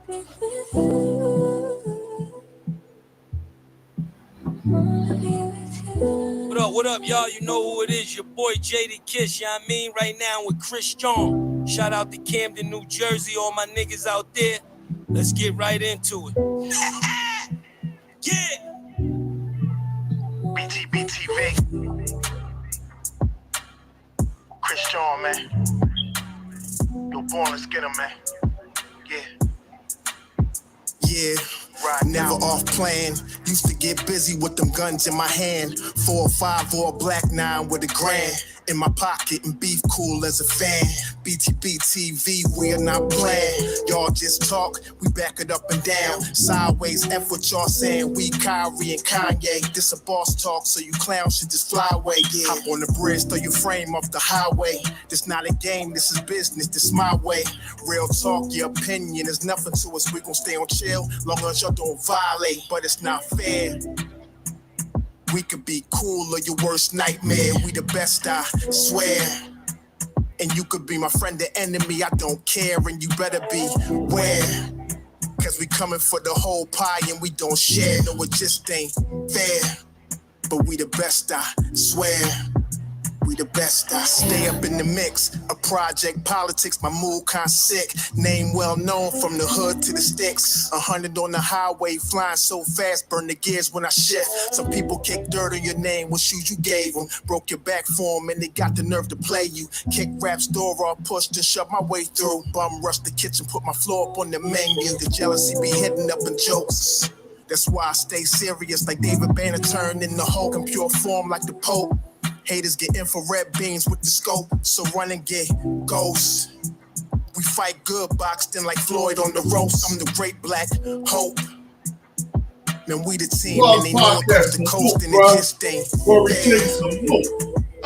What up, y'all? You know who it is. Your boy JD Kiss, you know what I mean? Right now with Chris John. Shout out to Camden, New Jersey, all my niggas out there. Let's get right into it. Yeah! BTBTV. Chris John, man. Yo, born, let's get him, man. Yeah, never off plan. Used to get busy with them guns in my hand. 4 or 5 or a black 9 with a grand in my pocket and beef cool as a fan. BTBTV, we are not playing. Y'all just talk, we back it up and down. Sideways, F what y'all saying. We Kyrie and Kanye. This a boss talk, so you clowns should just fly away. Yeah. Hop on the bridge, throw your frame off the highway. This not a game, this is business, this my way. Real talk, your opinion is nothing to us. We gon' stay on chill, long as y'all don't violate. But it's not fair. We could be cool or your worst nightmare. We the best, I swear. And you could be my friend or enemy, I don't care. And you better be aware. Cause we coming for the whole pie and we don't share. No, it just ain't fair. But we the best, I swear. We the best, I stay up in the mix. A project politics, my mood kinda sick. Name well known from the hood to the sticks. 100 on the highway, flying so fast, burn the gears when I shift. Some people kick dirt on your name, what shoes you gave them. Broke your back for them and they got the nerve to play you. Kick rap's door off, pushed and shoved my way through. Bum rush the kitchen, put my floor up on the menu. The jealousy be hitting up in jokes. That's why I stay serious like David Banner turned in the Hulk in pure form like the Pope. Haters get infrared beams with the scope, so run and get ghosts. We fight good, boxed in like Floyd on the ropes. I'm the great black hope. Man, we the team, and they know coast to coast, and it just ain't fair.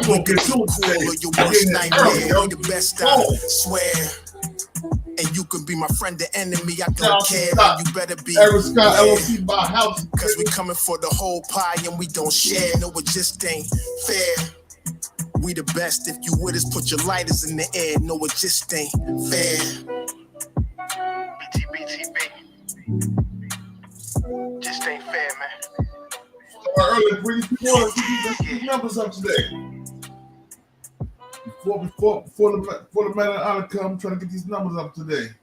We could be cool or your worst nightmare. We the best, I swear. And you can be my friend or enemy, I don't care. And you better be Cause we coming for the whole pie and we don't share. No, it just ain't fair. We the best, if you with us, put your lighters in the air. No, it just ain't fair. BTBTV. Just ain't fair, man. Earlier, bring these numbers up today. Before the man and honor come, I'm trying to get these numbers up today.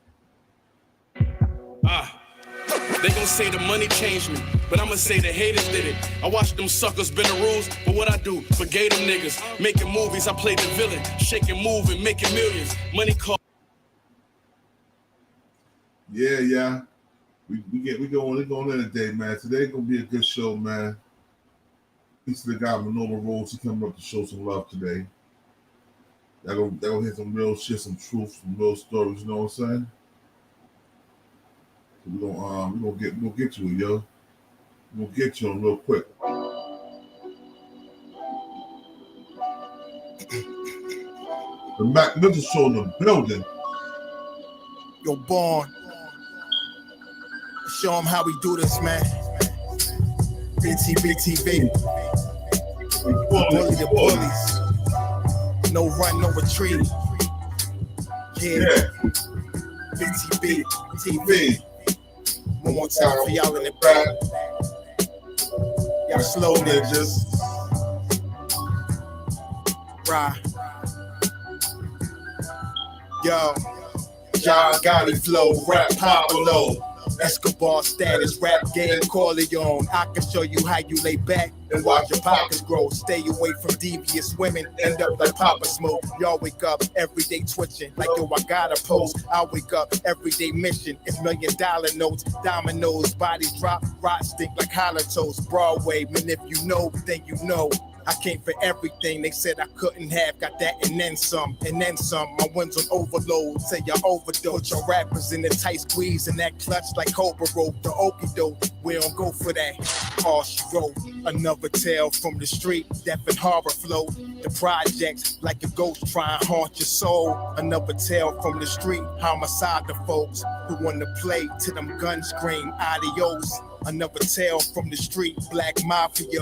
They gon' say the money changed me, but I'ma say the haters did it. I watched them suckers bend the rules, but what I do, forgave them niggas. Making movies, I played the villain, shaking, moving, making millions. Money call. Yeah. We going in today, man. Today gonna be a good show, man. Peace to the guy Manolo Rose. He coming up to show some love today. That gonna hit some real shit, some truth, some real stories. You know what I'm saying? So we gonna get to it, yo. We'll get you on real quick. The Magnificent Show in the building. Yo, Born. Show them how we do this, man. BTBTV. Bully the bullies. No run, no retreat. Yeah. BTBTV. One more time for y'all in the back. Y'all slow niggas. Right. Yo. John Gotti flow, rap Pablo. Escobar status, rap game Corleone. I can show you how you lay back and watch your pockets grow. Stay away from devious women, end up like Papa Smoke. Y'all wake up every day twitching like yo, I gotta post. I wake up every day mission. It's $1 million notes, dominoes, bodies drop, rot stink like holotos. Broadway, man, if you know, then you know. I came for everything they said I couldn't have. Got that and then some, and then some. My wins on overload, say y'all overdose. Your rappers in the tight squeeze and that clutch like Cobra rope. The okie doke, we don't go for that. All she wrote, another tale from the street, death and horror flow. The projects like a ghost try and haunt your soul. Another tale from the street, homicide the folks who wanna play till them guns scream adios. Another tale from the street, black mafia.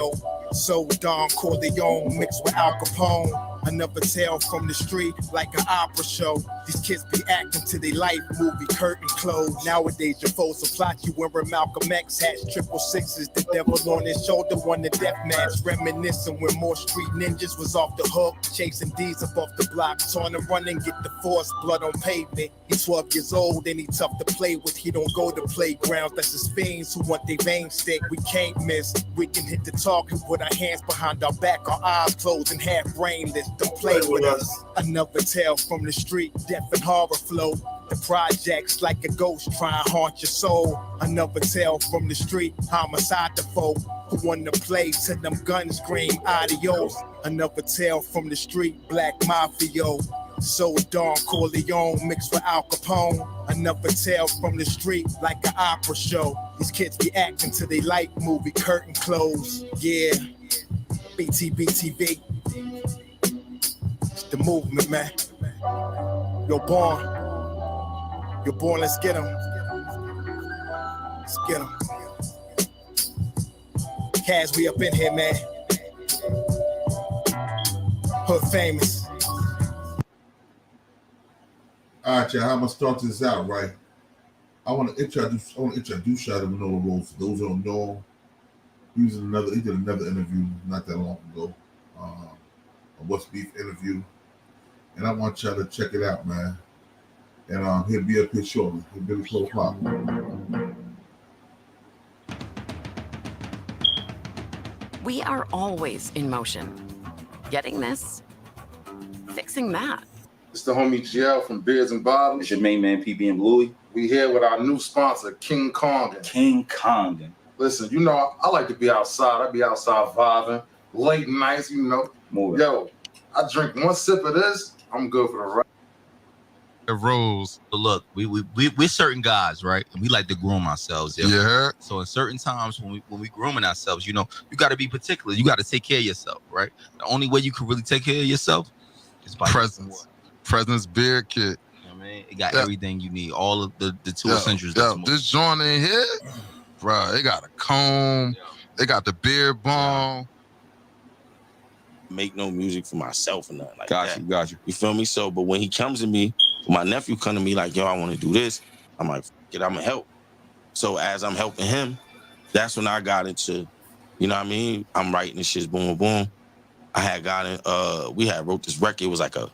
So Don Corleone mixed with Al Capone. Another tale from the street, like an opera show. These kids be acting to their life movie curtain closed. Nowadays your foes will plot you wearing Malcolm X hats, 666s, the devil on his shoulder, won the death match. Reminiscing when more street ninjas was off the hook, chasing D's up off the block, trying to run and get the force, blood on pavement. He's 12 years old and he tough to play with. He don't go to playgrounds, that's his fiends who want their veins stick. We can't miss, we can hit the talk and put our hands behind our back, our eyes closed and half brainless. Don't play with us. Another tale from the street, death and horror flow. The projects like a ghost try and haunt your soul. Another tale from the street, homicide the foe who want to play till them guns scream adios. Another tale from the street, black mafia. So Don Corleone mixed with Al Capone. Another tale from the street like an opera show. These kids be acting till they like movie curtain close. Yeah, BTBTV. It's the movement, man. You're born, let's get 'em. Let's get 'em. Kaz, we up in here, man. Hood famous. All right, y'all, I'm gonna start this out, right? I want to introduce y'all to Manolo Rose. For those who don't know him, he did another interview not that long ago, a What's Beef interview, and I want y'all to check it out, man. And he'll be up here shortly. He'll be close by. We are always in motion. Getting this, fixing that. It's the homie GL from Beards and Bottles. It's your main man, PB and Bluey. We here with our new sponsor, King Kongan. King Kongan. Listen, you know, I like to be outside. I be outside vibing, late nights, you know. More. Yo, I drink one sip of this, I'm good for the rest. Rose. But look, we're certain guys, right? And we like to groom ourselves. Yeah. So in certain times when we grooming ourselves, you know, you got to be particular. You got to take care of yourself, right? The only way you can really take care of yourself is by Presence beard kit. You know what I mean, it got everything you need. All of the two essentials. This joint in here, bro. They got a comb. They got the beard balm. Make no music for myself or nothing like that. Got you. You feel me? So, but when he comes to me, my nephew come to me like, yo, I want to do this. I'm like, I'm gonna help. So as I'm helping him, that's when I got into, you know what I mean? I'm writing this shit, boom, boom. I had we had wrote this record. It was like a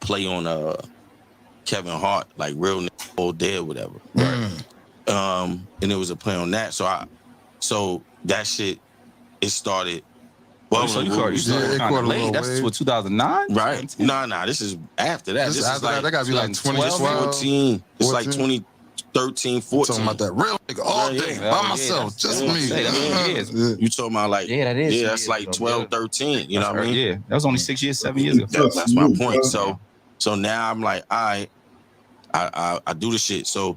play on Kevin Hart, like Real Nigga Old Dead, whatever. Right. And it was a play on that. So that shit, it started. Well, so you started kind of late. That's what, 2009? Right. Nah. This is after that. This is like, that got to be like 2014. It's like 2013, 14. Talking about that real nigga all day by myself, just me. You talking about like, that is. Yeah, that's like 12, 13. You know what I mean? Yeah, that was only 6 years, 7 years ago. That's my point. So now I'm like, all right, I do the shit. So,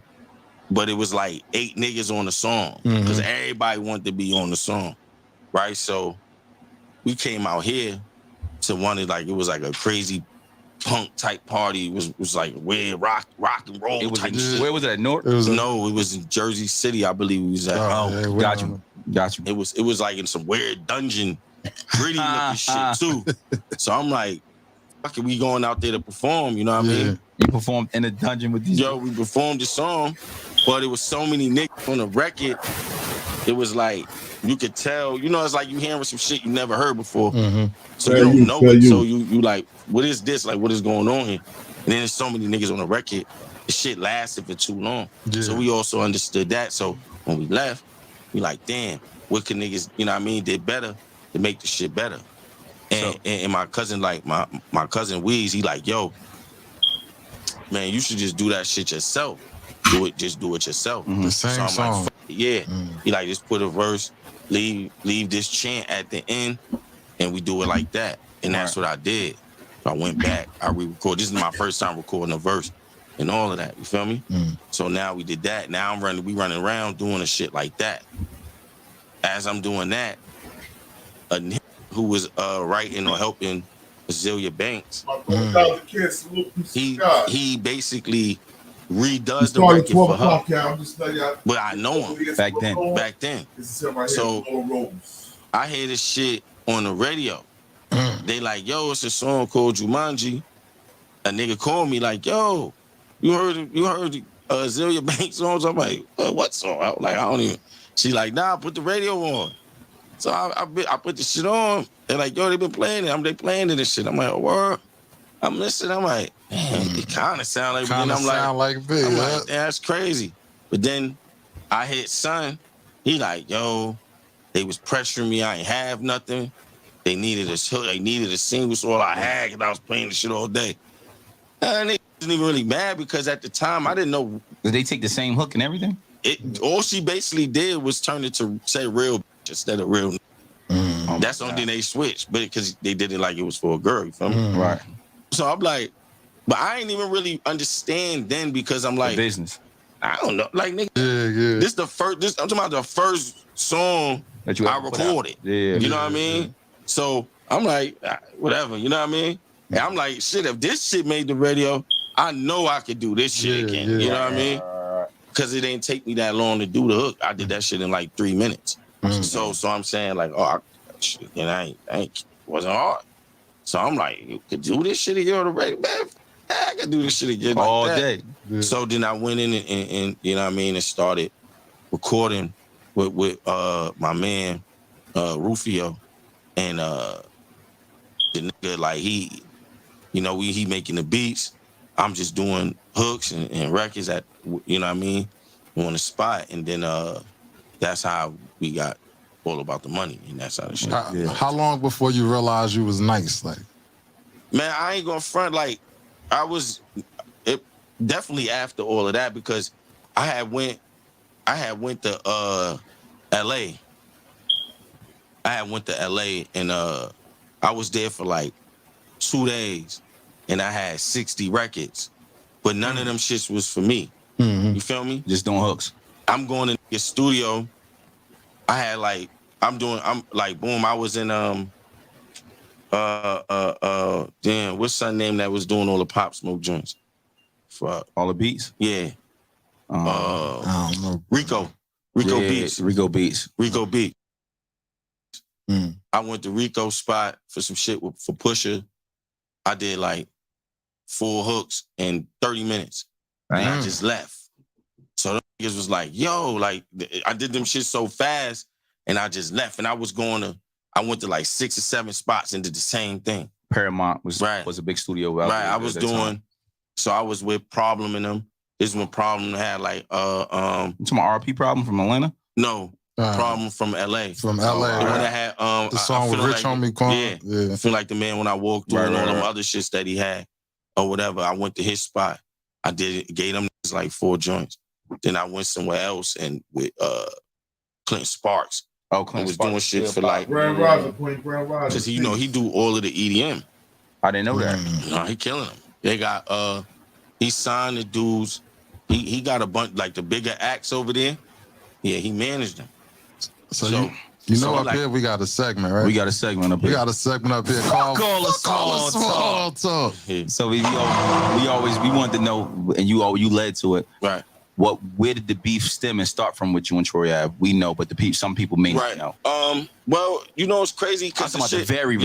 but it was like 8 niggas on the song because everybody wanted to be on the song, right? So we came out here to one of it was like a crazy punk type party. It was like weird rock and roll type shit. Where was it, at North? It was in Jersey City, I believe we was at. Got you. It was like in some weird dungeon, gritty looking shit too. So I'm like, fuck it, we going out there to perform, you know what I mean? You performed in a dungeon with these. Yo, we performed the song, but it was so many niggas on the record. It was like, you could tell, you know, it's like you hearing some shit you never heard before. So you don't know it. So you like, what is this? Like, what is going on here? And then there's so many niggas on the record, the shit lasted for too long. So we also understood that. So when we left, we like, damn, what can niggas, you know what I mean, did better to make the shit better. And my cousin, like, my cousin Weez, he like, yo, man, you should just do that shit yourself. Just do it yourself. The same song. Like, he like, just put a verse, leave this chant at the end, and we do it like that. And that's what I did. I went back, I re-recorded. This is my first time recording a verse and all of that, you feel me? So now we did that. Now we running around doing a shit like that. As I'm doing that, a nigga who was writing or helping Azealia Banks, he basically redoes the record for her. But I know him back then. So I hear this shit on the radio. They like, yo, it's a song called Jumanji. a nigga called me like, yo, you heard Azealia Banks songs? I'm like, what song? I don't even. She like, nah, put the radio on. So I put the shit on. They're like, yo, they been playing it. They playing it and shit. I'm like, oh, word. I'm listening. I'm like, man, it kind of sound like. Kind of sound like big. I'm like, that's crazy. But then I hit son. He like, yo, they was pressuring me. I ain't have nothing. They needed a single, so all I had, because I was playing the shit all day. And they wasn't even really mad because at the time I didn't know. Did they take the same hook and everything? All she basically did was turn it to say real instead of real. That's the only thing they switched, but because they did it like it was for a girl, you feel me? Right. So I'm like, but I ain't even really understand then because I'm like, the business. I don't know, like nigga. Yeah. This I'm talking about the first song that I recorded. Yeah. You know what I mean? So I'm like, whatever. You know what I mean? And I'm like, shit. If this shit made the radio, I know I could do this shit again. You know what I mean? Because it didn't take me that long to do the hook. I did that shit in like 3 minutes. So I'm saying like, shit, and I ain't wasn't hard. So I'm like, you could do this shit again on the radio, man. I could do this shit again like all that. day. Yeah. So then I went in and you know what I mean, and started recording with my man Rufio, and the nigga like he making the beats. I'm just doing hooks and records at, you know what I mean, on the spot, and then that's how we got All About the Money, and that's how the shit. How long before you realized you was nice? Like, man, I ain't gonna front. Like, definitely after all of that, because I had went to LA. I had went to LA and I was there for like 2 days, and I had 60 records, but none of them shits was for me. You feel me? Just doing hooks. I'm going in the studio. I had like, I'm like, boom, I was in damn, what's her name that was doing all the Pop Smoke joints? Fuck. All the beats? Yeah. I don't know. Rico Beats. Rico Beats. I went to Rico's spot for some shit for Pusha. I did like 4 hooks in 30 minutes. And I just left. So them niggas was like, yo, like, I did them shit so fast, and I just left. And I went to like 6 or 7 spots and did the same thing. Paramount was a big studio. I was doing, so I was with Problem in them. This is when Problem had like, you talking about RP Problem from Atlanta? No, Problem from LA. From LA, the one that had, the song with Rich Homie Quan. Yeah, I feel like the man when I walked through and all them other shits that he had or whatever. I went to his spot. I gave them like 4 joints. Then I went somewhere else and with Clint Sparks. Oh, Clint was Sparks doing shit for like Grand Rising, Queen Grand Rising. because he do all of the EDM. I didn't know that. No, he killing them. They got he signed the dudes. He got a bunch like the bigger acts over there. Yeah, he managed them. So you know up here we got a segment, right? We got a segment up here. We got a segment up here called Call a Small Talk. So we wanted to know, and you led to it. Right. Where did the beef stem and start from with you and Troy Ave? We know, but some people may not know. Well, you know it's crazy because the very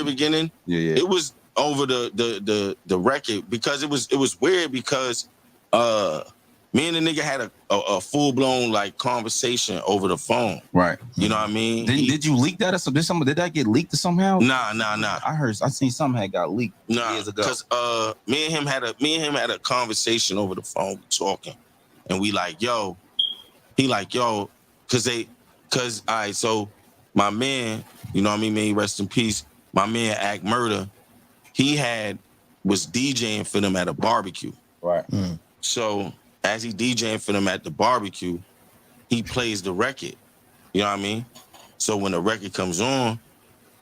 beginning. Yeah. It was over the record because it was weird because me and the nigga had a full blown like conversation over the phone. Right. You know what I mean? Did you leak that or something? Did that get leaked somehow? Nah. I seen something had got leaked years ago. Because me and him had a conversation over the phone, talking. And we like, yo, he like, yo, cause all right, so my man, you know what I mean, may he rest in peace, my man Act Murder, he was DJing for them at a barbecue. Right. So as he DJing for them at the barbecue, he plays the record. You know what I mean? So when the record comes on,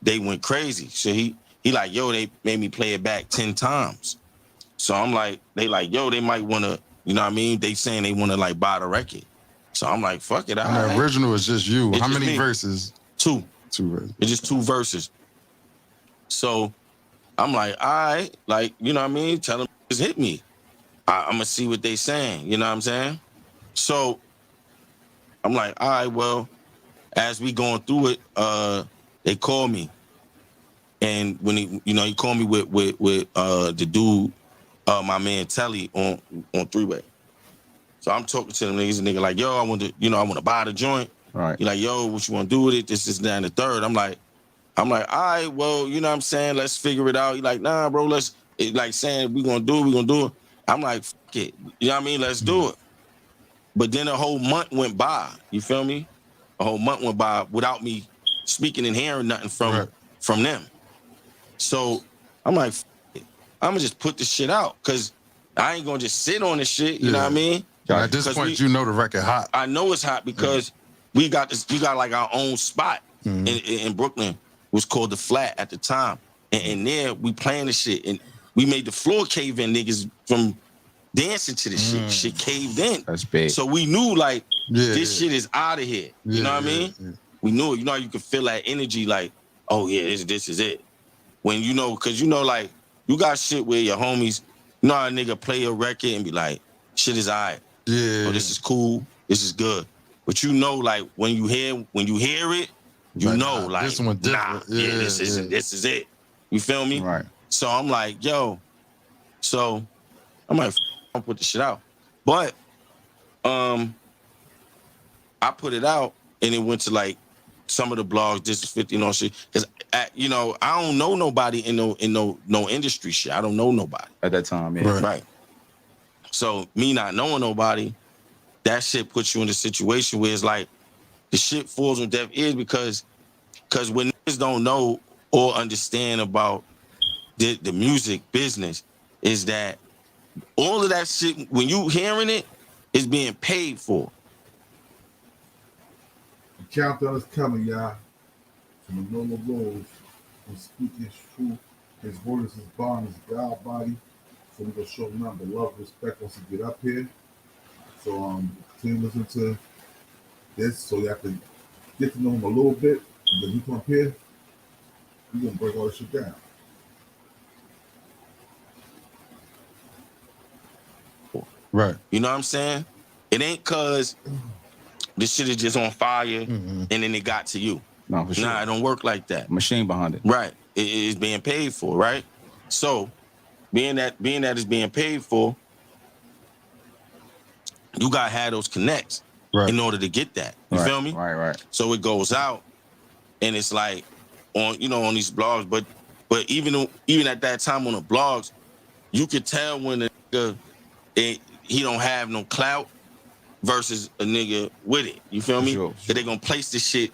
they went crazy. So he like, yo, they made me play it back 10 times. So I'm like, they like, yo, they might wanna, you know what I mean? They saying they want to like buy the record. So I'm like, fuck it. And the original is just you. How many me. verses? 2. 2 verses. It's just 2 verses. So I'm like, all right, like, you know what I mean? Tell them just hit me. I'm going to see what they saying. You know what I'm saying? So I'm like, all right, well, as we going through it, they call me. And when he called me with the dude my man Telly on three-way. So I'm talking to them niggas, and nigga like, yo, I want to buy the joint. Right. He like, yo, what you want to do with it? This, that, and the third. I'm like, all right, well, you know what I'm saying? Let's figure it out. He like, nah, bro, like saying we gonna do it. I'm like, fuck it. You know what I mean? Let's do it. But then a whole month went by. You feel me? A whole month went by without me speaking and hearing nothing from them. So I'm like, I'm gonna just put this shit out because I ain't gonna just sit on this shit. You know what I mean? At this point, you know the record hot. I know it's hot because we got like our own spot in Brooklyn. It was called The Flat at the time. And there we playing the shit. And we made the floor cave in, niggas from dancing to the shit. Shit caved in. That's big. So we knew like this shit is out of here. You know what I mean? Yeah. We knew it. You know how you could feel that energy like, oh yeah, this is it. When you know, cause you know like you got shit where your homies, you know how a nigga play a record and be like, shit is alright. Yeah. Oh, this is cool. This is good. But you know, like when you hear it, you like, know, like this one different. this is it. You feel me? Right. So I'm like, yo. So I'm like, I'll put the shit out. But I put it out and it went to like some of the blogs, this is 50, shit. Cause I don't know nobody in no industry shit. I don't know nobody at that time. Yeah. Right. So me not knowing nobody, that shit puts you in a situation where it's like the shit falls on deaf ears because when niggas don't know or understand about the music business is that all of that shit, when you hearing it, is being paid for. The countdown is coming, y'all. From Manolo Rose, and speak his truth. His word is his bond, his God body. So we're gonna show him nothing but love, respect once he get up here. So continue to listen to this so you have to get to know him a little bit. And then we come up here, we're gonna break all this shit down. Right. You know what I'm saying? It ain't cause this shit is just on fire and then it got to you. No, for sure. Nah, it don't work like that. Machine behind it. Right. It is being paid for, right? So being that it's being paid for, you gotta have those connects in order to get that. You feel me? Right. So it goes out and it's like on these blogs, but even at that time on the blogs, you could tell when the nigga he don't have no clout versus a nigga with it. You feel me? Sure. That they gonna place the shit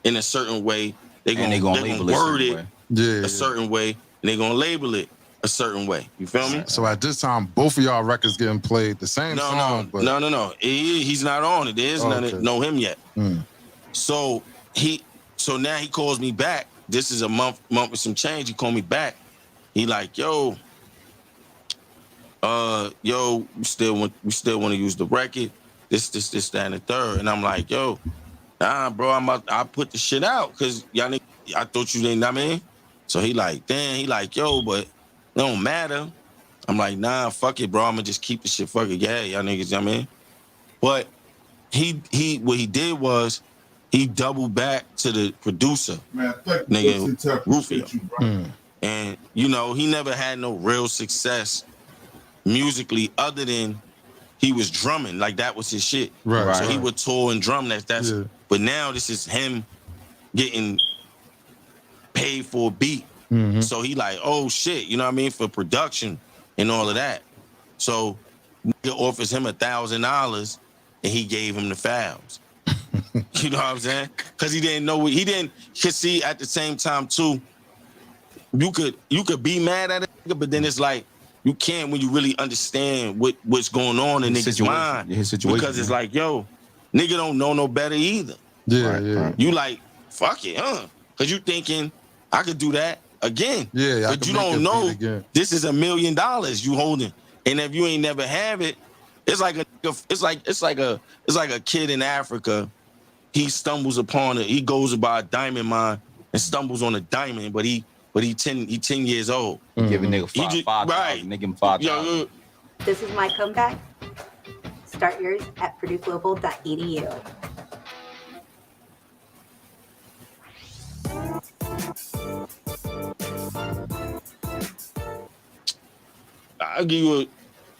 in a certain way. They gonna label word it a certain way, and they gonna label it a certain way. You feel me? So at this time, both of y'all records getting played the same song. But... No. He's not on it. There is none that know him yet. So now he calls me back. This is a month with some change. He called me back. He like, yo, we still want to use the record. This, that, and the third. And I'm like, yo, nah, bro, I put the shit out because y'all niggas, I thought you didn't, I mean? So he like, yo, but it don't matter. I'm like, nah, fuck it, bro. I'm gonna just keep the shit, fuck it. Yeah, y'all niggas, I mean? But what he did was he doubled back to the producer, nigga, Rufio. And, he never had no real success musically other than he was drumming. Like, that was his shit. Right. So he would tour and drum. That's. Yeah. But now this is him getting paid for a beat. So he like, oh, shit, you know what I mean? For production and all of that. So nigga offers him $1,000 and he gave him the fouls. You know what I'm saying? Because he didn't know cause see, at the same time, too, you could be mad at it, but then it's like, you can't when you really understand what's going on in niggas' mind. His situation. Because it's like, yo, nigga don't know no better either. Yeah. You like, fuck it, Because you thinking, I could do that again. Yeah, but you don't know this is $1 million you holding. And if you ain't never have it, it's like a kid in Africa. He stumbles upon it. He goes by a diamond mine and stumbles on a diamond, but he 10 years old. Give a nigga five, right. Nigga him $5. This is my comeback. Start yours at purdueglobal.edu. All I'll give you a.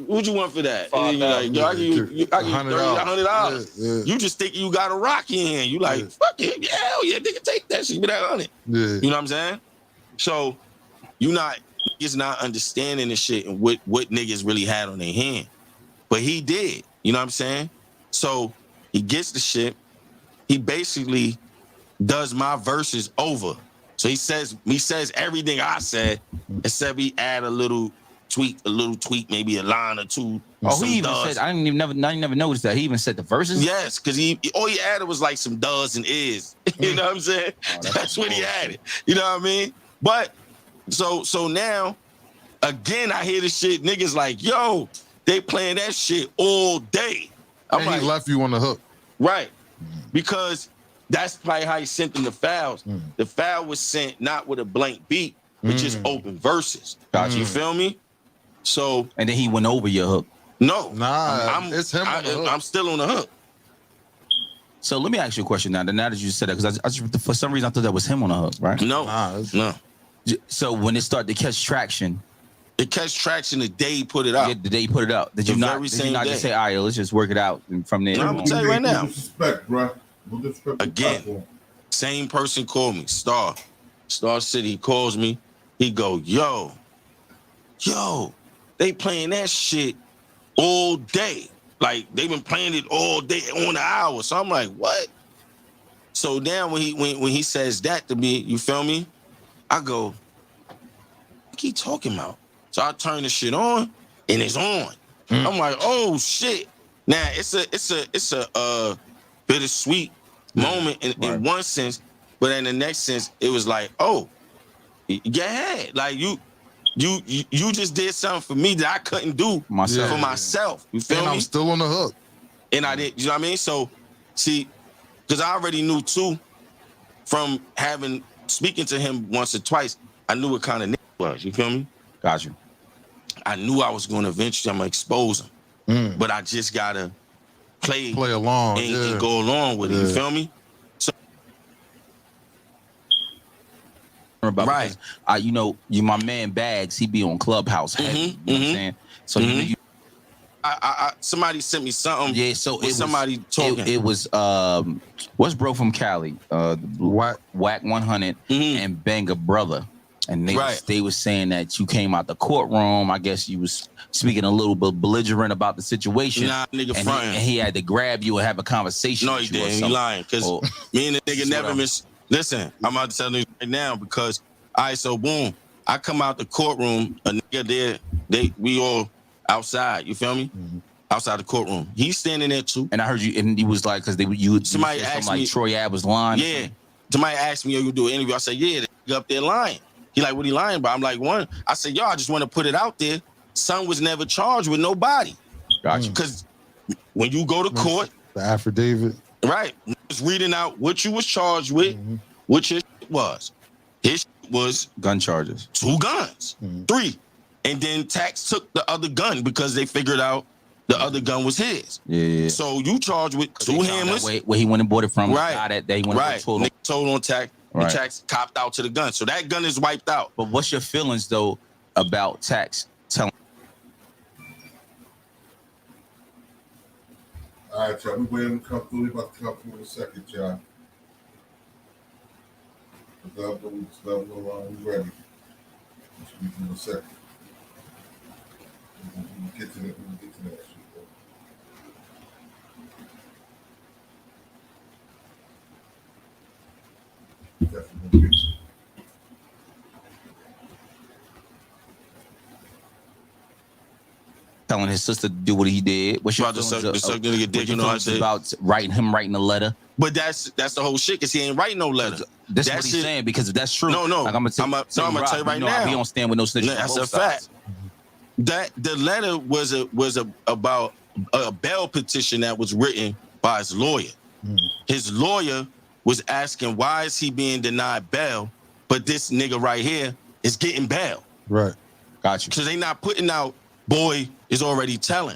What you want for that? And then you like, yo, I give you $100. Yeah. You just think you got a rock in hand. You like, fuck it, yeah, hell yeah, nigga, take that shit. Give me that 100. Yeah. You know what I'm saying? So niggas not understanding the shit and what niggas really had on their hand. But he did. You know what I'm saying? So he gets the shit. He basically does my verses over. So he says everything I said, except he add a little tweak, maybe a line or two. Oh, he even said, I never noticed that. He even said the verses? Yes, because all he added was like some does and is. You know what I'm saying? That's what he added. You know what I mean? But so now, again, I hear this shit, niggas like, yo, they playing that shit all day. And he left you on the hook. Right. Because that's probably how he sent them the files. The file was sent not with a blank beat, but just open verses. You feel me? So, and then he went over your hook. No, it's him on the hook. I'm still on the hook. So let me ask you a question now. Now that you said that, because I for some reason I thought that was him on the hook, right? No. So when it started to catch traction, it catch traction the day he put it out. Yeah, the day he put it out. Did you not just say, all right, let's just work it out and from there? No, I'm gonna tell you right now. Disrespect, bro. Again, same person called me, Star City. He calls me. He go, yo, they playing that shit all day. Like they've been playing it all day on the hour. So I'm like, what? So now when he says that to me, you feel me? I go, what he talking about? So I turn the shit on and it's on. I'm like, oh shit. Now it's a bittersweet moment in one sense, but in the next sense, it was like, oh, go ahead. Like you just did something for me that I couldn't do for myself. You feel me? I'm still on the hook. And I did, you know what I mean? So, see, because I already knew too, from speaking to him once or twice, I knew what kind of nigga he was. You feel me? Got you. I knew I was going to eventually, I'm going to expose him. But I just got to play along and go along with it. You feel me? So, right. You know, my man Bags, he be on Clubhouse heavy. You know what I'm saying? So I somebody sent me something. Yeah, so it somebody talking. It was what's bro from Cali? Whack 100 and Banga brother. And they was saying that you came out the courtroom. I guess you was speaking a little bit belligerent about the situation. Nah, nigga, and he had to grab you and have a conversation. No, he didn't. He lying. Because me and the nigga never miss. Listen, I'm about to tell you right now because, all right, so boom. I come out the courtroom, a nigga there, we all outside, you feel me? Outside the courtroom. He's standing there too. And I heard you, and he was like, because somebody asked me, like Troy Ave was lying. Yeah. Somebody asked me, you do an interview. I said, yeah, the nigga up there lying. He like, what he lying about? I'm like, one. I said, yo, I just want to put it out there. Son was never charged with nobody. Gotcha. Because when you go to court, the affidavit. Right. Just reading out what you was charged with, which his shit was. His shit was gun charges. 2 guns. 3. And then Tax took the other gun because they figured out the other gun was his. Yeah. So you charged with 2 hammers. Where he went and bought it from. Right. He went and told on Tax. Right. Tax copped out to the gun. So that gun is wiped out. But what's your feelings though about Tax telling? All right, y'all. We waiting to come through. We about to come through in a second, y'all. We ready. We in a second. We'll get to that. We'll get to that shit. Definitely. Telling his sister to do what he did. What's your feelings about writing a letter? But that's the whole shit, because he ain't writing no letter. That's what he's saying, because if that's true. No. Like, I'm gonna tell you right now. We don't stand with no snitches. That's a fact. That the letter was about a bail petition that was written by his lawyer. His lawyer was asking, why is he being denied bail, but this nigga right here is getting bail? Right. Gotcha. Because they not putting out, boy is already telling.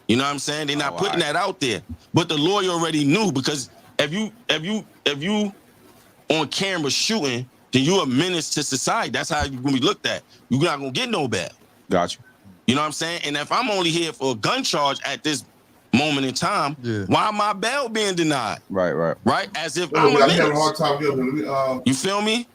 You know what I'm saying? They're not putting that out there. But the lawyer already knew, because if you on camera shooting, then you a menace to society. That's how you're gonna be looked at. You're not gonna get no bail. Gotcha. You know what I'm saying? And if I'm only here for a gun charge at this moment in time, why my bail being denied? Right? As if I'm a having a hard menace. time You feel me?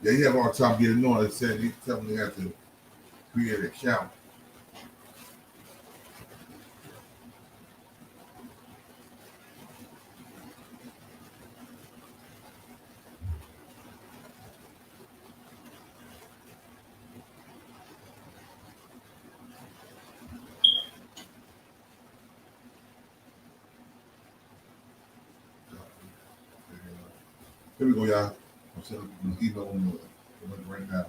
Yeah, he had a hard time getting on. It said he told me he had to create an account. Here we go, y'all. I'm sending an email on the link right now.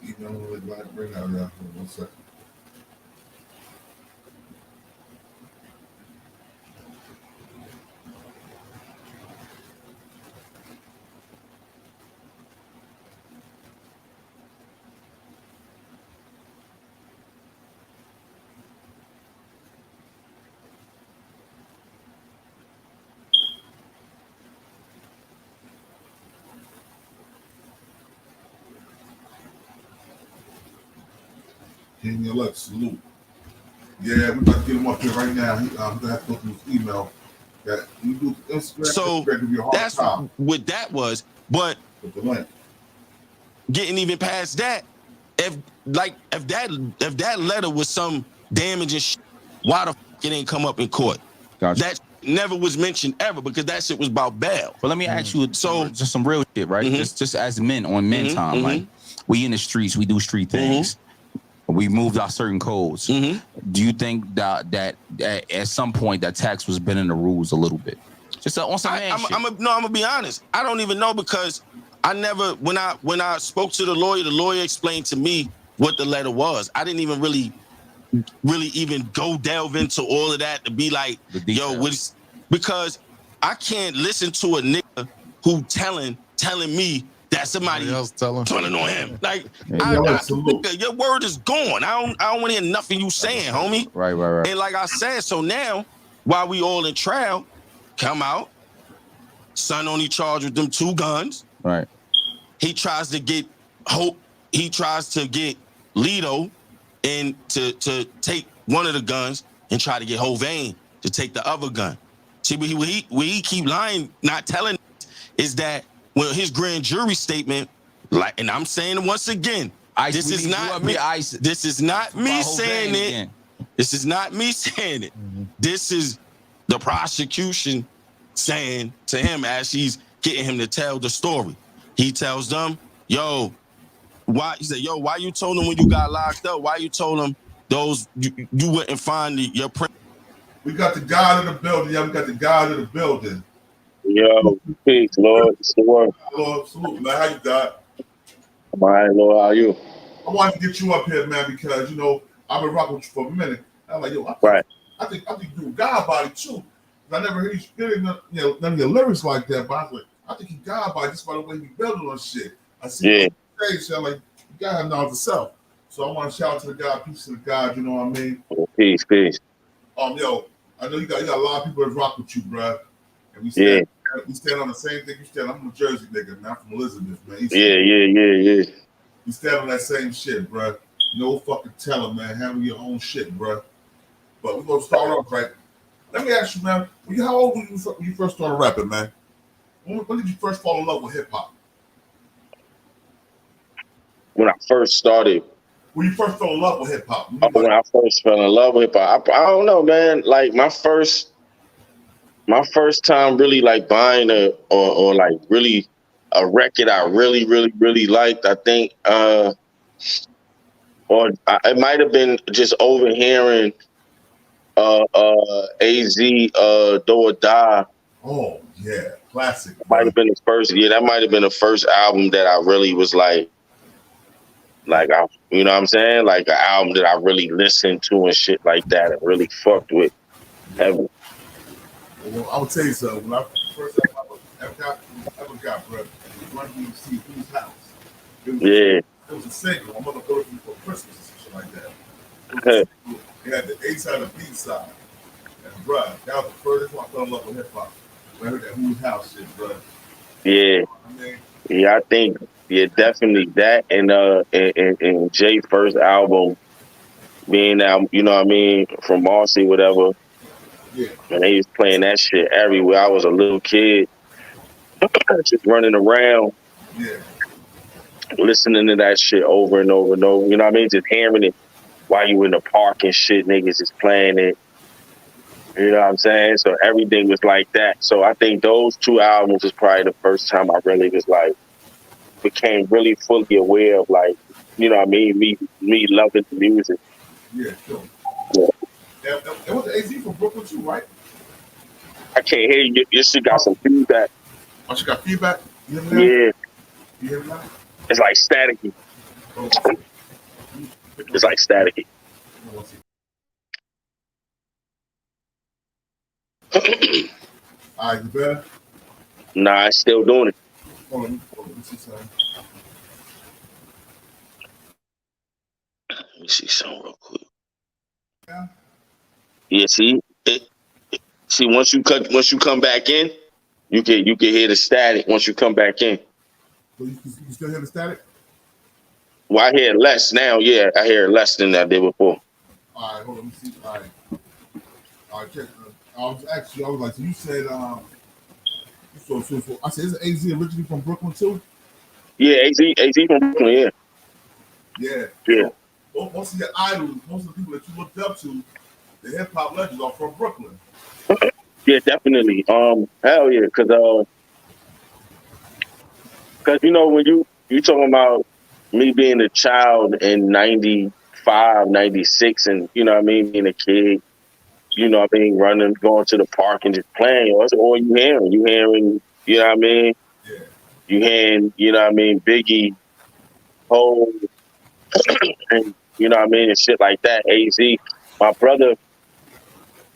Email on the link right now, y'all. 1 second. King Elect, salute. Yeah, we're about to get him up here right now. I'm gonna have to go through his email. That you do Instagram. So that's what that was. But getting even past that, if that letter was some damaging shit, why the fuck it ain't come up in court? That never was mentioned ever because that shit was about bail. But let me ask you, so just some real shit, right? Just as men on men time, like we in the streets, we do street things. We moved our certain codes. Do you think that at some point that tax was bending the rules a little bit? Just on some man shit. I'm gonna be honest. I don't even know because I never when I spoke to the lawyer explained to me what the letter was. I didn't even really even go delve into all of that to be like, yo, what's, because I can't listen to a nigga who telling me that somebody else turning on him. Like, your word is gone. I don't want to hear nothing you saying, homie. Right. And like I said, so now, while we all in trial, come out, son only charged with them 2 guns. Right. He tries to get Hope. He tries to get Lito and to take one of the guns and try to get Hovain to take the other gun. See, what he keep lying, not telling is that when his grand jury statement, like, and I'm saying it once again, this is not me saying it. This is not me saying it. This is the prosecution saying to him as she's getting him to tell the story. He tells them, yo, why? He said, yo, why you told them when you got locked up? Why you told them those you wouldn't find your print? We got the guy in the building. Yeah, we got the guy in the building. Yo, peace, Lord. It's the word. Lord, salute, man. How you got? I'm all right, Lord. How are you? I wanted to get you up here, man, because you know I've been rocking with you for a minute. I'm like, yo, I think you do a God body too. I never heard you spitting, none of your lyrics like that, but I was like, I think he God body just by the way he building on shit. I see stage, so I'm like, you gotta know himself. So I want to shout out to the God, peace to the God, you know what I mean? Peace. Yo, I know you got a lot of people that rock with you, bro. And we stand on the same thing you stand. I'm a Jersey nigga, man. I'm from Elizabeth, man. Yeah. We stand on that same shit, bro. No fucking telling, man. Handle your own shit, bro. But we're gonna start off right. Let me ask you, man. How old were you when you first started rapping, man? When did you first fall in love with hip hop? When I first started. When you first fell in love with hip hop? When I first fell in love with hip hop, I don't know, man. Like my first time really like buying or like really a record I really liked. I think, it might have been just overhearing AZ, Do or Die. Oh yeah, classic. Might have been the first. Yeah, that might have been the first album that I really was like I, you know what I'm saying? Like an album that I really listened to and shit like that and really fucked with heavily. Well, I will tell you something. When I first album I ever got, bro, it was Run DMC Whose House. It was a single. My mother bought it for Christmas or some shit like that. It was a single. It had the A side and B side. And bro, that was the first time I fell in love with hip hop. When I heard that Whose House shit, bro. Yeah. Yeah, I think definitely that and Jay's first album being out, you know what I mean, from Marcy, whatever. Yeah. And they was playing that shit everywhere. I was a little kid just running around. Yeah. Listening to that shit over and over and over. You know what I mean? Just hearing it while you in the park and shit, niggas is playing it. You know what I'm saying? So everything was like that. So I think those two albums was probably the first time I really was like, became really fully aware of like, you know what I mean, me loving the music. Yeah, sure. Yeah. It was AZ from Brooklyn too, right? I can't hear you. Your shit got some feedback. Oh, she got feedback? You hear me now? Yeah. You hear me now? It's like staticky. It's like staticky. All right, you better? Nah, it's still doing it. Hold on, let me see something. Let me see something real quick. Yeah, see, see, once you come back in, you can hear the static once you come back in. So you still hear the static? Well, I hear less now. Yeah, I hear less than I did before. All right, hold on, let me see. All right, check. I was like, so you said, so I said, is AZ originally from Brooklyn too? Yeah, AZ from Brooklyn, yeah. Yeah. Yeah. So, most of your idols, most of the people that you looked up to, the hip hop legends are from Brooklyn. Yeah, definitely. Hell yeah, because you know when you talking about me being a child in 95, 96, and you know what I mean, being a kid, you know what I mean, running, going to the park and just playing. That's all you hearing. You hearing, you know what I mean? Yeah. You hearing, you know what I mean, Biggie, Hov, and you know what I mean, and shit like that. AZ, my brother,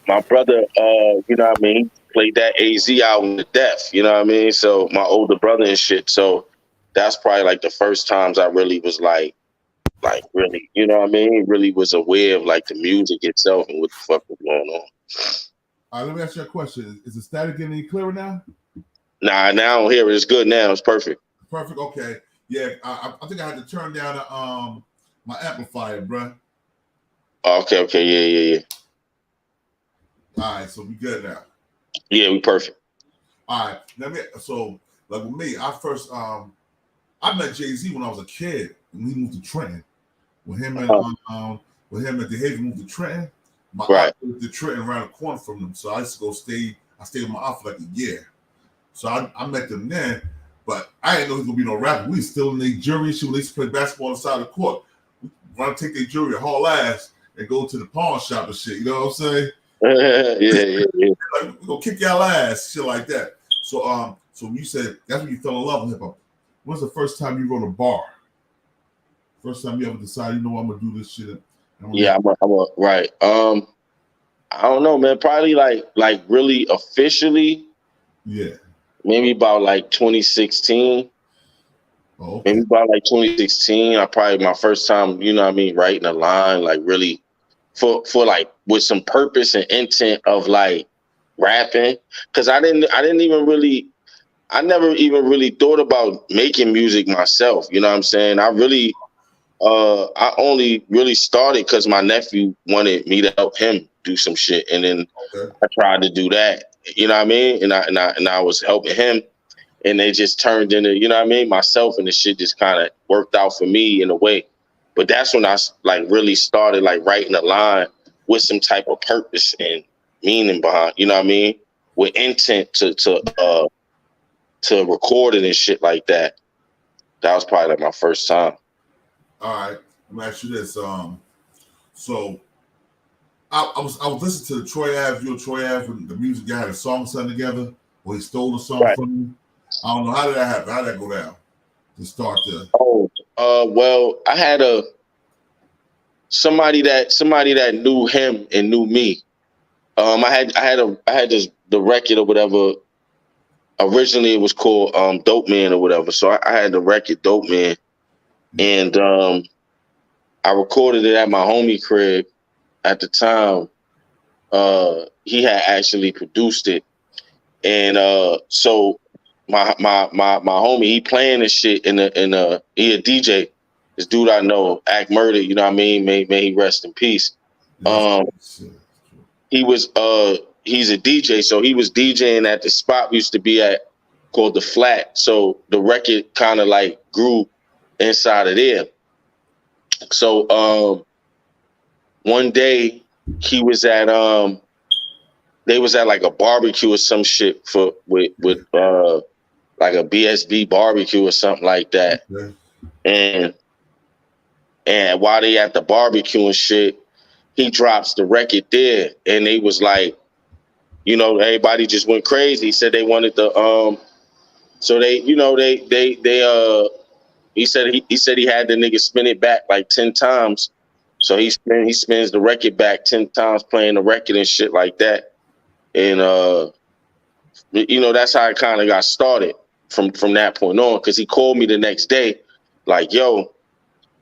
you know what I mean, played that AZ album to death. You know what I mean? So my older brother and shit. So that's probably like the first times I really was like really, you know what I mean? Really was aware of like the music itself and what the fuck was going on. All right, let me ask you a question. Is the static getting any clearer now? Nah, now I don't hear it. It's good now. It's perfect. Perfect. Okay. Yeah, I think I had to turn down my amplifier, bro. Okay. Yeah. All right, so we good now. Yeah, we perfect. All right. So like with me, I met Jay-Z when I was a kid when he moved to Trenton. With him and DeHaven moved to Trenton. My aunt lived to Trenton around the corner from them. So I used to go stay. I stayed with my aunt for like a year. So I met them then, but I didn't know he was gonna be no rapper. We was still in their jury and shit when they used to play basketball on the side of the court. We want to take their jury, haul ass, and go to the pawn shop and shit. You know what I'm saying? Yeah. Like, we're gonna kick y'all ass, shit like that. So so you said that's when you fell in love with hip hop. When's the first time you wrote a bar? First time you ever decided, you know what, I'm gonna do this shit. Yeah, I'm right. I don't know, man. Probably like really officially. Yeah. Maybe about like 2016. Oh, okay. Maybe about like 2016. I probably my first time, you know what I mean, writing a line, like really for like with some purpose and intent of like rapping. Cause I never even really thought about making music myself. You know what I'm saying? I only really started because my nephew wanted me to help him do some shit, and then I tried to do that. You know what I mean? And I was helping him, and they just turned into, you know what I mean, myself, and the shit just kind of worked out for me in a way. But that's when I like really started like writing a line with some type of purpose and meaning behind. You know what I mean? With intent to record it and shit like that. That was probably like my first time. All right, let me ask you this. So I was listening to the Troy Ave, when the music guy had a song sung together, or he stole a song from you. I don't know, how did that happen? How did that go down to start the? Well, I had somebody that knew him and knew me. I had the record or whatever. Originally, it was called Dope Man or whatever. So I had the record Dope Man, and I recorded it at my homie crib. At the time, he had actually produced it, and so my homie, he playing this shit he a DJ. This dude I know, Act Murder, you know what I mean? May he rest in peace. He was he's a DJ, so he was DJing at the spot we used to be at called The Flat. So the record kind of like grew inside of there. So one day he was at they was at like a barbecue or some shit with like a BSB barbecue or something like that. And while they at the barbecue and shit, he drops the record there, and they was like, you know, everybody just went crazy. He said they wanted the so they, you know, he said he had the nigga spin it back like 10 times. So he spins the record back 10 times, playing the record and shit like that. And you know, that's how it kind of got started from that point on. Cause he called me the next day, like, yo,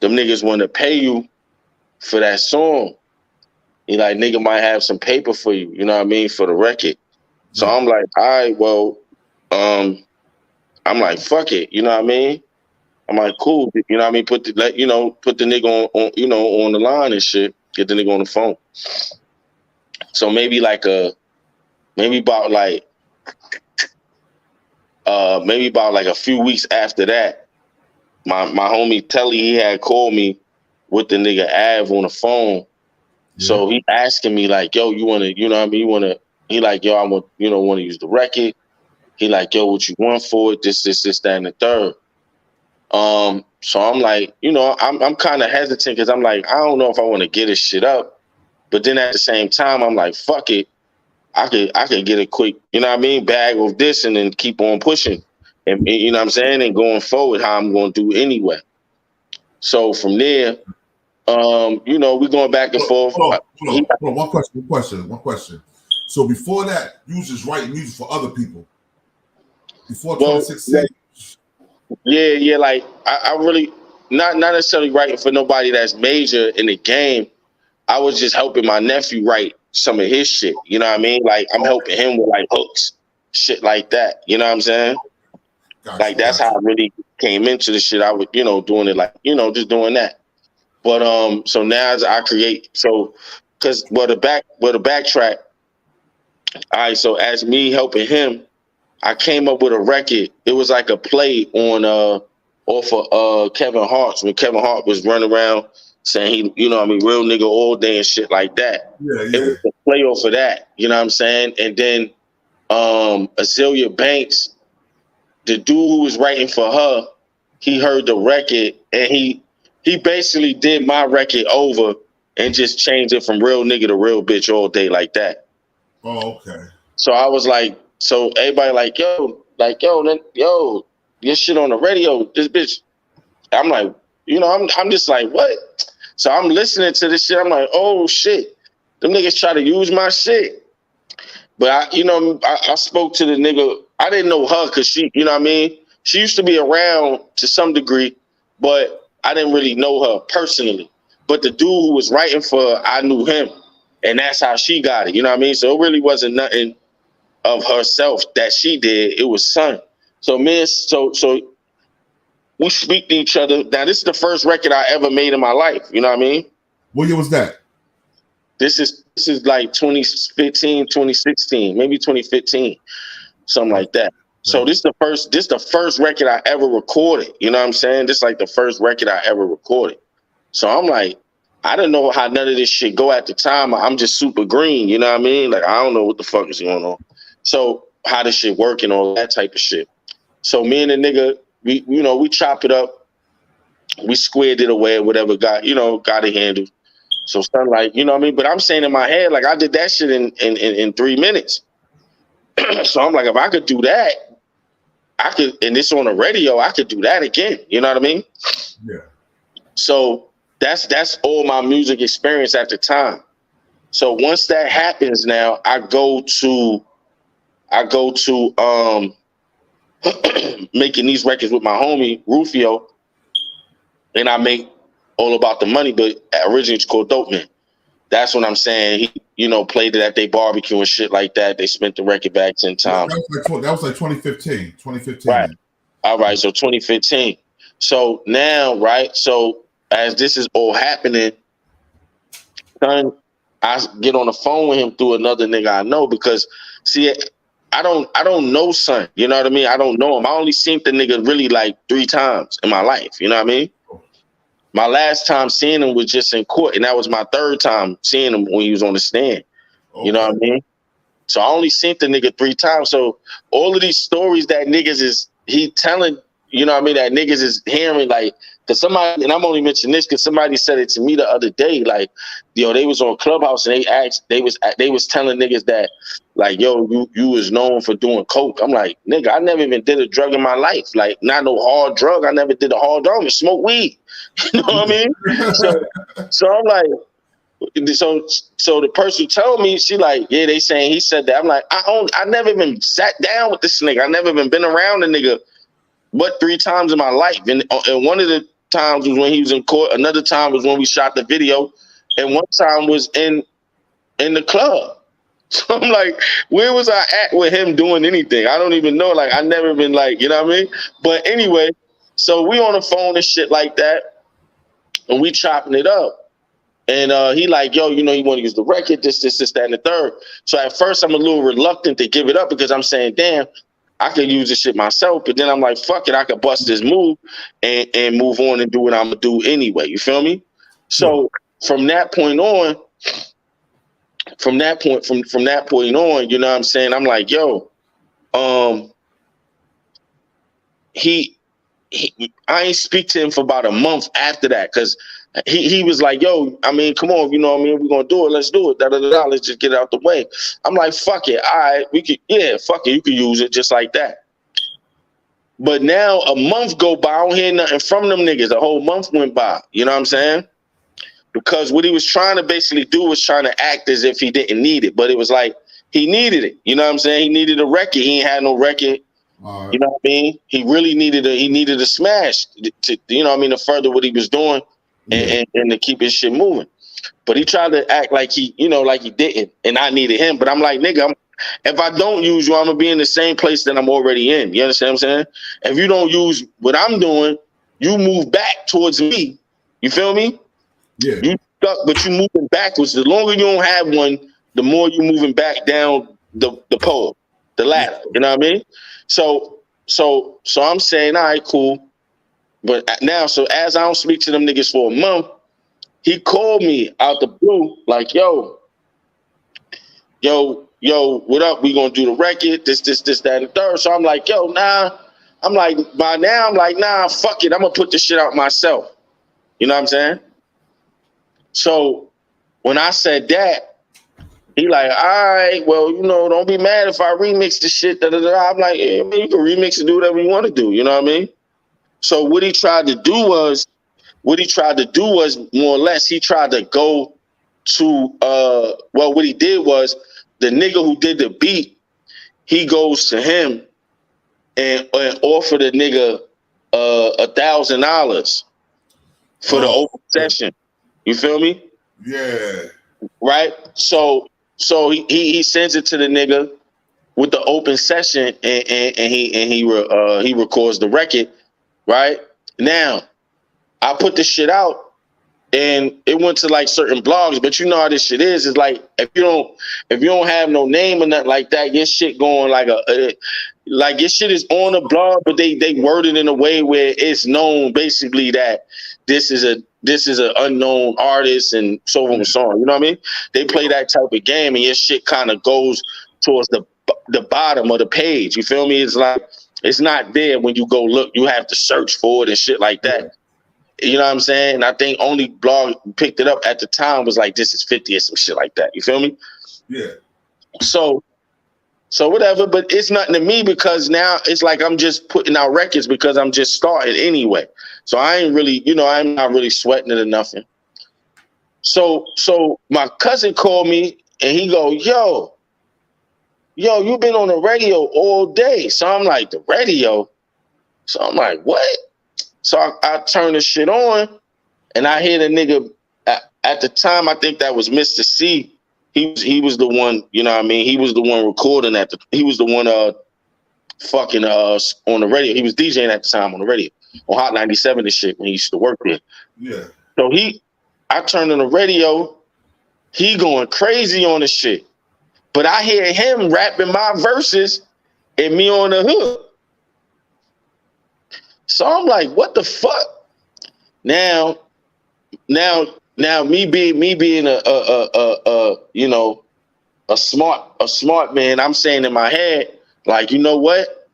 them niggas want to pay you for that song. He like, nigga might have some paper for you, you know what I mean, for the record. So I'm like, all right, well, I'm like, fuck it, you know what I mean? I'm like, cool, you know what I mean? Put the nigga on you know, on the line and shit. Get the nigga on the phone. So maybe about a few weeks after that, my homie Telly, he had called me with the nigga Av on the phone. Yeah. So he asking me like, yo, you wanna, you know what I mean? He like, yo, I want to use the record. He like, yo, what you want for it? This, that, and the third. So I'm like, you know, I'm kind of hesitant because I'm like, I don't know if I want to get this shit up. But then at the same time, I'm like, fuck it. I could get a quick, you know what I mean, bag of this and then keep on pushing. And you know what I'm saying? And going forward, how I'm going to do anyway. So from there, you know, we're going back and forth. Hold on. One question. So before that, you was just writing music for other people. Before 2016. Yeah. Like I really not necessarily writing for nobody that's major in the game. I was just helping my nephew write some of his shit. You know what I mean? Like I'm helping him with like hooks, shit like that. You know what I'm saying? Like that's how I really came into the shit. I was, you know, doing it like, you know, just doing that. But so now as I create, so because the backtrack. All right, so as me helping him, I came up with a record. It was like a play on off of Kevin Hart's, when Kevin Hart was running around saying he, you know what I mean, real nigga all day and shit like that. Yeah. It was a play off of that, you know what I'm saying? And then Azealia Banks, the dude who was writing for her, he heard the record and he basically did my record over and just changed it from real nigga to real bitch all day like that. Oh, okay. So I was like, so everybody like, yo, your shit on the radio, this bitch. I'm like, you know, I'm just like, what? So I'm listening to this shit. I'm like, oh shit, them niggas try to use my shit. But I spoke to the nigga. I didn't know her because she, you know what I mean? She used to be around to some degree, but I didn't really know her personally. But the dude who was writing for her, I knew him. And that's how she got it. You know what I mean? So it really wasn't nothing of herself that she did. It was son. So we speak to each other. Now, this is the first record I ever made in my life. You know what I mean? What year was that? This is like 2015, 2016, maybe 2015, something like that. So this is the first record I ever recorded. You know what I'm saying? This is like the first record I ever recorded. So I'm like, I didn't know how none of this shit go at the time. I'm just super green, you know what I mean? Like, I don't know what the fuck is going on. So how this shit work and all that type of shit. So me and the nigga, we chop it up. We squared it away, whatever, got it handled. So son, like, you know what I mean? But I'm saying in my head, like I did that shit in 3 minutes. So I'm like, if I could do that, I could, and it's on the radio, I could do that again. You know what I mean? Yeah. So that's all my music experience at the time. So once that happens now, I go to making these records with my homie Rufio, and I make All About the Money, but originally it's called Dope Man. That's what I'm saying. He, you know, played it at their barbecue and shit like that. They spent the record back 10 times. That was like 2015. 2015. Right. All right. So 2015. So now, right. So as this is all happening, son, I get on the phone with him through another nigga I know because, see, I don't know son. You know what I mean? I don't know him. I only seen the nigga really like 3 times in my life. You know what I mean? My last time seeing him was just in court, and that was my 3rd time seeing him when he was on the stand. Okay. You know what I mean? So I only seen the nigga 3 times. So all of these stories that niggas he telling, you know what I mean, that niggas is hearing, like, cause somebody, and I'm only mentioning this because somebody said it to me the other day, like, yo, they was on Clubhouse and they was telling niggas that, like, yo, you was known for doing coke. I'm like, nigga, I never even did a drug in my life. Like, not no hard drug. I never did a hard drug. I smoke weed. You know what I mean? So I'm like, so the person told me, she like, yeah, they saying he said that. I'm like, I never even sat down with this nigga. I never even been around the nigga but 3 times in my life. And one of the times was when he was in court. Another time was when we shot the video. And one time was in the club. So I'm like, where was I at with him doing anything? I don't even know. Like, I never been like, you know what I mean? But anyway, so we on the phone and shit like that. And we chopping it up. And he like, yo, you know, you want to use the record, this, that, and the third. So at first I'm a little reluctant to give it up because I'm saying, damn, I could use this shit myself. But then I'm like, fuck it, I could bust this move and move on and do what I'm gonna do anyway. You feel me? So from that point on, you know what I'm saying? I'm like, yo, I ain't speak to him for about a month after that because he was like, yo, I mean, come on, you know what I mean? We're going to do it. Let's do it. Let's just get it out the way. I'm like, fuck it. All right, fuck it. You can use it just like that. But now a month go by, I don't hear nothing from them niggas. A whole month went by. You know what I'm saying? Because what he was trying to basically do was trying to act as if he didn't need it. But it was like, he needed it. You know what I'm saying? He needed a record. He ain't had no record. You know what I mean? He really needed a smash to you know what I mean, to further what he was doing and to keep his shit moving. But he tried to act like he, you know, like he didn't, and I needed him. But I'm like, nigga, if I don't use you, I'm gonna be in the same place that I'm already in. You understand what I'm saying? If you don't use what I'm doing, you move back towards me. You feel me? Yeah. You stuck, but you moving backwards. The longer you don't have one, the more you moving back down the pole, the ladder. You know what I mean? So I'm saying, all right, cool. But now, so as I don't speak to them niggas for a month, he called me out the blue, like, yo, what up? We gonna do the record, this, that, and the third. So I'm like, yo, nah. I'm like, by now, I'm like, nah, fuck it. I'm gonna put this shit out myself. You know what I'm saying? So when I said that, he like, all right, well, you know, don't be mad if I remix the shit. Da, da, da. I'm like, yeah, man, you can remix and do whatever you want to do. You know what I mean? So what he tried to do was more or less, he tried to go to, what he did was the nigga who did the beat, he goes to him and offer the nigga $1,000 for the open session. You feel me? Yeah. Right? So he sends it to the nigga with the open session and he records the record. Right? Now, I put this shit out and it went to like certain blogs, but you know how this shit is. It's like if you don't have no name or nothing like that, your shit going like like your shit is on a blog, but they word it in a way where it's known basically that this is an unknown artist and so on and so on. You know what I mean? They play that type of game and your shit kind of goes towards the bottom of the page. You feel me? It's like it's not there when you go look. You have to search for it and shit like that. You know what I'm saying? And I think only blog picked it up at the time was like, this is 50 or some shit like that. You feel me? Yeah. So whatever, but it's nothing to me because now it's like I'm just putting out records because I'm just starting anyway. So I ain't really, I'm not really sweating it or nothing. So my cousin called me and he go, yo, you've been on the radio all day. So I'm like, the radio? So I'm like, what? So I turn the shit on and I hear the nigga at the time, I think that was Mr. C. He was the one, you know what I mean? He was the one recording he was the one fucking on the radio. He was DJing at the time on the radio on Hot 97 and shit when he used to work there. Yeah. So I turned on the radio, he going crazy on the shit. But I hear him rapping my verses and me on the hook. So I'm like, what the fuck? Now me being a smart man, I'm saying in my head, like, you know what?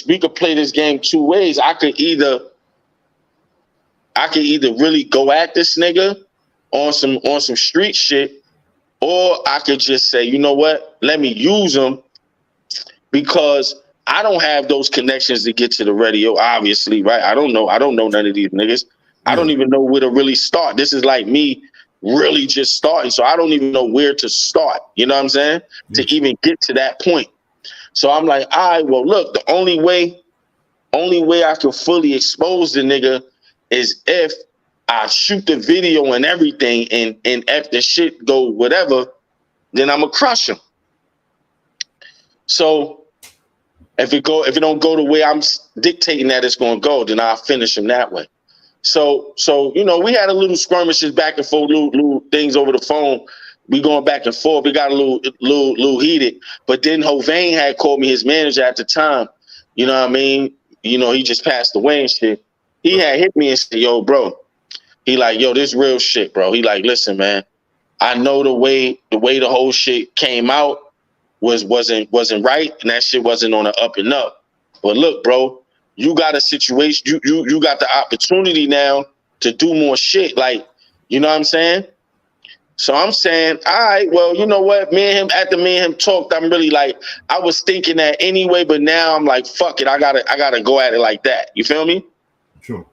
We could play this game two ways. I could either really go at this nigga on some street shit, or I could just say, you know what? Let me use him because I don't have those connections to get to the radio, obviously, right? I don't know none of these niggas. I don't even know where to really start. This is like me really just starting. So I don't even know where to start. You know what I'm saying? To even get to that point. So I'm like, all right, well, look, the only way I can fully expose the nigga is if I shoot the video and everything and if the shit go whatever, then I'm gonna crush him. So if it don't go the way I'm dictating that it's gonna go, then I'll finish him that way. So we had a little skirmishes back and forth, little things over the phone. We going back and forth. We got a little heated. But then Hovain had called me, his manager at the time. You know what I mean? He just passed away and shit. He had hit me and said, yo, bro. He like, yo, this real shit, bro. He like, listen, man. I know the way the whole shit came out wasn't right, and that shit wasn't on the up and up. But look, bro. You got a situation, you got the opportunity now to do more shit. Like, you know what I'm saying? So I'm saying, all right, well, you know what? After me and him talked, I'm really like, I was thinking that anyway, but now I'm like, fuck it, I gotta go at it like that. You feel me? Sure.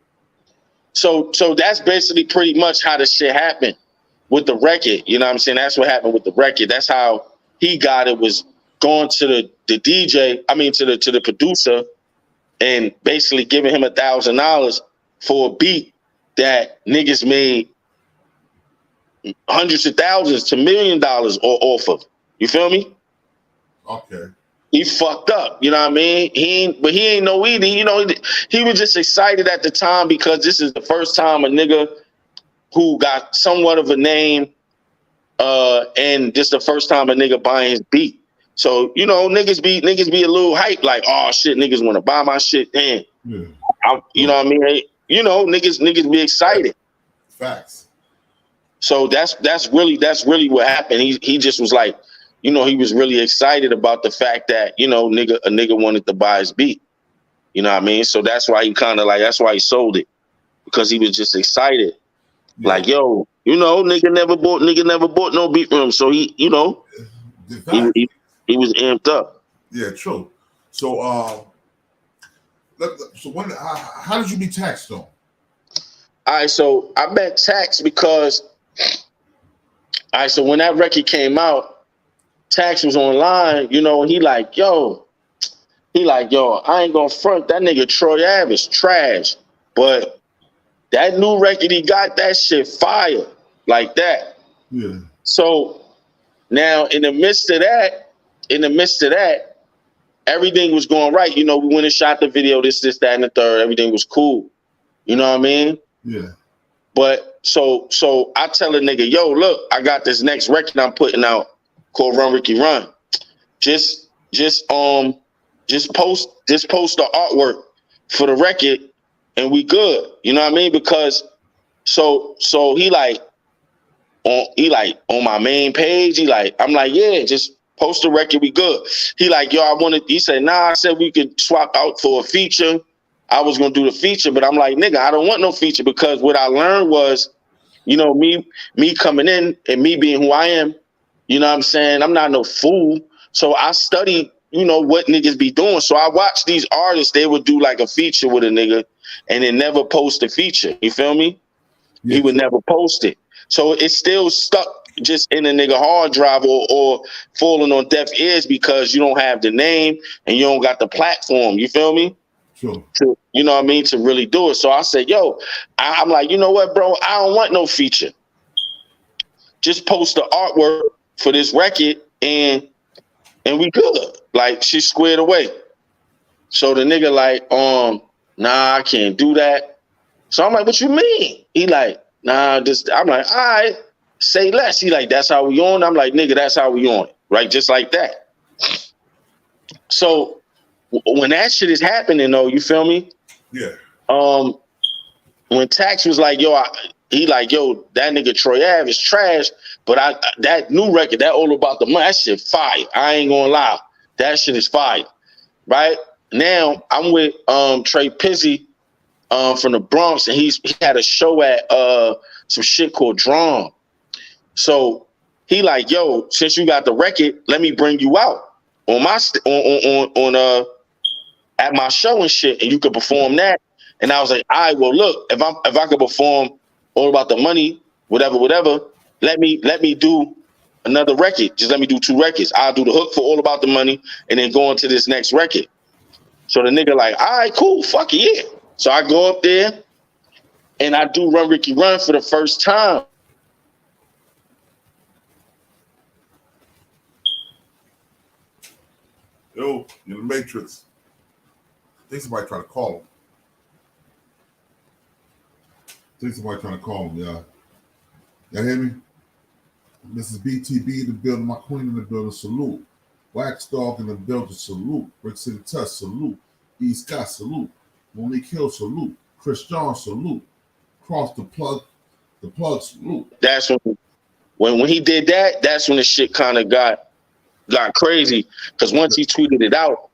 So that's basically pretty much how the shit happened with the record. You know what I'm saying? That's what happened with the record. That's how he got it, was going to the DJ, to the producer, and basically giving him $1,000 for a beat that niggas made hundreds of thousands to $1 million off of. You feel me? Okay. He fucked up, you know what I mean? He ain't know either. He was just excited at the time because this is the first time a nigga who got somewhat of a name, and this the first time a nigga buying his beat. So, niggas be a little hype, like, oh shit, niggas want to buy my shit. Damn. Yeah. You know what I mean? Niggas be excited. Facts. So that's really what happened. He just was like, he was really excited about the fact that, a nigga wanted to buy his beat. You know what I mean? So that's why that's why he sold it. Because he was just excited. Yeah. Like, yo, nigga never bought no beat from him. So he was amped up. Yeah, true. So, how did you meet Taxstone? All right, so I met Tax because, so when that record came out, Tax was online, and he like, yo, I ain't gonna front, that nigga Troy Ave is trash, but that new record he got, that shit fire, like that. Yeah. So now in the midst of that, everything was going right. We went and shot the video, this, that, and the third. Everything was cool. You know what I mean? Yeah. But so I tell a nigga, yo, look, I got this next record I'm putting out called Run Ricky Run. Just post the artwork for the record and we good. You know what I mean? Because so he like on my main page, I'm like, yeah, just post the record, we good. He like, yo, he said, nah, I said we could swap out for a feature I was gonna do the feature, but I'm like, nigga, I don't want no feature, because what I learned was, you know, me coming in and me being who I am, you know what I'm saying? I'm not no fool. So I studied, you know, what niggas be doing. So I watched these artists, they would do like a feature with a nigga and then never post a feature. You feel me? Yeah. He would never post it. So it's still stuck just in a nigga hard drive or falling on deaf ears because you don't have the name and you don't got the platform. You feel me? Sure. To, you know what I mean, to really do it. So I said, yo, I'm like, you know what, bro? I don't want no feature. Just post the artwork for this record and we good. Like, she's squared away. So the nigga like, nah, I can't do that. So I'm like, what you mean? He like, nah, just, I'm like, all right, say less. He like, that's how we on? I'm like, nigga, that's how we on it. Right? Just like that. So when that shit is happening though, you feel me? Yeah. When Tax was like, yo, he like, yo, that nigga Troy Ave is trash, but that new record, that All About the Money, that shit fire. I ain't gonna lie. That shit is fire. Right? Now I'm with Trey Pizzy from the Bronx, and he had a show at some shit called Drum. So he like, yo, since you got the record, let me bring you out on my at my show and shit, and you could perform that. And I was like, all right, well, look, if I could perform All About the Money, whatever, let me do another record. Just let me do 2 records. I'll do the hook for All About the Money and then go into this next record. So the nigga like, all right, cool, fuck it, yeah. So I go up there and I do Run Ricky Run for the first time. Yo, you're in the Matrix. I think somebody trying to call him. Yeah. Y'all hear me? Mrs. BTB in the building, my queen in the building, salute. Wax Dog in the building, salute. Brick City Touch, salute. E. Scott, salute. Monique Hill, salute. Chris John, salute. Cross the plug, salute. That's when he did that, that's when the shit kind of got crazy. Because once he tweeted it out,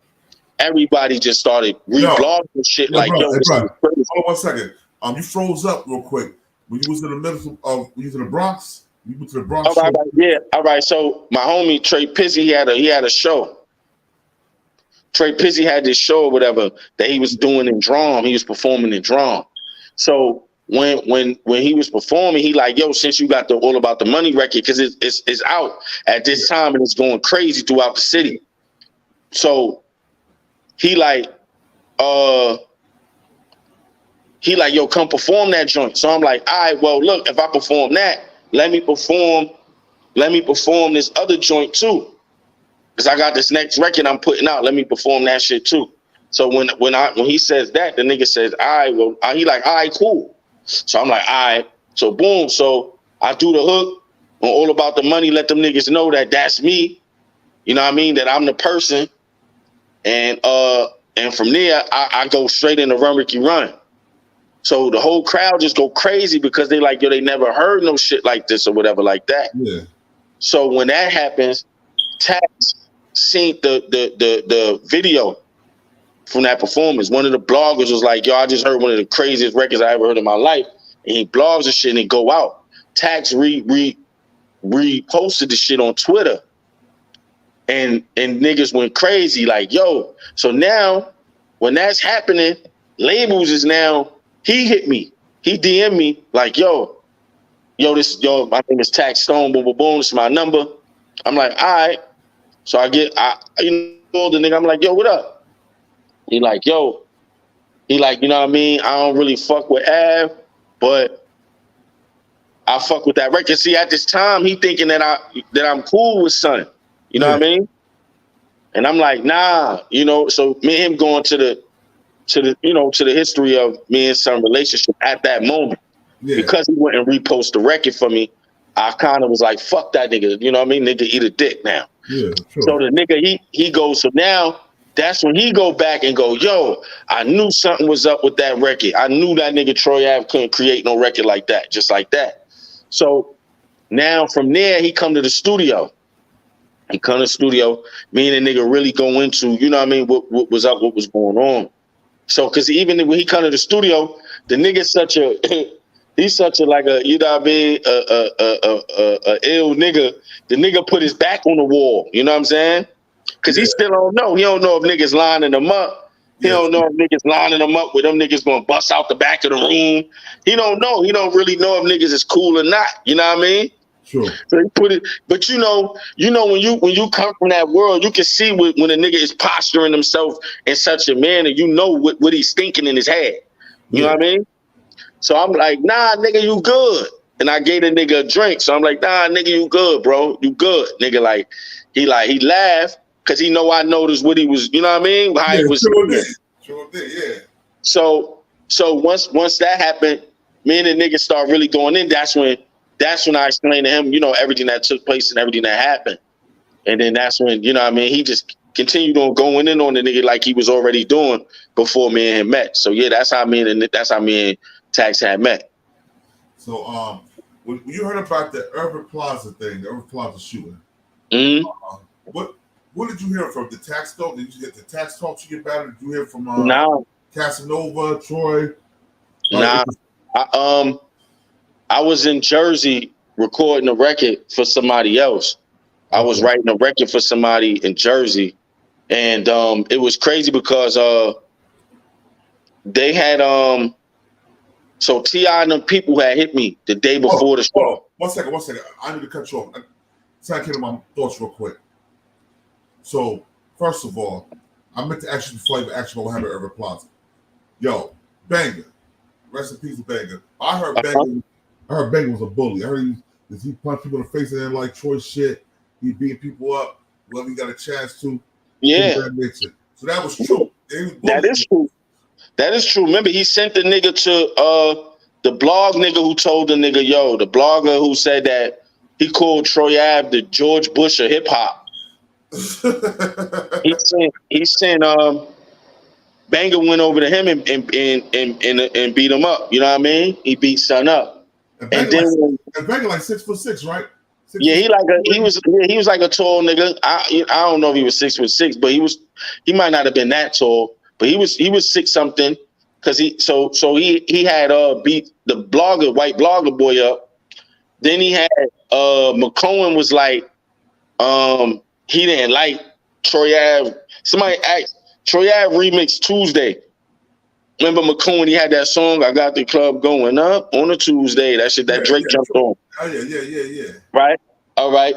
everybody just started reblogging shit like, bro, yo, hey, this bro, is crazy. Hold on 1 second. You froze up real quick. When you was in the middle of, you was in the Bronx? You went to the Bronx? All right, yeah, all right. So my homie Trey Pizzy, he had a show. Trey Pizzy had this show or whatever that he was doing in Drum. He was performing in Drum. So when he was performing, he like, yo, since you got the All About the Money record, because it's out at this time and it's going crazy throughout the city. So he like, yo, come perform that joint. So I'm like, all right, well, look, if I perform that, let me perform this other joint too. Because I got this next record I'm putting out. Let me perform that shit too. So when he says that, the nigga says, all right, well, he like, all right, cool. So I'm like, all right. So boom. So I do the hook on All About the Money, let them niggas know that that's me. You know what I mean? That I'm the person. And from there, I go straight into Run Ricky Run. So the whole crowd just go crazy because they like, yo, they never heard no shit like this or whatever like that. Yeah. So when that happens, Tax seen the video from that performance. One of the bloggers was like, yo, I just heard one of the craziest records I ever heard in my life. And he blogs and shit and it go out. Tax reposted the shit on Twitter. And niggas went crazy like, yo. So now when that's happening, labels is now, he hit me. He DM'd me like, yo, my name is Taxstone, boom, boom, boom. This is my number. I'm like, all right. So I the nigga, I'm like, yo, what up? He like, you know what I mean? I don't really fuck with Av, but I fuck with that record. See, at this time, he thinking that I'm cool with Son. You know what I mean? And I'm like, nah, so me and him going to the history of me and Son relationship at that moment. Yeah. Because he went and reposted the record for me, I kind of was like, fuck that nigga. You know what I mean? Nigga eat a dick now. Yeah, sure. So the nigga, he goes, so now that's when he go back and go, yo, I knew something was up with that record. I knew that nigga Troy Ave couldn't create no record like that, just like that. So now from there, he come to the studio. Me and the nigga really go into, you know what I mean, what was up, what was going on. So, cause even when he come to the studio, the nigga's such a he's such a like a, you know what I mean, a ill nigga. The nigga put his back on the wall. You know what I'm saying? Cause he still don't know. He don't know if niggas lining him up. He don't know if niggas lining him up with them niggas gonna bust out the back of the room. He don't know. He don't really know if niggas is cool or not. You know what I mean? Sure. So he put it, but you know when you come from that world, you can see when a nigga is posturing himself in such a manner, you know what he's thinking in his head. You know what I mean? So I'm like, nah, nigga, you good. And I gave the nigga a drink. So I'm like, nah, nigga, you good, bro. You good. Nigga, he laughed because he know I noticed what he was, you know what I mean? How he was. Sure did, yeah. So once that happened, me and the nigga start really going in. That's when I explained to him, you know, everything that took place and everything that happened. And then that's when, you know what I mean, he just continued on going in on the nigga like he was already doing before me and him met. So yeah, that's how me and Tax had met. So when you heard about the Urban Plaza thing, the Urban Plaza shooting, what did you hear from the Taxstone? Did you get the Tax Talks you get about it? Did you hear from Casanova, Troy? Nah. I was in Jersey recording a record for somebody else. I was writing a record for somebody in Jersey. And it was crazy because they had so T.I. and them people had hit me the day before the show. One second. I need to cut you off. So I came to my thoughts real quick. So, first of all, I meant to ask you before I even asked you about what happened at Urban Plaza. Yo, Banga. Rest in peace to Banga. I heard Banga was a bully. I heard he punched people in the face and then like Troy shit. He beat people up whenever he got a chance to. Yeah. So that was true. That is true. That is true. Remember, he sent the nigga to the blog nigga who told the nigga, yo, the blogger who said that he called Troy Ave the George Bush of hip hop. he sent Banga went over to him and beat him up. You know what I mean? He beat son up. And Banga like 6'6", right? Yeah, he was like a tall nigga. I don't know if he was 6'6", but he might not have been that tall, but he was 6 something because he had beat the white blogger boy up. Then he had McCohen was like he didn't like Troy Ave. Somebody asked Troy Ave remix Tuesday. Remember McCohen? He had that song, I Got the Club Going Up on a Tuesday. That shit that Drake jumped on. Oh, yeah. Right? All right.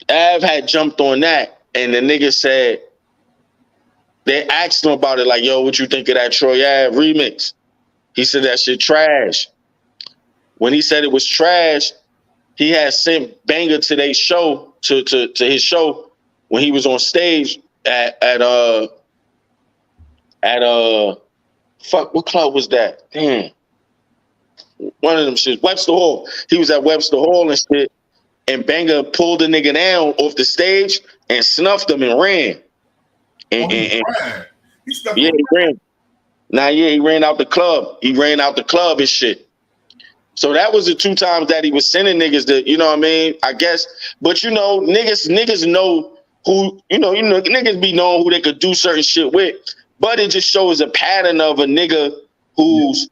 Av had jumped on that, and the nigga said, they asked him about it, like, yo, what you think of that Troy Ave remix? He said that shit trash. When he said it was trash, he had sent Banga to their show, to his show when he was on stage at fuck, what club was that? Damn. One of them shit. Webster Hall. He was at Webster Hall and shit. And Banga pulled the nigga down off the stage and snuffed him and ran. He ran. He ran out the club. He ran out the club and shit. So that was the 2 times that he was sending niggas to, you know what I mean? I guess. But you know, niggas know who, you know, niggas be knowing who they could do certain shit with. But it just shows a pattern of a nigga who's,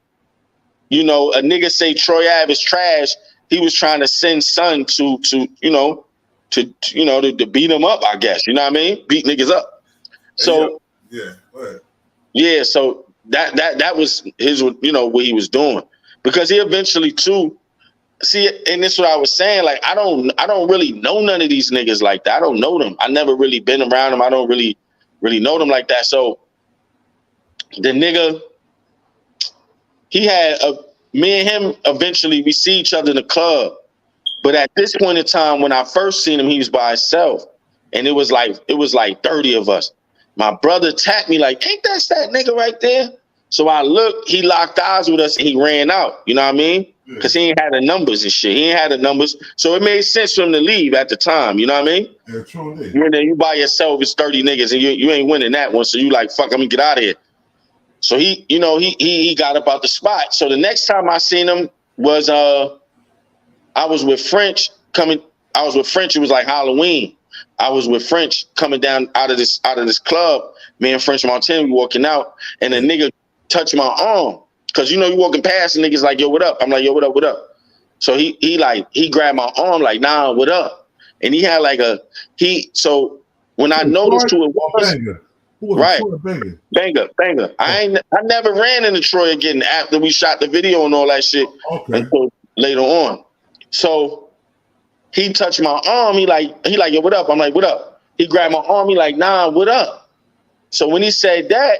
you know, a nigga say Troy Ave is trash. He was trying to send son to beat him up, I guess. You know what I mean? Beat niggas up. So yeah, so that was his, you know, what he was doing. Because he eventually too, see, and this is what I was saying, like I don't really know none of these niggas like that. I don't know them. I never really been around them. I don't really know them like that. So the nigga, he had me and him eventually we see each other in the club. But at this point in time, when I first seen him, he was by himself. And it was like 30 of us. My brother tapped me like, ain't that nigga right there? So I looked, he locked eyes with us and he ran out. You know what I mean? Because he ain't had the numbers and shit. He ain't had the numbers. So it made sense for him to leave at the time. You know what I mean? Yeah, true. You by yourself, it's 30 niggas and you ain't winning that one. So you like, fuck, I'm gonna get out of here. So he got up out the spot. So the next time I seen him was I was with French. It was like Halloween. I was with French coming down out of this club. Me and French Montana, we walking out, and a nigga touch my arm. Cause you know, you walking past and niggas like, yo, what up? I'm like, yo, what up, what up? So he grabbed my arm like, nah, what up? And he had like so when I noticed who it was, right, Banga. I never ran into Troy again after we shot the video and all that shit until later on. So he touched my arm. He like, yo, what up? I'm like, what up? He grabbed my arm. He like, nah, what up? So when he said that,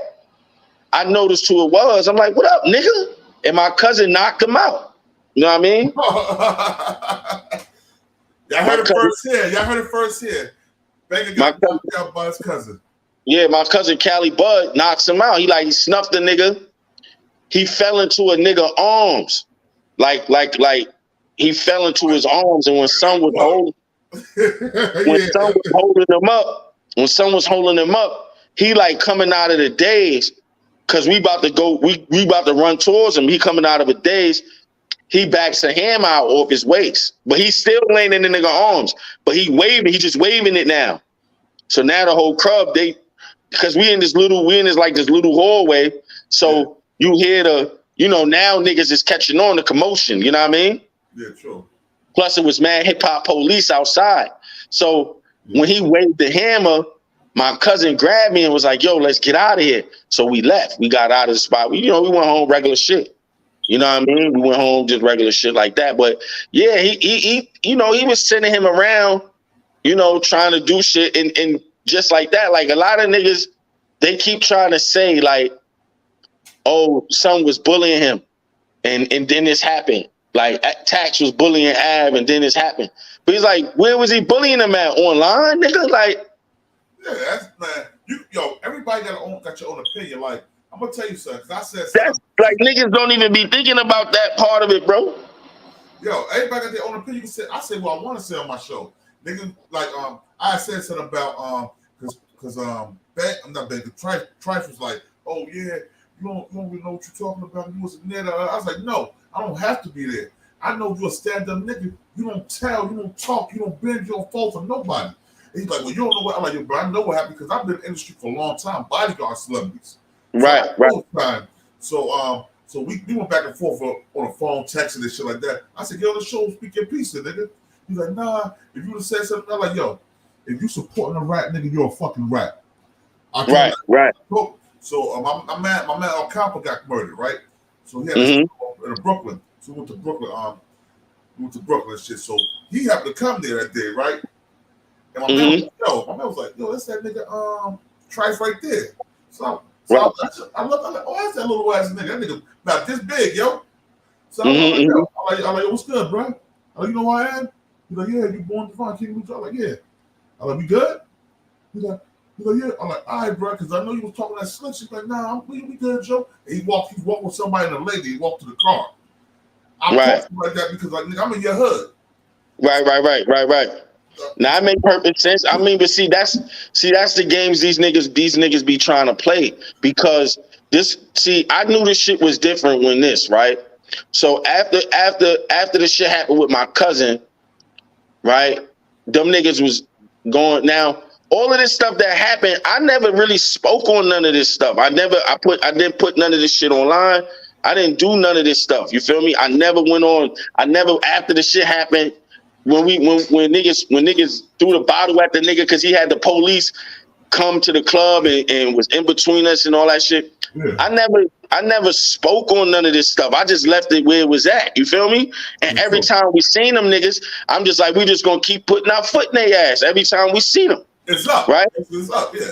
I noticed who it was. I'm like, what up, nigga? And my cousin knocked him out. You know what I mean? Y'all heard it first here. Banga got knocked out by his cousin. Yeah, my cousin Cali Bud knocks him out. He snuffed the nigga. He fell into a nigga arms. Like he fell into his arms, and when son was holding him up, he like coming out of the daze, cause we about to run towards him. He coming out of a daze. He backs a hammer out off his waist, but he's still laying in the nigga arms. But he just waving it now. So now the whole club, because we in this little hallway. So you hear now niggas is catching on the commotion. You know what I mean? Yeah, true. Plus it was mad hip hop police outside. So when he waved the hammer, my cousin grabbed me and was like, yo, let's get out of here. So we left. We got out of the spot. We went home regular shit. You know what I mean? We went home just regular shit like that. But yeah, he was sending him around, trying to do shit and just like that. Like a lot of niggas, they keep trying to say like, oh, son was bullying him and then this happened. Like Tax was bullying Av and then this happened. But he's like, where was he bullying him at? Online, nigga? Like, yeah, that's man. Everybody got your own opinion. Like, I'm gonna tell you something, because I said that's like niggas don't even be thinking about that part of it, bro. Yo, everybody got their own opinion. I say what I want to say on my show. Niggas, like, I said something about because I'm not Banga. Trife was like, oh yeah, you don't really know what you're talking about. You wasn't there. I was like, no, I don't have to be there. I know you're a stand-up nigga. You don't tell, you don't talk, you don't bend, you don't fall for nobody. And he's like, well, you don't know what. I'm like, yo, bro, I know what happened because I've been in the industry for a long time. Bodyguard celebrities. Right. So we went back and forth on a phone, texting and shit like that. I said, yo, the show speak your piece, nigga. He's like, nah, if you would have said something, I'm like, yo, if you supporting a rat, nigga, you're a fucking rat. Right. So my man Alcapa got murdered, right? So he had in Brooklyn. So we went to Brooklyn. And shit. So he happened to come there that day, right? And my man was like, yo, that's that nigga Trife right there. So I look, I'm like, oh, that's that little ass nigga. That nigga not this big, yo. So I'm like, yo, what's good, bro? I'm like, you know who I am? He's like, yeah, you born divine, King Lucha. I'm like, yeah. I'm like, we good? He's like, yeah. I'm like, all right, bro, because I know you was talking that slick. She's like, nah, we good, Joe. And he walked with somebody and a lady. He walked to the car. I'm talking like that because, like, nigga, I'm in your hood. Right. Now, it make perfect sense. I mean, but see, that's the games these niggas be trying to play, because I knew this shit was different when this, right? So after the shit happened with my cousin, right? Them niggas was going. Now, all of this stuff that happened, I never really spoke on none of this stuff. I didn't put none of this shit online. I didn't do none of this stuff. You feel me? I never went on. After the shit happened, when niggas threw the bottle at the nigga because he had the police come to the club and was in between us and all that shit. Yeah. I never spoke on none of this stuff. I just left it where it was at. You feel me? And every time we seen them niggas, I'm just like, we just gonna keep putting our foot in their ass every time we see them. It's up, right? It's up, yeah.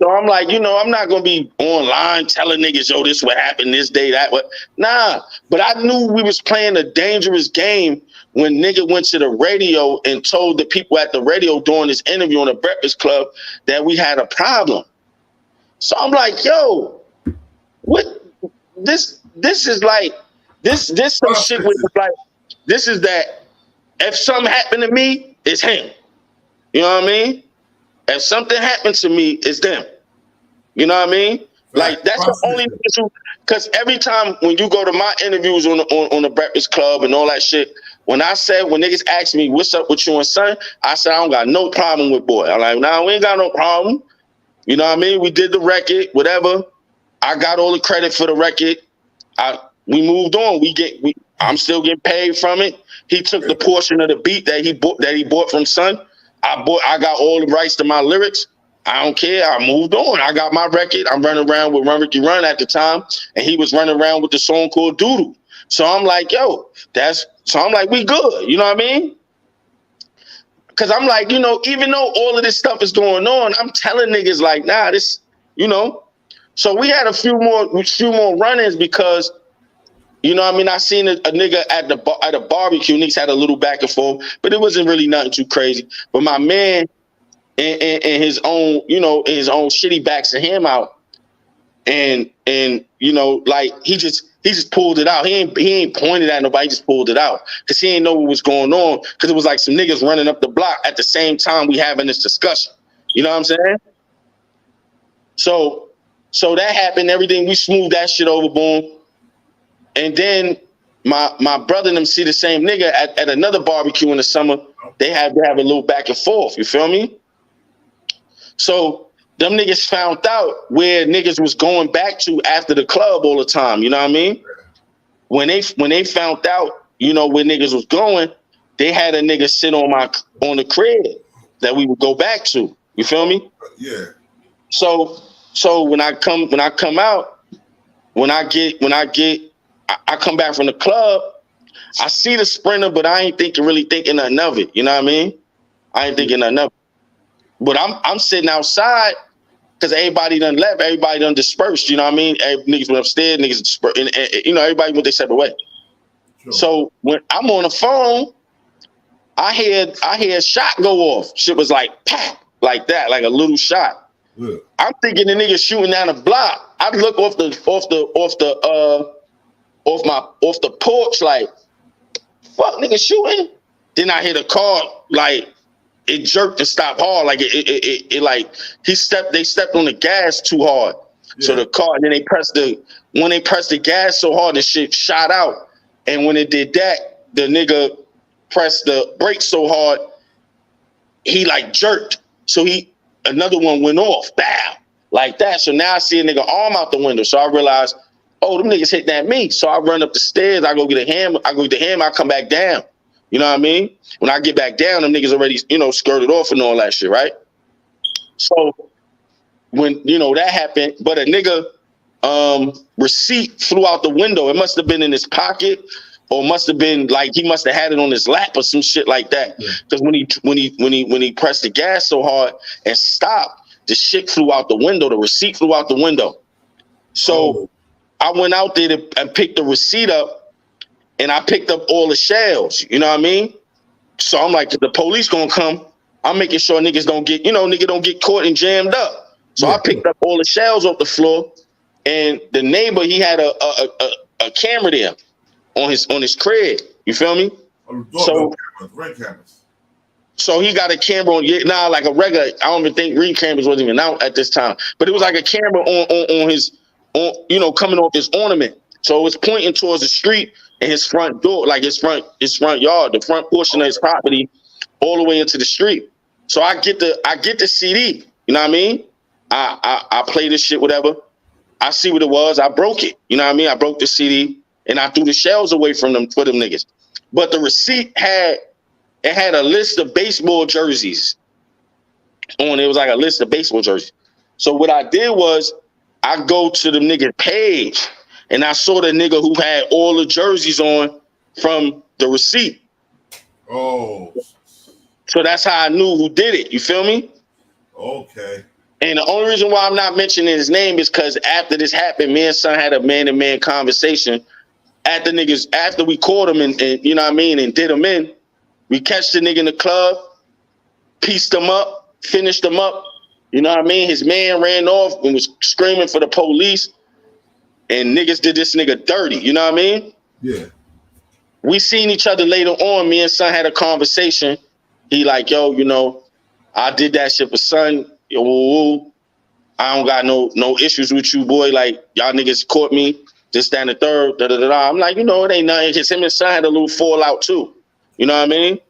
So I'm like, I'm not gonna be online telling niggas, yo, this what happened this day, that what. Nah, but I knew we was playing a dangerous game when nigga went to the radio and told the people at the radio during this interview on the Breakfast Club that we had a problem. So I'm like, yo, what? This is like this some shit with like this is that if something happened to me, it's him. You know what I mean? If something happened to me, it's them. You know what I mean? Like that's the only issue. Because every time when you go to my interviews on the Breakfast Club and all that shit, when niggas ask me what's up with you and son, I said I don't got no problem with boy. I'm like, nah, we ain't got no problem. You know what I mean? We did the record, whatever. I got all the credit for the record. We moved on. I'm still getting paid from it. He took the portion of the beat that he bought from Son. I got all the rights to my lyrics. I don't care. I moved on. I got my record. I'm running around with Run Ricky Run at the time, and he was running around with the song called Doodle. So I'm like, yo, I'm like, we good. You know what I mean? Because I'm like, you know, even though all of this stuff is going on, I'm telling niggas like, nah, this, you know. So we had a few more run-ins because, you know what I mean? I seen a nigga at a barbecue. Niggas had a little back and forth, but it wasn't really nothing too crazy. But my man, in his own, you know, in his own shit, he backs him out, and you know, like he just pulled it out. He ain't pointed at nobody. He just pulled it out because he ain't know what was going on. Because it was like some niggas running up the block at the same time we having this discussion. You know what I'm saying? So that happened. Everything, we smoothed that shit over, boom. And then my brother and them see the same nigga at another barbecue in the summer. They have a little back and forth. You feel me? So them niggas found out where niggas was going back to after the club all the time. You know what I mean? When they found out, you know, where niggas was going, they had a nigga sit on the crib that we would go back to. You feel me? Yeah. So when I come out, I come back from the club, I see the Sprinter, but I ain't really thinking nothing of it. You know what I mean? I ain't thinking nothing of it. But I'm sitting outside because everybody done left, everybody done dispersed. You know what I mean? Niggas went upstairs, niggas dispersed, and you know, everybody went their separate way. Sure. So when I'm on the phone, I hear a shot go off. Shit was like pop, like that, like a little shot. Yeah. I'm thinking the nigga shooting down the block. I look off the porch like, fuck, nigga shooting. Then I hear the car like it jerked and stopped hard, like it like they stepped on the gas too hard. Yeah. So the car, and then when they pressed the gas so hard, the shit shot out. And when it did that, the nigga pressed the brakes so hard, he like jerked. So another one went off, bam, like that. So now I see a nigga arm out the window. So I realized, oh, them niggas hitting at me. So I run up the stairs, I go get a hammer, I come back down. You know what I mean? When I get back down, them niggas already, you know, skirted off and all that shit, right? So when, you know, that happened, but a nigga receipt flew out the window. It must have been in his pocket, or must have been like he must have had it on his lap or some shit like that. Because when he pressed the gas so hard and stopped, the shit flew out the window. The receipt flew out the window. So I went out there and picked the receipt up. And I picked up all the shells, you know what I mean? So I'm like, the police gonna come. I'm making sure niggas don't get caught and jammed up. So I picked up all the shells off the floor, and the neighbor, he had a camera there on his crib. You feel me? Red cameras. So he got a camera on, like a regular. I don't even think Ring cameras wasn't even out at this time, but it was like a camera on his, you know, coming off his ornament. So it was pointing towards the street. And his front door, like his front yard, the front portion of his property, all the way into the street. So I get the CD. You know what I mean? I play this shit, whatever. I see what it was. I broke it. You know what I mean? I broke the CD and I threw the shells away from them for them niggas. But the receipt had a list of baseball jerseys on. It was like a list of baseball jerseys. So what I did was I go to the nigga page. And I saw the nigga who had all the jerseys on from the receipt. Oh. So that's how I knew who did it. You feel me? Okay. And the only reason why I'm not mentioning his name is because after this happened, me and Son had a man-to-man conversation. After we caught him and you know what I mean, and did him in, we catch the nigga in the club, pieced him up, finished him up. You know what I mean? His man ran off and was screaming for the police. And niggas did this nigga dirty, you know what I mean? Yeah. We seen each other later on. Me and Son had a conversation. He like, yo, you know, I did that shit for Son. Yo, I don't got no issues with you, boy. Like, y'all niggas caught me, this, that, and the third, da-da-da-da. I'm like, you know, it ain't nothing. Because him and Son had a little fallout too. You know what I mean?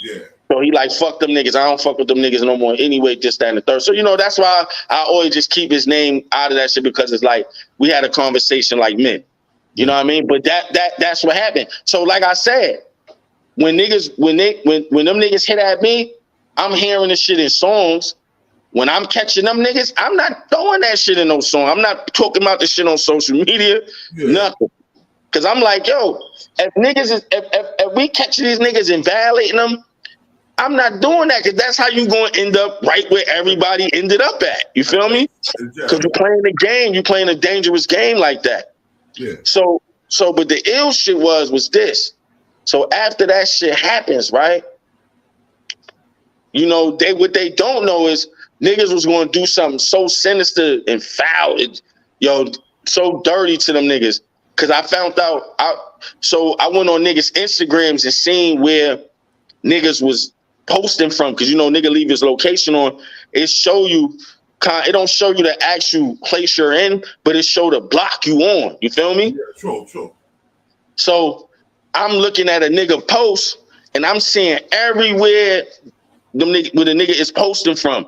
Yeah. So he like, fuck them niggas. I don't fuck with them niggas no more anyway, this, that, and the third. So, you know, that's why I always just keep his name out of that shit, because it's like we had a conversation like men. You know what I mean? But that's what happened. So like I said, when them niggas hit at me, I'm hearing this shit in songs. When I'm catching them niggas, I'm not throwing that shit in no song. I'm not talking about this shit on social media, nothing. Cause I'm like, yo, if we catch these niggas and violating them, I'm not doing that, because that's how you gonna end up right where everybody ended up at. You feel me? Because you're playing the game, you're playing a dangerous game like that. Yeah. So but the ill shit was this. So after that shit happens, right? You know, what they don't know is niggas was gonna do something so sinister and foul, so dirty to them niggas. Cause I found out, so I went on niggas' Instagrams and seen where niggas was posting from, because you know nigga leave his location on. It don't show you the actual place you're in, but it show the block you on. You feel me? Yeah, true. So I'm looking at a nigga post and I'm seeing everywhere where the nigga is posting from.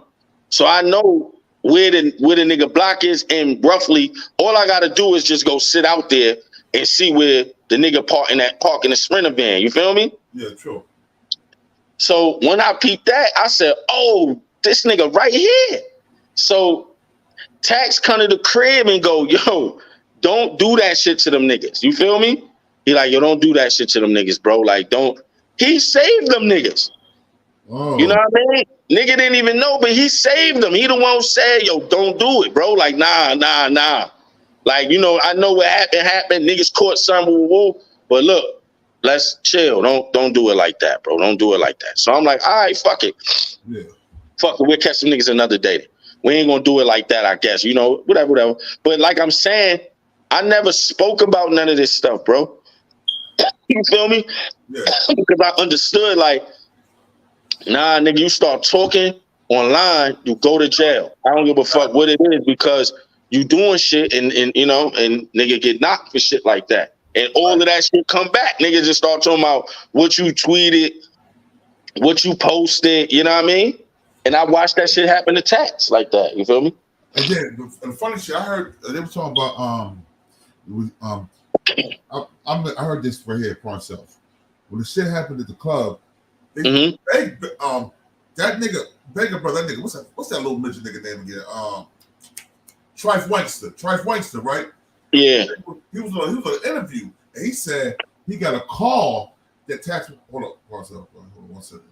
So I know where the nigga block is, and roughly all I gotta do is just go sit out there and see where the nigga park in the Sprinter van. You feel me? Yeah, true. So when I peeped that, I said, oh, this nigga right here. So Tax come to the crib and go, yo, don't do that shit to them niggas. You feel me? He like, yo, don't do that shit to them niggas, bro. Like, don't. He saved them niggas. Oh. You know what I mean? Nigga didn't even know, but he saved them. He the one who said, yo, don't do it, bro. Like, nah. Like, you know, I know what happened. Niggas caught some, woo. But look, let's chill. Don't do it like that, bro. Don't do it like that. So I'm like, all right, fuck it. Yeah. Fuck it. We'll catch some niggas another day. We ain't gonna do it like that, I guess. You know, whatever. But like I'm saying, I never spoke about none of this stuff, bro. You feel me? Yeah. Because I understood, like, nah, nigga, you start talking online, you go to jail. I don't give a fuck what it is, because you doing shit and you know, and nigga get knocked for shit like that. And all of that shit come back. Niggas just start talking about what you tweeted, what you posted, you know what I mean? And I watched that shit happen to Tax like that. You feel me? And then the funny shit, I heard they were talking about I heard this right here for myself. When the shit happened at the club, that nigga, Banga brother, that nigga, what's that little midget nigga name again? Trife Gangsta, right? Yeah. He was on an interview, and he said he got a call that Tax. Hold on one second.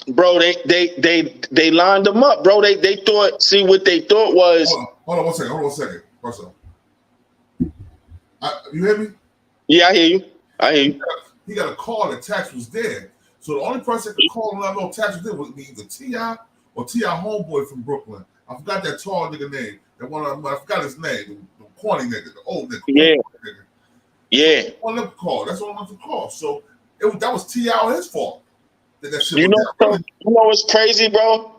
Bro, they lined them up, bro. They thought. See what they thought was. Hold on one second. First off, you hear me? Yeah, I hear you. He got a call that Tax was there. So the only person that could call him, I know Tax was there, was either T.I. or T.I. homeboy from Brooklyn. I forgot that tall nigga name. That one, I forgot his name. The corny nigga, the old nigga. Yeah. Yeah. One of them call. That's all I want to call. So that was T.I. his fault. That shit you know what's crazy, bro?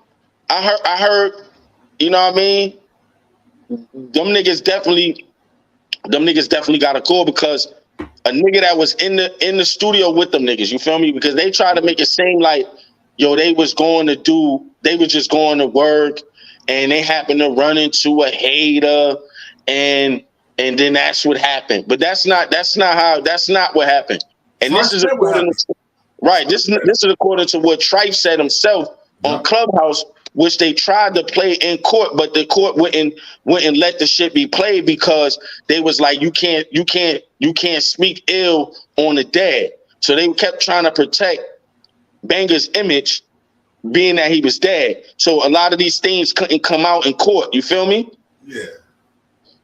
I heard, you know what I mean? Them niggas definitely got a call, because a nigga that was in the studio with them niggas, you feel me? Because they tried to make it seem like, yo, they was just going to work, and they happened to run into a hater, and then that's what happened. But that's not what happened. And this is according to, right. This is according to what Trife said himself on Clubhouse, which they tried to play in court, but the court wouldn't let the shit be played, because they was like, you can't speak ill on the dead. So they kept trying to protect Banga's image, being that he was dead. So a lot of these things couldn't come out in court. You feel me? Yeah.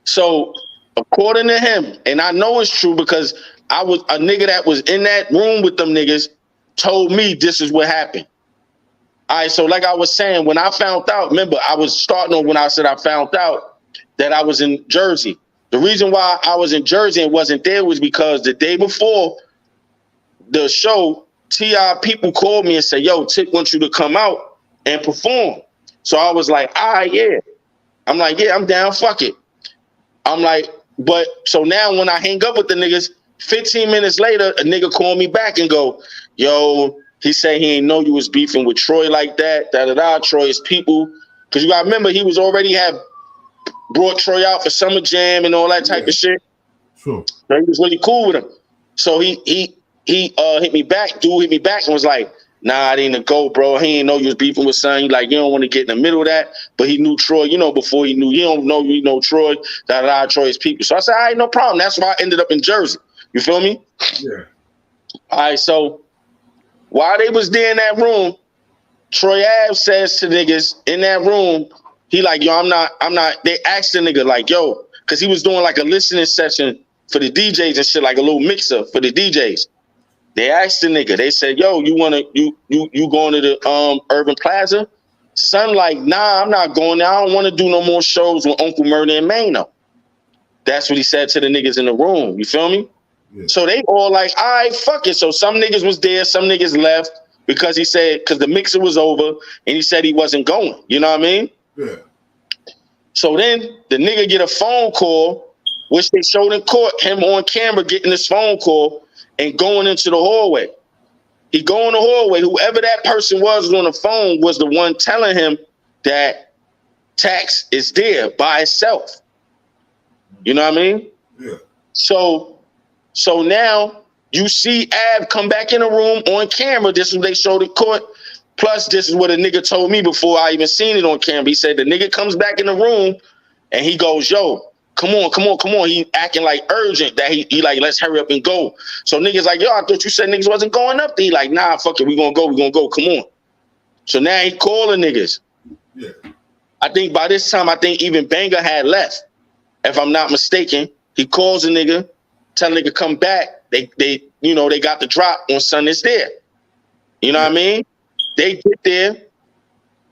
So according to him, and I know it's true, because I was a nigga that was in that room with them niggas, told me this is what happened. All right, so like I was saying, when I found out, remember, I was starting on when I said I found out that I was in Jersey. The reason why I was in Jersey and wasn't there was because the day before the show, T.I. people called me and said, yo, Tick wants you to come out and perform. So I was like, all right, yeah. I'm like, yeah, I'm down, fuck it. I'm like, but so now when I hang up with the niggas, 15 minutes later, a nigga called me back and go, yo, He said he ain't know you was beefing with Troy like that. Troy is people. Because you gotta remember, he was already had brought Troy out for Summer Jam and all that type of shit. Sure. So he was really cool with him. So he hit me back. Dude hit me back and was like, nah, it ain't a go, bro. He ain't know you was beefing with son. He like, you don't want to get in the middle of that. But he knew Troy, before he knew, you don't know, Troy, Troy's people. So I said, all right, no problem. That's why I ended up in Jersey. You feel me? Yeah. All right, so while they was there in that room, Troy Ave says to niggas in that room, he like, yo, I'm not. They asked the nigga like, yo, because he was doing like a listening session for the DJs and shit, like a little mixer for the DJs. They asked the nigga, they said, yo, you going to the Urban Plaza? Son like, nah, I'm not going there. I don't want to do no more shows with Uncle Murder and Mano. That's what he said to the niggas in the room. You feel me? Yeah. So they all like, all right, fuck it. So some niggas was there, some niggas left because he said, because the mixer was over and he said he wasn't going. You know what I mean? Yeah. So then the nigga get a phone call, which they showed in court, him on camera getting this phone call and going into the hallway. He go in the hallway. Whoever that person was on the phone was the one telling him that Tax is there by itself. You know what I mean? Yeah. So now you see Av come back in the room on camera. This is what they showed in court. Plus, this is what a nigga told me before I even seen it on camera. He said the nigga comes back in the room and he goes, yo, come on. He acting like urgent that he like, let's hurry up and go. So niggas like, yo, I thought you said niggas wasn't going up there. He like, nah, fuck it. We gonna go. Come on. So now he calling niggas. Yeah. I think by this time, even Banga had left. If I'm not mistaken, he calls a nigga, tell a nigga come back. They got the drop on son is there. You know what I mean? They get there.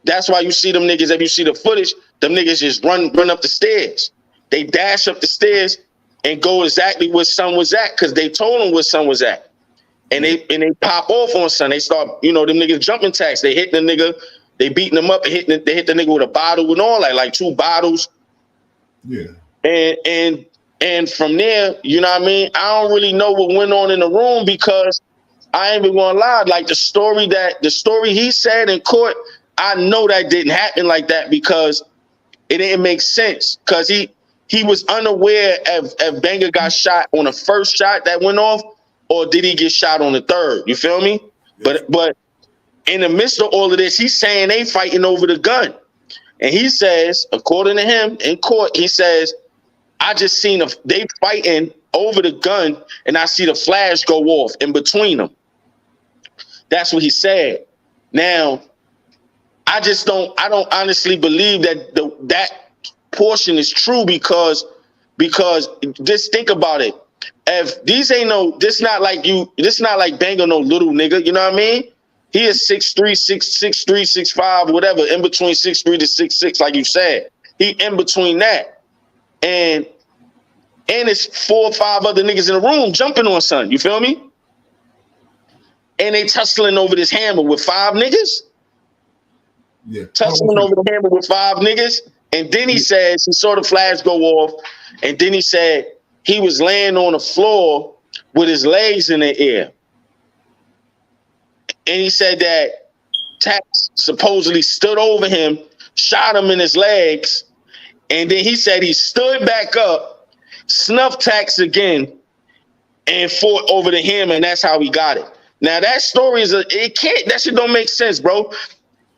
That's why you see them niggas, if you see the footage, them niggas just run up the stairs. They dash up the stairs and go exactly where son was at because they told him where son was at. And they pop off on son. They start, them niggas jumping Tax. They hit the nigga, they beating him up, they hit the nigga with a bottle and all that, like 2 bottles. Yeah. And from there, you know what I mean? I don't really know what went on in the room because I ain't even gonna lie. Like the story he said in court, I know that didn't happen like that because it didn't make sense. Cause he was unaware if Banga got shot on the first shot that went off, or did he get shot on the third? You feel me? Yeah. But in the midst of all of this, he's saying they fighting over the gun. And he says, according to him in court, he says, I just seen they fighting over the gun and I see the flash go off in between them. That's what he said. Now, I don't honestly believe that that portion is true because just think about it. If this not like Banga no little nigga, you know what I mean? He is 6'3", 6'3", 6'5", whatever, in between 6'3" to 6'6", like you said. He in between that. And it's 4 or 5 other niggas in the room jumping on son. You feel me? And they tussling over this hammer with 5 niggas. Yeah. Tussling over the hammer with 5 niggas. And then he says, he saw the flash go off. And then he said he was laying on the floor with his legs in the air. And he said that Tax supposedly stood over him, shot him in his legs. And then he said he stood back up, snuffed Tax again, and fought over the hammer, and that's how he got it. Now that story that shit don't make sense, bro.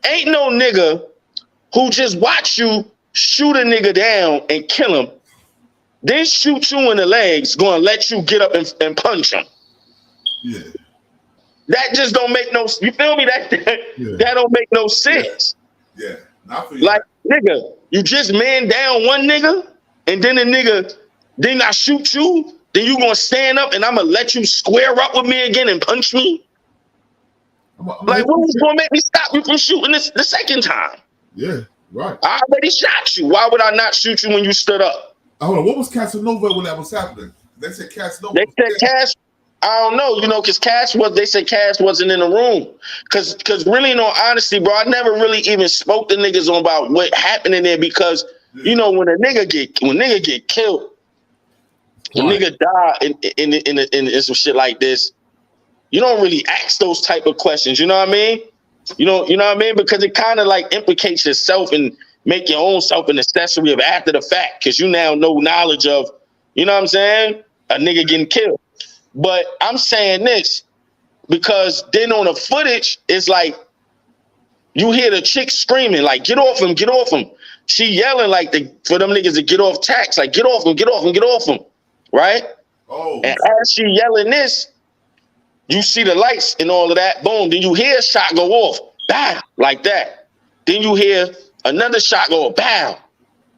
Ain't no nigga who just watch you shoot a nigga down and kill him, then shoot you in the legs, gonna let you get up and punch him. Yeah. That just don't make no, you feel me? That don't make no sense. Yeah. Like, nigga, you just man down one nigga, and then the nigga, then I shoot you, then you gonna stand up and I'm gonna let you square up with me again and punch me? Like, what was gonna make me stop you from shooting this the second time? Yeah, right. I already shot you. Why would I not shoot you when you stood up? Hold on, what was Casanova when that was happening? They said Casanova. They said Cash. I don't know, because they said Cash wasn't in the room. Cause really, in all honesty, bro, I never really even spoke to niggas on about what happened in there because, when a nigga get killed, when nigga die in some shit like this, you don't really ask those type of questions. You know what I mean? You know what I mean? Because it kind of like implicates yourself and make your own self an accessory of after the fact, because you now know knowledge of, you know what I'm saying, a nigga getting killed. But I'm saying this because then on the footage, it's like you hear the chick screaming, like, get off him, get off him. She yelling like for them niggas to get off Tax, like, get off him, get off him, get off him, right? Oh. And as she yelling this, you see the lights and all of that, boom, then you hear a shot go off, bam, like that. Then you hear another shot go, bam.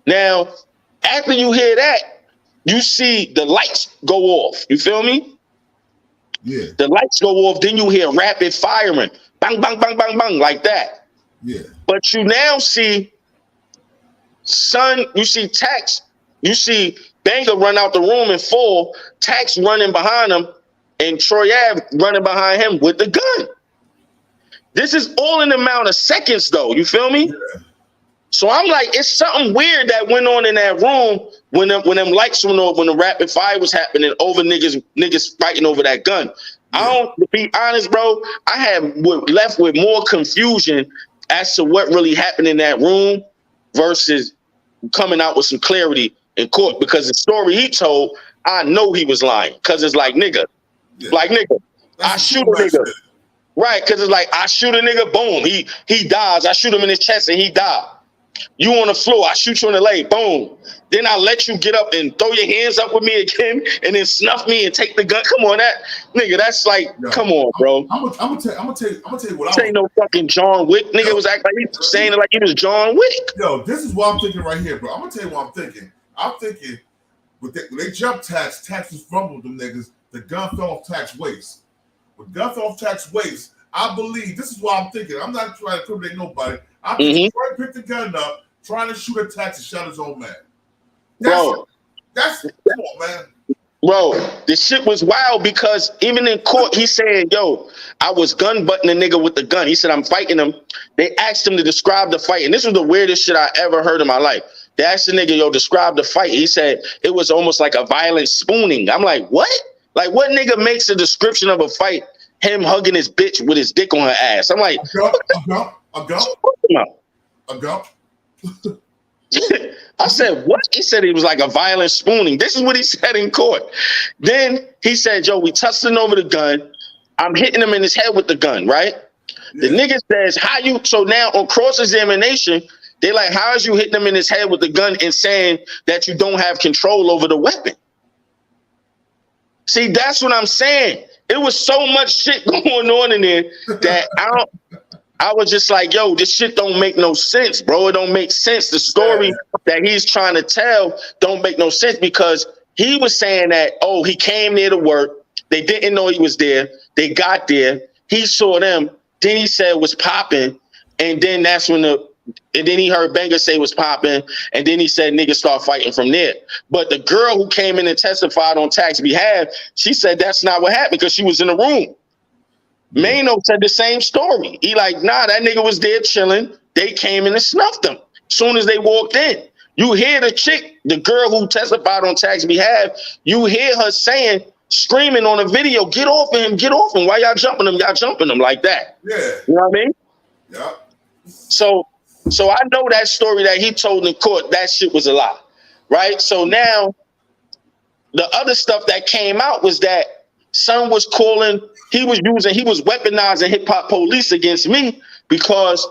Now, after you hear that, you see the lights go off. You feel me? Yeah. The lights go off, then you hear rapid firing. Bang, bang, bang, bang, bang, like that. Yeah. But you now see, you see Tax, you see Banga run out the room and fall, Tax running behind him, and Troy Ave running behind him with the gun. This is all in the amount of seconds, though. You feel me? Yeah. So I'm like, it's something weird that went on in that room when them lights went off, when the rapid fire was happening over niggas fighting over that gun. Yeah. To be honest, bro, I had left with more confusion as to what really happened in that room versus coming out with some clarity in court, because the story he told, I know he was lying, because it's like, nigga, I shoot a nigga. Right, because it's like, I shoot a nigga, boom, he dies. I shoot him in his chest and he died. You on the floor, I shoot you in the leg, boom. Then I let you get up and throw your hands up with me again and then snuff me and take the gun. Come on, that's like, come on, bro. I'm gonna tell you what this ain't no fucking John Wick. Nigga was acting like he was saying it like he was John Wick. Yo, this is what I'm thinking right here, bro. I'm gonna tell you what I'm thinking. I'm thinking when they jumped Tax was fumbled them niggas, the gun fell off Tax's waist. When gun fell off Tax's waist, I believe, this is what I'm thinking. I'm not trying to incriminate nobody. I'm thinking Troy picked the gun up, trying to shoot at Tax and shot his own man. Come on, man. Bro, this shit was wild, because even in court, he said, yo, I was gun butting a nigga with the gun. He said, I'm fighting him. They asked him to describe the fight. And this was the weirdest shit I ever heard in my life. They asked the nigga, yo, describe the fight. He said, it was almost like a violent spooning. I'm like, what? Like, what nigga makes a description of a fight, him hugging his bitch with his dick on her ass? I'm like, a go. I said, what? He said he was like a violent spooning. This is what he said in court. Then he said, yo, we tussling over the gun. I'm hitting him in his head with the gun, right? Yeah. The nigga says, so now on cross-examination, they're like, how is you hitting him in his head with the gun and saying that you don't have control over the weapon? See, that's what I'm saying. It was so much shit going on in there that I was just like, yo, this shit don't make no sense, bro. It don't make sense. The story that he's trying to tell don't make no sense, because he was saying that, oh, he came there to work. They didn't know he was there. They got there. He saw them. Then he said it was popping. And then that's when and then he heard Banga say it was popping. And then he said niggas start fighting from there. But the girl who came in and testified on Tax's behalf, she said that's not what happened, because she was in the room. Mano said the same story. He like, nah, that nigga was there chilling. They came in and snuffed him soon as they walked in. You hear the chick, the girl who testified on Tax's behalf, you hear her saying, screaming on the video, get off of him, get off him. Why y'all jumping him? Y'all jumping him like that. Yeah. You know what I mean? Yeah. So I know that story that he told in court, that shit was a lie. Right? So now the other stuff that came out was that son was calling, he was weaponizing hip hop police against me, because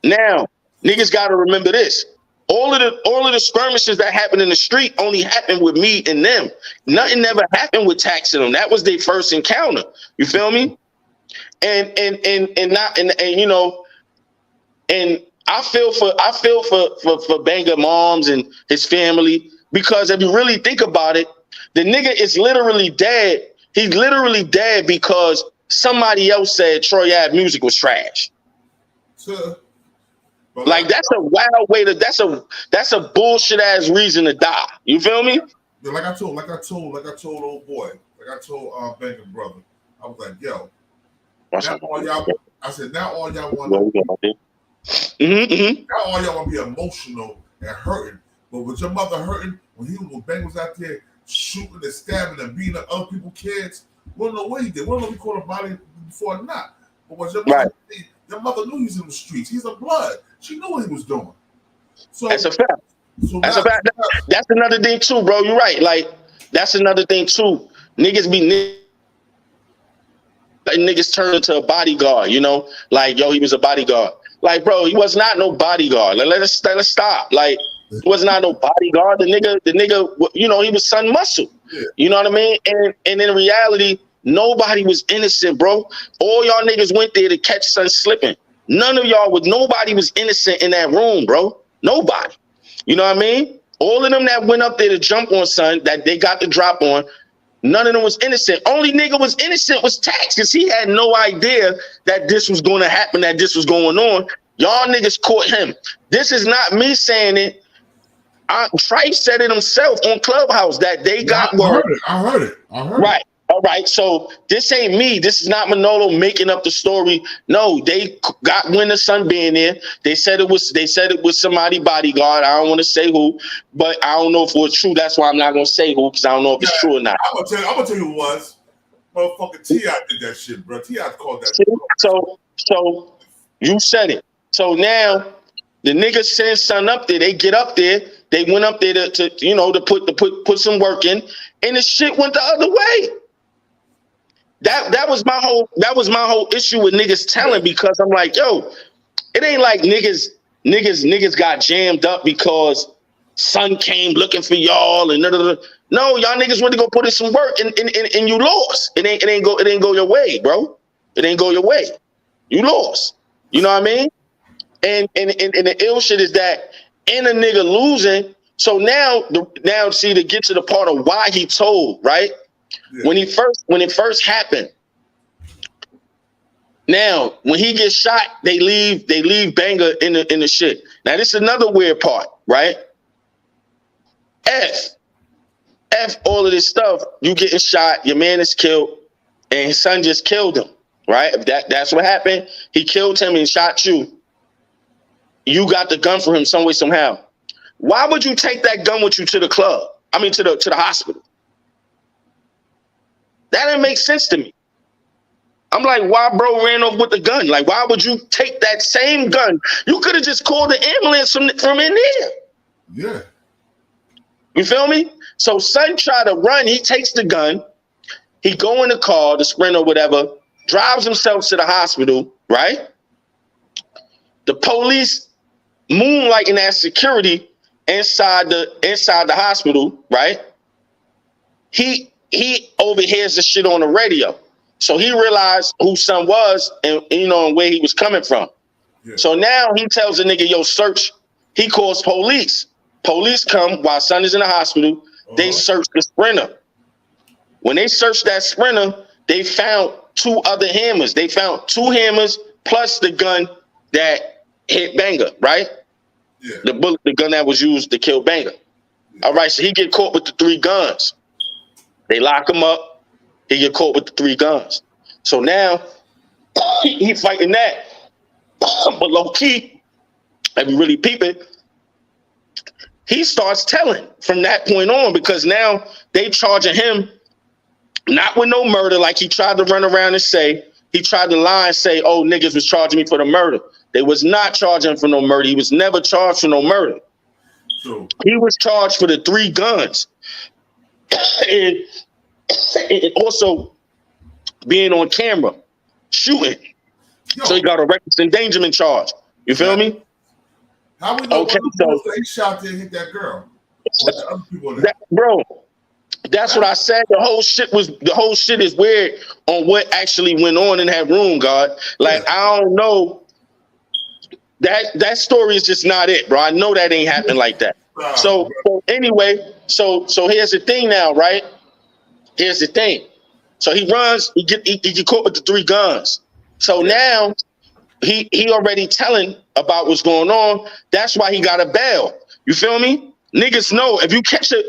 now niggas got to remember this. All of the skirmishes that happened in the street only happened with me and them. Nothing ever happened with Tax and them. That was their first encounter. You feel me? And you know, and I feel for Banga moms and his family, because if you really think about it, the nigga is literally dead. He's literally dead because somebody else said Troy Ave music was trash. Like, that's a wild way that's a bullshit ass reason to die. You feel me? Yeah, like I told old boy, like I told Banger's brother, I was like, yo, now all y'all want now all y'all want to be emotional and hurting. But with your mother hurting, when Bang was out there shooting and stabbing and beating up other people's kids, We don't know what he did. We don't know if he caught a body before or not. But what your mother, your mother knew he was in the streets. He's a blood. She knew what he was doing. So that's a fact. So that's a fact. That's another thing too, bro. You're right. Like that's another thing too. Niggas be niggas turn into a bodyguard. You know, like yo, he was a bodyguard. Like bro, he was not no bodyguard. Like, let's stop. Like he was not no bodyguard. The nigga, you know, he was Sun Muscle. Yeah. You know what I mean? And in reality, nobody was innocent, bro. All y'all niggas went there to catch Sun slipping. Nobody was innocent in that room, bro. Nobody. You know what I mean? All of them that went up there to jump on Sun, that they got the drop on, none of them was innocent. Only nigga was innocent was Tax, because he had no idea that this was going to happen, that this was going on. Y'all niggas caught him. This is not me saying it. Trife said it himself on Clubhouse that they got word. I heard it. Right. All right. So this ain't me. This is not Manolo making up the story. No, they got wind of Sun being there. They said it was somebody bodyguard. I don't want to say who, but I don't know if it was true. That's why I'm not gonna say who, because I don't know if it's true or not. I'm gonna tell you who it was. Motherfucking T.I. did that shit, bro. T.I. called that. So you said it. So now the niggas send Sun up there. They get up there. They went up there to put some work in, and the shit went the other way. That was my whole issue with niggas telling, because I'm like, yo, it ain't like niggas got jammed up because Sun came looking for y'all and no, y'all niggas went to go put in some work and you lost. It ain't go your way, bro. It ain't go your way. You lost. You know what I mean? And the ill shit is that in a nigga losing. So now see, to get to the part of why he told, right? Yeah. When it first happened. Now, when he gets shot, they leave Banga in the shit. Now, this is another weird part, right? F all of this stuff, you getting shot, your man is killed, and his son just killed him, right? That's what happened. He killed him and shot you. You got the gun for him some way, somehow. Why would you take that gun with you to the club? I mean, to the hospital? That didn't make sense to me. I'm like, why bro ran off with the gun? Like, why would you take that same gun? You could have just called the ambulance from in there. Yeah. You feel me? So Sun tried to run. He takes the gun. He go in the car, the Sprinter, whatever, drives himself to the hospital, right? The police moonlighting as security inside the hospital, right? He overhears the shit on the radio. So he realized who Sun was and and where he was coming from. Yeah. So now he tells the nigga, yo, search. He calls police. Police come while Sun is in the hospital. They search the Sprinter. When they searched that Sprinter, they found 2 other hammers. They found 2 hammers plus the gun that hit Banga, right? Yeah. The gun that was used to kill Banga. Yeah. All right, so he get caught with the 3 guns. They lock him up. He get caught with the 3 guns. So now he fighting that. But low key, if you really peep it, he starts telling from that point on, because now they charging him not with no murder like he tried to run around and say. He tried to lie and say, oh, niggas was charging me for the murder. They was not charging him for no murder. He was never charged for no murder. So he was charged for the 3 guns. And also being on camera, shooting. Yo. So he got a reckless endangerment charge. You feel me? How we know he shot to hit that girl? What the other people bro, that's what I said. The whole shit is weird on what actually went on in that room, God. Like, yeah. I don't know. That story is just not it, bro. I know that ain't happening like that. So anyway, so here's the thing now, right? Here's the thing. So he runs, he get caught with the 3 guns. So now he already telling about what's going on. That's why he got a bail. You feel me? Niggas know if you catch a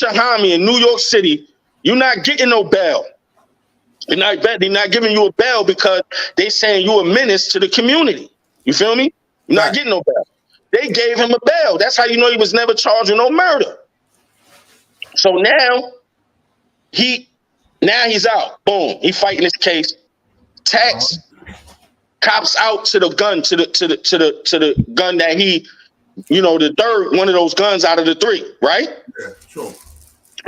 homie in New York City, you're not getting no bail. They're not giving you a bail because they saying you a menace to the community. You feel me? You're not getting no bail. They gave him a bail. That's how you know he was never charged with no murder. So now he Now he's out. Boom. He fighting his case. Tax cops out to the gun, to the gun that he, the third one of those guns out of the 3, right? Yeah, sure.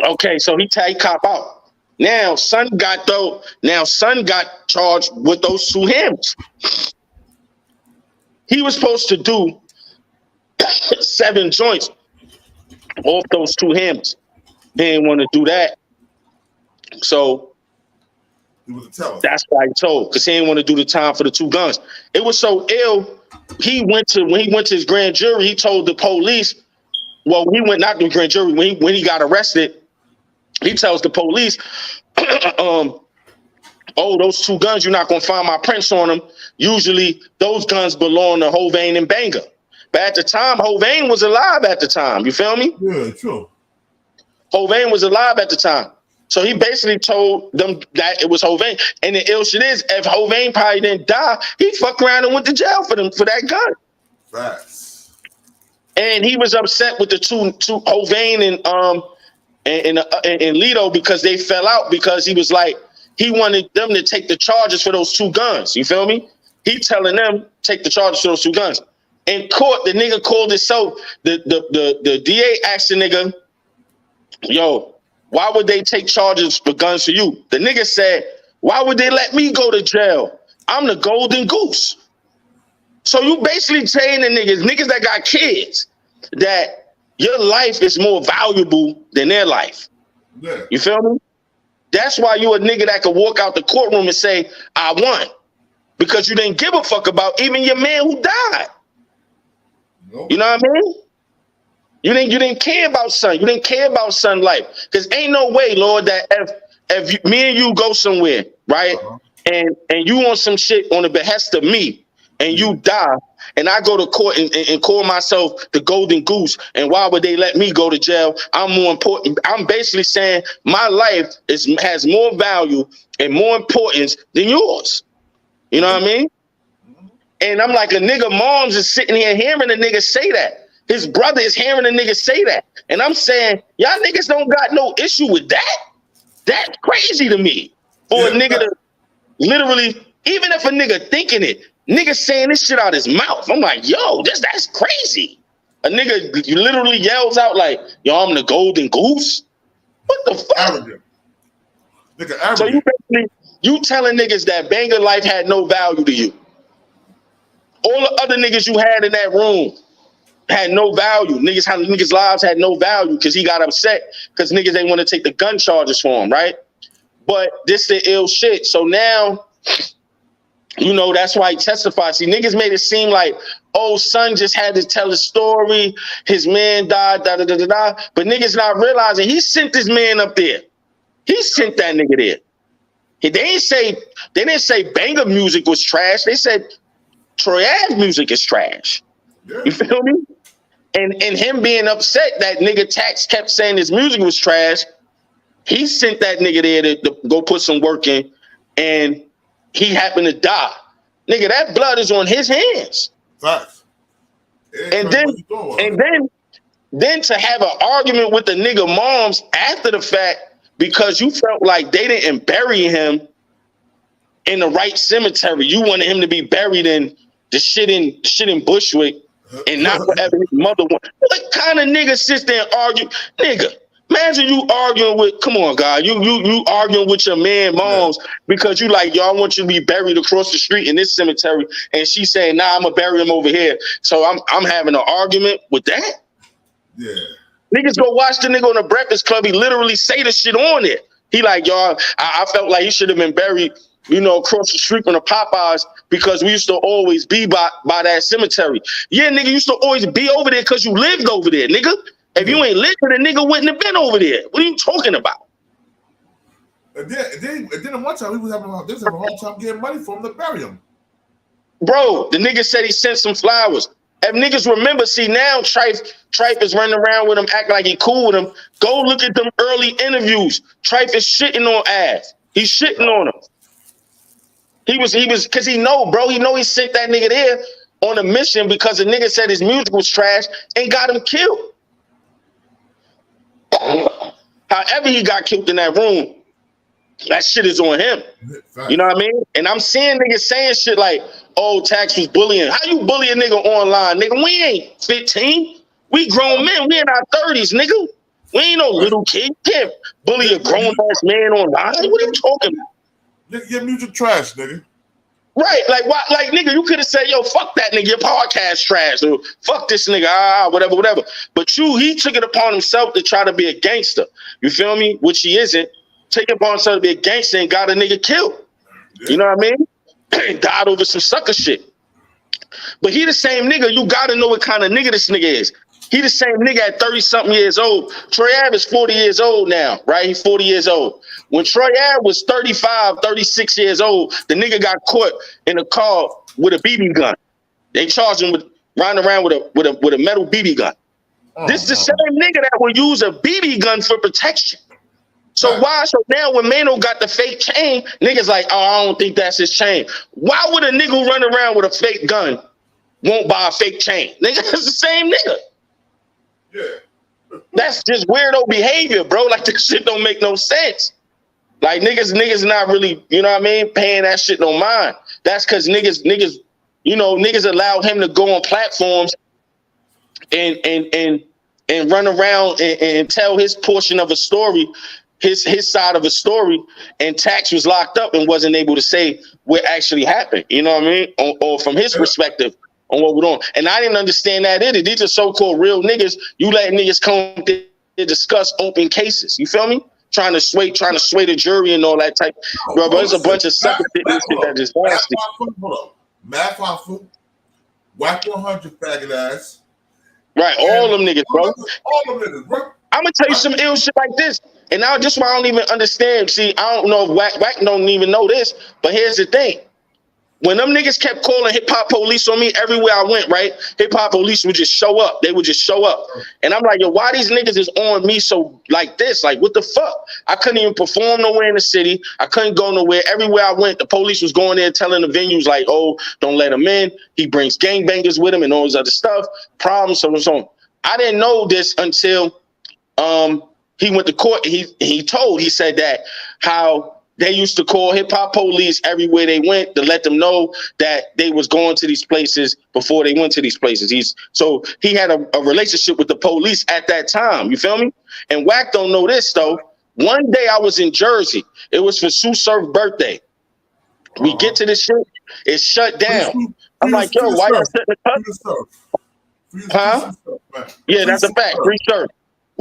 Okay, so he cop out. Now son got charged with those 2 hymns. He was supposed to do 7 joints off those 2 hymns. He didn't want to do that. So that's why he told, because he didn't want to do the time for the 2 guns. It was so ill. When he went to his grand jury, he told the police, well, he went not to the grand jury, when he got arrested, he tells the police, oh, those 2 guns, you're not gonna find my prints on them. Usually those guns belong to Hovain and Banga. But at the time, Hovain was alive at the time. You feel me? Yeah, true. Hovain was alive at the time. So he basically told them that it was Hovain. And the ill shit is, if Hovain probably didn't die, he fucked around and went to jail for that gun. Facts. And he was upset with the two Hovain and Lito because they fell out, because he was like, he wanted them to take the charges for those 2 guns. You feel me? He telling them take the charges for those 2 guns. In court, the nigga called it so. The DA asked the nigga, yo, why would they take charges for guns for you? The nigga said, why would they let me go to jail? I'm the golden goose. So you basically saying to niggas that got kids, that your life is more valuable than their life. Yeah. You feel me? That's why you a nigga that could walk out the courtroom and say, I won. Because you didn't give a fuck about even your man who died. Nope. You know what I mean? You didn't care about son. You didn't care about son life. Because ain't no way, Lord, that if me and you go somewhere, right? And you want some shit on the behest of me, and you die, and I go to court and call myself the golden goose, and why would they let me go to jail? I'm more important. I'm basically saying my life has more value and more importance than yours. You know what I mean? And I'm like, a nigga moms is sitting here hearing a nigga say that. His brother is hearing a nigga say that. And I'm saying, y'all niggas don't got no issue with that. That's crazy to me. For a nigga to literally, even if a nigga thinking it, nigga saying this shit out his mouth. I'm like, yo, that's crazy. A nigga literally yells out like, yo, I'm the golden goose. What the fuck? Arrogant. Nigga, arrogant. So you telling niggas that Banga life had no value to you. All the other niggas you had in that room had no value. Niggas' lives had no value because he got upset because niggas ain't want to take the gun charges for him, right? But this the ill shit. So now, that's why he testified. See, niggas made it seem like, oh, son just had to tell his story. His man died, da-da-da-da-da. But niggas not realizing he sent this man up there. He sent that nigga there. They didn't say Banga music was trash. They said Troy Ave music is trash. Yeah. You feel me? And him being upset that nigga Tax kept saying his music was trash, he sent that nigga there to go put some work in, and he happened to die. Nigga, that blood is on his hands. Facts. And then to have an argument with the nigga moms after the fact because you felt like they didn't bury him in the right cemetery. You wanted him to be buried in the shit in Bushwick and not whatever his mother wanted. What kind of nigga sits there and argue? Nigga, imagine you arguing with, come on, God, you arguing with your man moms because you like, yo, I want you to be buried across the street in this cemetery. And she saying, nah, I'm gonna bury him over here. So I'm having an argument with that? Yeah. Niggas go watch the nigga on the Breakfast Club. He literally say the shit on it. He like, y'all, I felt like he should have been buried, across the street from the Popeyes because we used to always be by that cemetery. Yeah, nigga, you used to always be over there because you lived over there, nigga. If you ain't lived there, the nigga wouldn't have been over there. What are you talking about? And then one time they was having a hard time getting money for him to bury him. Bro, the nigga said he sent some flowers. If niggas remember, see now Trife is running around with him, acting like he cool with him. Go look at them early interviews. Trife is shitting on ass. He's shitting on him. He was because he know he sent that nigga there on a mission because the nigga said his music was trash and got him killed. However, he got killed in that room. That shit is on him. You know what I mean? And I'm seeing niggas saying shit like, oh, Tax was bullying. How you bully a nigga online, nigga? We ain't 15. We grown men. We in our 30s, nigga. We ain't no little kid. You can't bully a grown-ass man online. What are you talking about? Your music trash, nigga. Right, like what? Like nigga, you could have said, "Yo, fuck that nigga, your podcast trash," or "Fuck this nigga," whatever. But he took it upon himself to try to be a gangster. You feel me? Which he isn't. Take it upon himself to be a gangster and got a nigga killed. Yeah. You know what I mean? Died over some sucker shit. But he the same nigga. You gotta know what kind of nigga this nigga is. He the same nigga at 30-something years old. Troy Ave is 40 years old now, right? He's 40 years old. When Troy Ave was 35, 36 years old, the nigga got caught in a car with a BB gun. They charged him with riding around with a metal BB gun. This is the same nigga that will use a BB gun for protection. So why? So now when Mano got the fake chain, niggas like, oh, I don't think that's his chain. Why would a nigga who run around with a fake gun won't buy a fake chain? Nigga, it's the same nigga. Yeah. That's just weirdo behavior, bro. Like this shit don't make no sense. Like niggas not really, you know what I mean, paying that shit no mind. That's because niggas, you know, niggas allowed him to go on platforms and run around and tell his portion of a story, his side of a story, and Tax was locked up and wasn't able to say what actually happened. You know what I mean? Or from his perspective on what we're doing. And I didn't understand that either. These are so-called real niggas. You let niggas come to discuss open cases. You feel me? Trying to sway the jury and all that type. Bro, there's a bunch of sucker shit that just nasty. Matt Hoffa, Whack 100 faggot ass. Right, all them niggas, bro. All them niggas, bro. I'm gonna tell you some ill shit like this. And now just why I don't even understand. See, I don't know if Whack don't even know this, but here's the thing. When them niggas kept calling hip-hop police on me everywhere I went, right? Hip-hop police would just show up. They would just show up. And I'm like, yo, why these niggas is on me so like this? Like, what the fuck? I couldn't even perform nowhere in the city. I couldn't go nowhere. Everywhere I went, the police was going there telling the venues like, oh, don't let him in. He brings gangbangers with him and all this other stuff. Problems, so and so on. I didn't know this until he went to court. He said that how they used to call hip-hop police everywhere they went to let them know that they was going to these places before they went to these places. So he had a relationship with the police at that time. You feel me? And Whack don't know this, though. One day I was in Jersey. It was for Sue Surf's birthday. We get to this shit. It's shut down. I'm like, yo, why you sitting in the cut? Huh? Yeah, that's a fact. Free surf.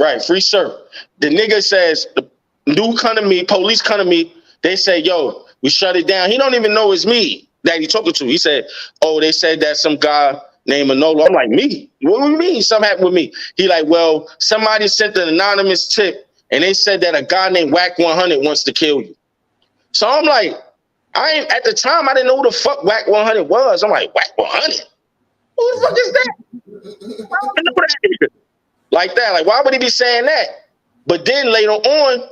Right, free surf. The nigga says, the dude come to me, police come to me. They say, yo, we shut it down. He don't even know it's me that he talking to. He said, oh, they said that some guy named Manolo. I'm like, me? What do you mean something happened with me? He like, well, somebody sent an anonymous tip and they said that a guy named Whack 100 wants to kill you. So I'm like, at the time, I didn't know who the fuck Whack 100 was. I'm like, Whack 100? Who the fuck is that? I don't know that. Like that. Like, why would he be saying that? But then later on,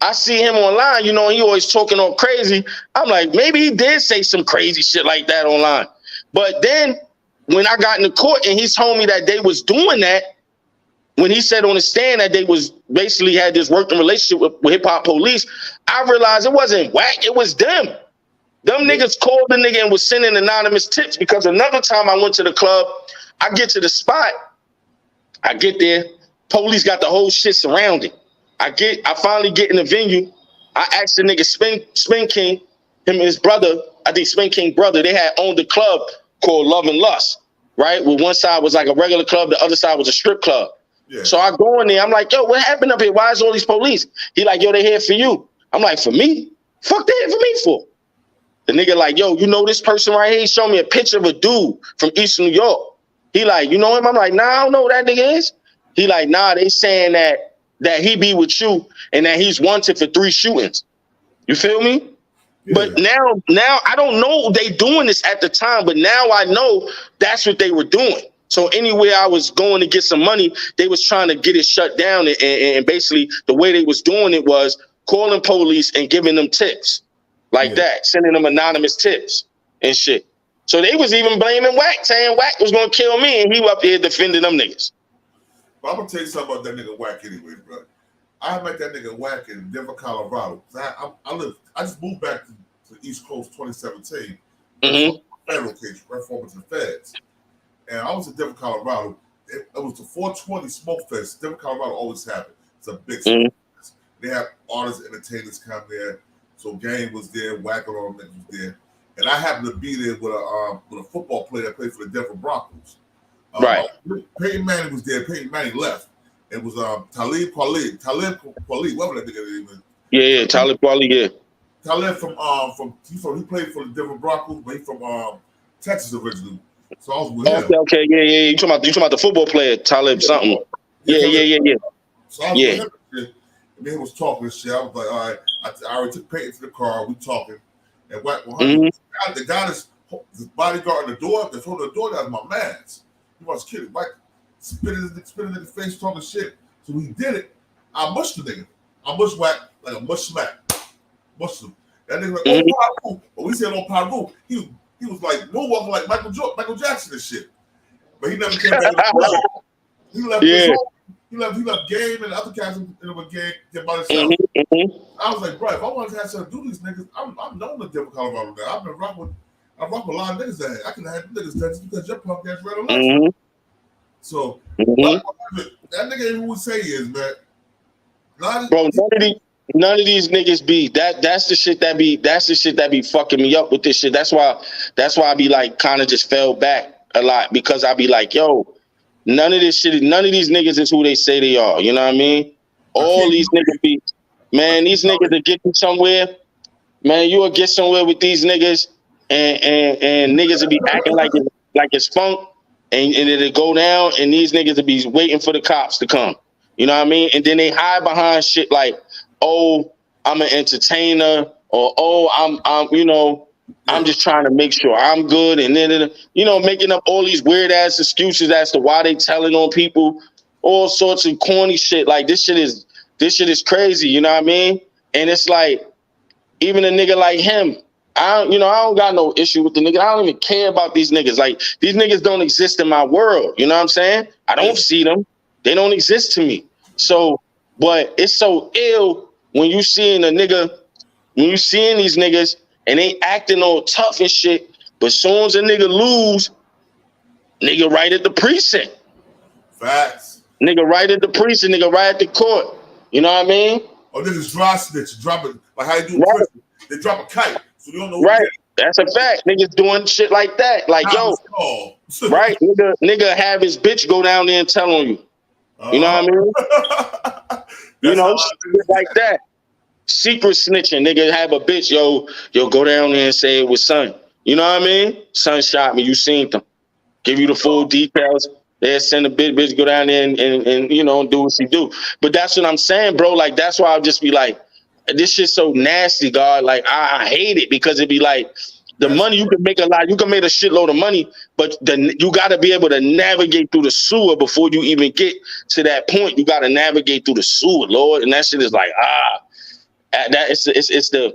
I see him online, you know, he always talking all crazy. I'm like, maybe he did say some crazy shit like that online. But then when I got in the court and he told me that they was doing that, when he said on the stand that they was basically had this working relationship with hip-hop police, I realized it wasn't Whack, it was them. Them niggas called the nigga and was sending anonymous tips because another time I went to the club, I get to the spot, I get there, police got the whole shit surrounded. I finally get in the venue. I asked the nigga Spin King, him and his brother, I think Spin King brother, they had owned a club called Love and Lust, right? Where one side was like a regular club, the other side was a strip club. Yeah. So I go in there, I'm like, yo, what happened up here? Why is all these police? He like, yo, they here for you. I'm like, for me? Fuck they here for me for? The nigga like, yo, you know this person right here? He showed me a picture of a dude from East New York. He like, you know him? I'm like, nah, I don't know who that nigga is. He like, nah, they saying that he be with you and that he's wanted for 3 shootings. You feel me? Yeah. But now I don't know they doing this at the time, but now I know that's what they were doing. So anywhere I was going to get some money, they was trying to get it shut down. And basically the way they was doing it was calling police and giving them tips like that, sending them anonymous tips and shit. So they was even blaming Whack, saying Whack was going to kill me and he up here defending them niggas. But I'm gonna tell you something about that nigga Whack anyway, bro. I met that nigga Whack in Denver, Colorado. I just moved back to the East Coast 2017. Federal case, right forward to the feds. And I was in Denver, Colorado. It was the 420 Smoke Fest. Denver, Colorado always happened. It's a big smoke fest. They have artists, entertainers come there. So Game was there, Whack and all them niggas was there. And I happened to be there with a football player that played for the Denver Broncos. Peyton Manning was there. Peyton Manning left. It was Talib Kweli, whatever that nigga name is. Yeah, Talib Kweli, yeah. Talib he played for the Denver Broncos, but he's from Texas originally. So I was with him. Okay, yeah. You talking about the football player, Talib something. Yeah. So I was with him and then he was talking and shit. I was like, all right, I already took Peyton to the car, we talking. And the guy that's the bodyguard in the door, that's holding the door, that's my man's. He was kidding. Like, spitting in his face, talking shit. So we did it. I mushed the nigga. I mushed Whack like a mush smack. Mushed him. That nigga like, oh, but we said, oh, Paru. He was like moonwalking like Michael Jackson and shit. But he never came back to the club. He left he left Game and the other cats in the game by himself. I was like, bro, if I wanted to have something to do with these niggas, I'm known in Denver, Colorado now. I've been rocking with a lot of niggas that I can have niggas that just because your punk ass red alert. So that nigga who would say is, man. Bro, none of these niggas be that's the shit that be fucking me up with this shit. That's why I be like kind of just fell back a lot, because I be like, yo, none of these niggas is who they say they are. You know what I mean? All these niggas be, man, these niggas that get you somewhere, man, you will get somewhere with these niggas and niggas will be acting like it's funk and it'll go down and these niggas will be waiting for the cops to come. You know what I mean? And then they hide behind shit like, oh, I'm an entertainer, or oh, I'm just trying to make sure I'm good, and then making up all these weird ass excuses as to why they telling on people, all sorts of corny shit. Like this shit is crazy, you know what I mean? And it's like, even a nigga like him, I don't got no issue with the nigga. I don't even care about these niggas. Like, these niggas don't exist in my world. You know what I'm saying? I don't see them. They don't exist to me. So, but it's so ill when you seeing these niggas and they acting all tough and shit, but soon as a nigga lose, nigga right at the precinct. Facts. Nigga right at the precinct, nigga right at the court. You know what I mean? Oh, niggas dry snitch, drop it like how you do in prison. They drop a kite, so you don't know. Right, that's a fact. Niggas doing shit like that. Like, yo, right? Nigga have his bitch go down there and tell on you. You know what I mean? Shit like that. Secret snitching. Nigga have a bitch, yo, go down there and say it was son. You know what I mean? Son shot me. You seen them. Give you the full details. They'll send a bitch go down there and do what she do. But that's what I'm saying, bro. Like, that's why I'll just be like, this shit's so nasty, God. Like, I hate it, because it be like, the money, you can make a lot, you can make a shitload of money, but you got to be able to navigate through the sewer before you even get to that point. You got to navigate through the sewer, Lord. And that shit is like, it's the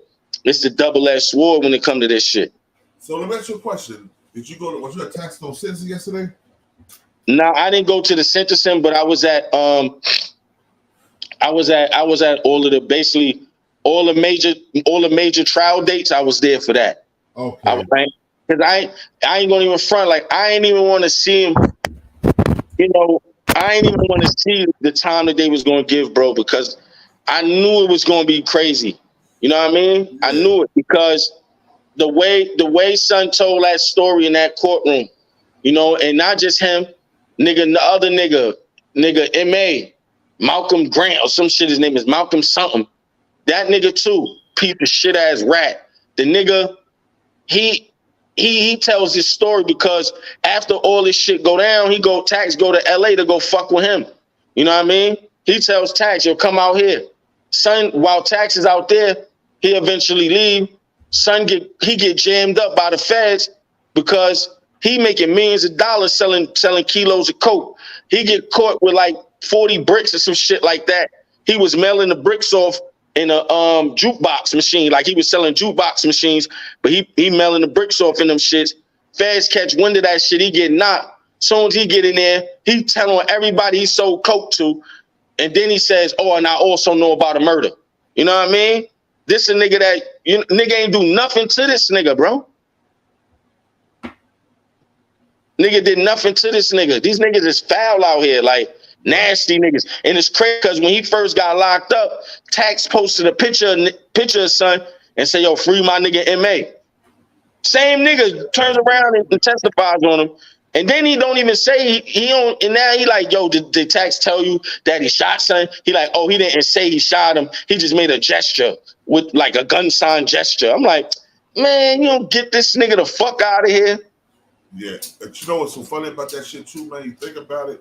double-edged sword when it comes to this shit. So let me ask you a question. Was you at Taxstone sentencing yesterday? No, I didn't go to the sentencing, but I was at all of the, all the major trial dates. I was there for that. Okay. Because I ain't gonna even front. Like, I ain't even want to see him. I ain't even want to see the time that they was gonna give, bro, because I knew it was gonna be crazy. You know what I mean? Yeah. I knew it, because the way son told that story in that courtroom, and not just him, nigga, the other nigga, M.A., Malcolm Grant or some shit. His name is Malcolm something. That nigga too, piece of shit ass rat. The nigga. He tells his story because after all this shit go down, Tax go to LA to go fuck with him. You know what I mean? He tells Tax, yo, come out here. Son, while Tax is out there, he eventually leave. Son get jammed up by the feds because he making millions of dollars selling kilos of coke. He get caught with like 40 bricks or some shit like that. He was mailing the bricks off in a jukebox machine. Like, he was selling jukebox machines, but he mailing the bricks off in them shits. Feds catch wind of that shit, he get knocked. Soon as he get in there, he telling everybody he sold coke to. And then he says, oh, and I also know about a murder. You know what I mean? This a nigga that nigga ain't do nothing to this nigga, bro. Nigga did nothing to this nigga. These niggas is foul out here, like nasty niggas. And it's crazy because when he first got locked up, Tax posted a picture of son and said, yo, free my nigga MA. Same nigga turns around and testifies on him. And then he don't even say he don't, and now he like, yo, did Tax tell you that he shot son? He like, oh, he didn't say he shot him. He just made a gesture with like a gun sign gesture. I'm like, man, you don't get this nigga the fuck out of here. Yeah, but you know what's so funny about that shit too, man? You think about it.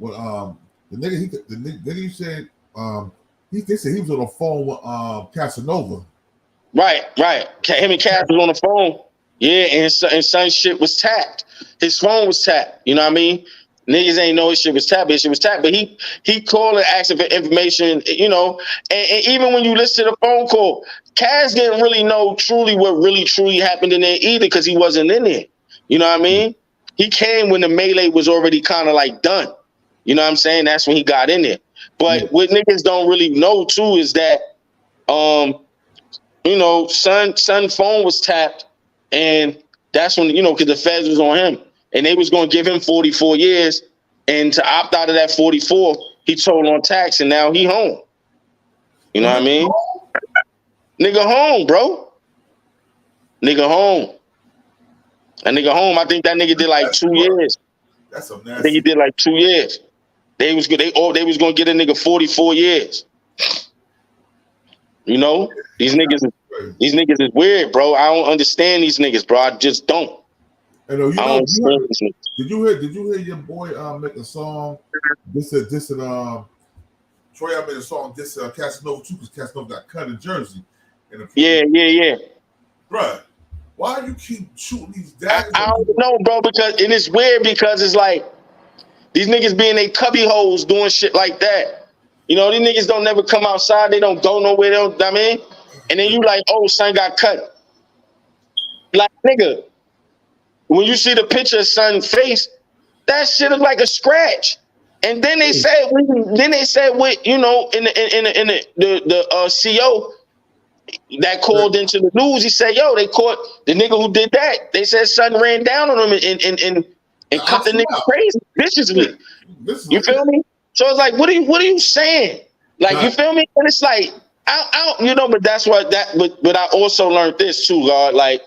Well, the nigga said they said he was on the phone with Casanova. Right. Him and Cass was on the phone. Yeah, and son shit was tapped. His phone was tapped. You know what I mean? Niggas ain't know his shit was tapped. His shit was tapped, but he called and asking for information. You know, and even when you listen to the phone call, Cass didn't really know truly what really truly happened in there either because he wasn't in there. You know what I mean? He came when the melee was already kind of like done. You know what I'm saying? That's when he got in there. But what niggas don't really know too is that, you know, son phone was tapped, and that's when, you know, because the feds was on him, and they was going to give him 44 years, and to opt out of that 44, he told on Tax, and now he home. You know what I mean? Nigga home, bro. Nigga home. That nigga home. I think that nigga did like 2 years. That's a nasty. I think he did like 2 years. They was gonna get a nigga 44 years. You know, these niggas is weird, bro. I don't understand these niggas, bro. I just don't. I know, did you hear your boy make a song? Troy made a song Casanova too, because Casanova got cut in Jersey. Yeah. Bruh, why you keep shooting these daggers? I don't know, bro, because and it's weird because it's like these niggas being they cubby holes doing shit like that. You know, these niggas don't never come outside. They don't go nowhere. They don't, I mean, and then you like, oh, son got cut. Like, nigga, when you see the picture of son's face, that shit is like a scratch. And then they said, what, you know, in the CO that called into the news, he said, yo, they caught the nigga who did that. They said son ran down on him and cut the nigga crazy viciously. You feel me? So it's like, what are you saying? Like, you feel me? And it's like, I you know, but that's what but I also learned this too, God. Like,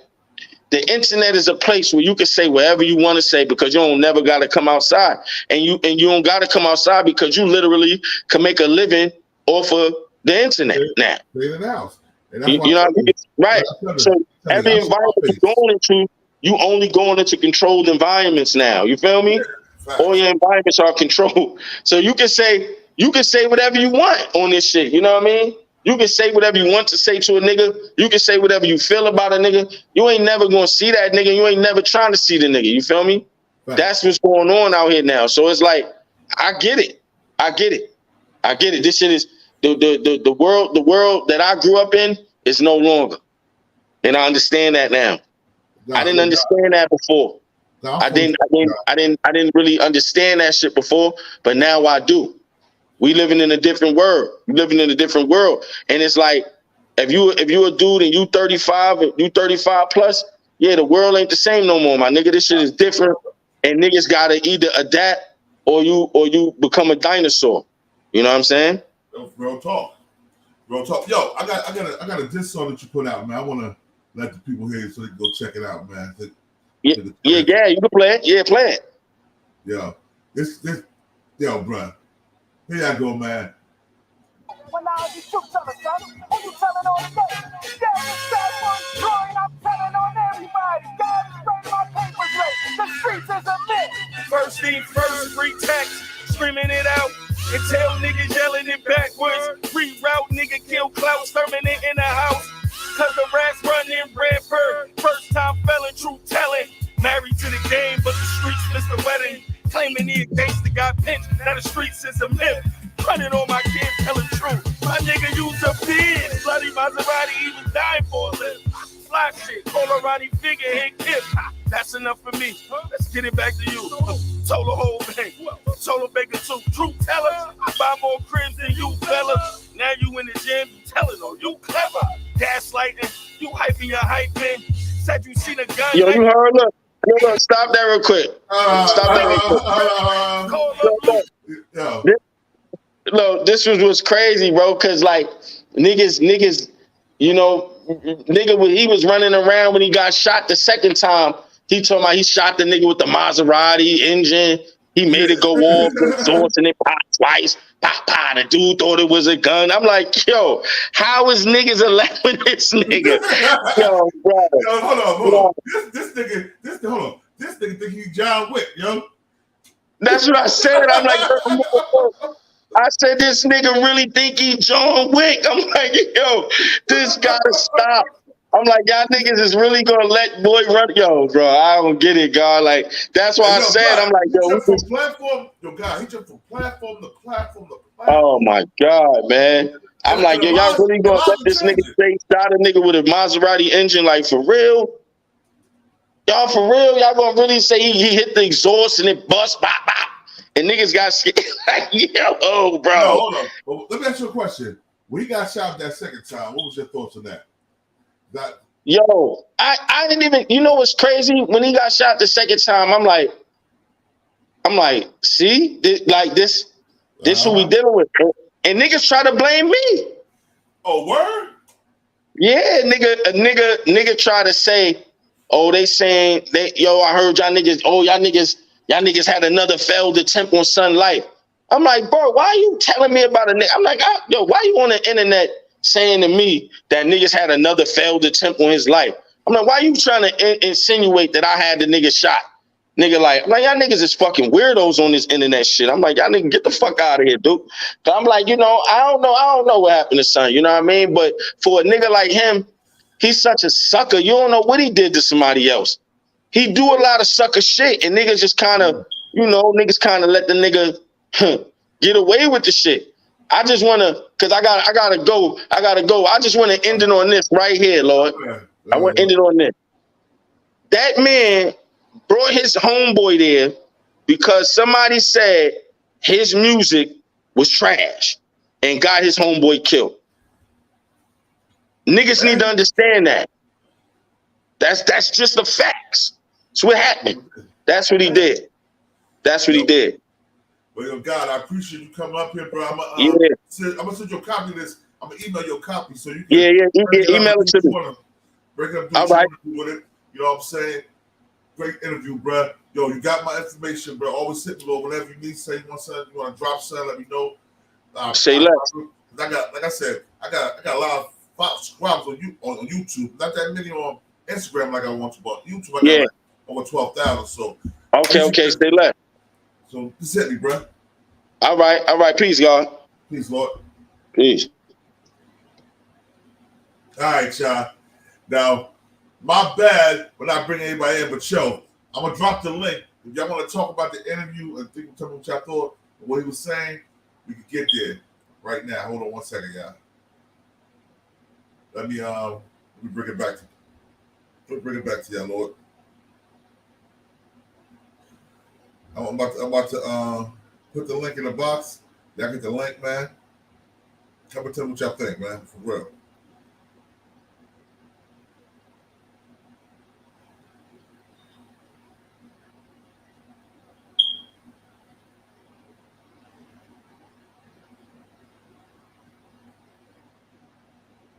the internet is a place where you can say whatever you want to say because you don't never got to come outside, and you don't got to come outside because you literally can make a living off of the internet now. You know what I mean? Right. So every environment you're going into, you only going into controlled environments now. You feel me? All your environments are controlled. So you can say whatever you want on this shit. You know what I mean? You can say whatever you want to say to a nigga. You can say whatever you feel about a nigga. You ain't never gonna see that nigga. You ain't never trying to see the nigga. You feel me? Right. That's what's going on out here now. So it's like, I get it. This shit is the world that I grew up in is no longer. And I understand that now. I didn't understand that before. I didn't really understand that shit before, but now I do. We living in a different world. And it's like, if you a dude and you 35 plus, yeah, the world ain't the same no more, my nigga. This shit is different, and niggas gotta either adapt or you become a dinosaur. You know what I'm saying? Real talk. Yo, I got a diss song that you put out, man. I wanna let the people hear it so they can go check it out, man. Yeah, you can play it. Yeah, play it. Yo, yo, bro. Here I go, man. When I be shoot telling, son, who you telling on the day? Yeah, this that one drawing, I'm telling on everybody. God is straight, my papers late. The streets is a myth. First thing first, free text, screaming it out. And tell niggas yelling it backwards. Reroute, nigga, kill clout, exterminate in the house. Cause the rats running Bradford. First time felon, true telling. Married to the game, but the streets missed the wedding. Claiming he a gangster got pinched. Now the streets is a myth. Running on my kids, telling truth. My nigga used a bitch. Bloody Maserati, he was dying for a living. Fly shit, Polarotti figurehead kid. That's enough for me. Let's get it back to you. Told the whole thing. told him bacon soup. Truth teller, I buy more cribs than you, fella. Now you in the gym, you telling her you clever. Gaslighting, you hyping your hyping. Said you seen a gun. Yo, you heard? Look, stop that real quick. Stop that real quick. Look, this was crazy, bro. Cause like niggas, you know, he was running around when he got shot the second time. He told me he shot the nigga with the Maserati engine. He made it go off with sauce and it popped twice. Pop. The dude thought it was a gun. I'm like, yo, how is niggas allowing this nigga? Yo, bro. Yo, hold on. This nigga think he's John Wick, yo. That's what I said. I'm like, I said, this nigga really think he John Wick. I'm like, yo, this gotta stop. I'm like, y'all niggas is really gonna let boy run. Yo, bro, I don't get it, God. Like, that's why I said, I'm like, yo, he jumped from platform to platform. Oh my God, man. I'm like, yo, y'all really gonna let this nigga say shot a nigga with a Maserati engine, like, for real? Y'all for real? Y'all gonna really say he hit the exhaust and it bust, bop, bop, and niggas got scared? Like, yo, bro. No, hold on. Well, let me ask you a question. When he got shot that second time, what was your thoughts on that? Yo, I didn't even, you know what's crazy? When he got shot the second time, I'm like, see, this who we dealing with. And niggas try to blame me. Oh, word? Yeah, nigga try to say, oh, they saying I heard y'all niggas had another failed attempt on son life. I'm like, bro, why are you telling me about a nigga? I'm like, yo, why you on the internet saying to me that niggas had another failed attempt on his life? I'm like, why you trying to insinuate that I had the nigga shot? Nigga, I'm like, y'all niggas is fucking weirdos on this internet shit. I'm like, y'all niggas get the fuck out of here, dude. Cause I'm like, I don't know what happened to son, you know what I mean? But for a nigga like him, he's such a sucker. You don't know what he did to somebody else. He do a lot of sucker shit, and niggas just kind of, niggas kind of let the nigga get away with the shit. I just want to, because I gotta go. I just want to end it on this right here, Lord. I want to end it on this. That man brought his homeboy there because somebody said his music was trash and got his homeboy killed. Niggas need to understand that. That's just the facts. That's what happened. That's what he did. Well, yo, God, I appreciate you coming up here, bro. I'm gonna send you a copy of this. I'm gonna email your copy so you can email it to me. Break up all right with it. You know what I'm saying? Great interview, bro. Yo, you got my information, bro. Always hit me, Lord. Whenever you need, say you want something, you want to drop something, let me know. Say less. I got, like I said, I got a lot of subscribers on YouTube. Not that many on Instagram like I want to, but YouTube I got like over 12,000. So okay, stay less. So just hit me, bro. All right. Peace, God. Peace, Lord. Peace. All right, y'all. Now, my bad when I bring anybody in, but yo, I'm gonna drop the link. If y'all want to talk about the interview and tell me what y'all thought of what he was saying, we can get there right now. Hold on one second, y'all. Let me bring it back to y'all, Lord. I'm about to put the link in the box. Y'all get the link, man. Come and tell me what y'all think, man, for real.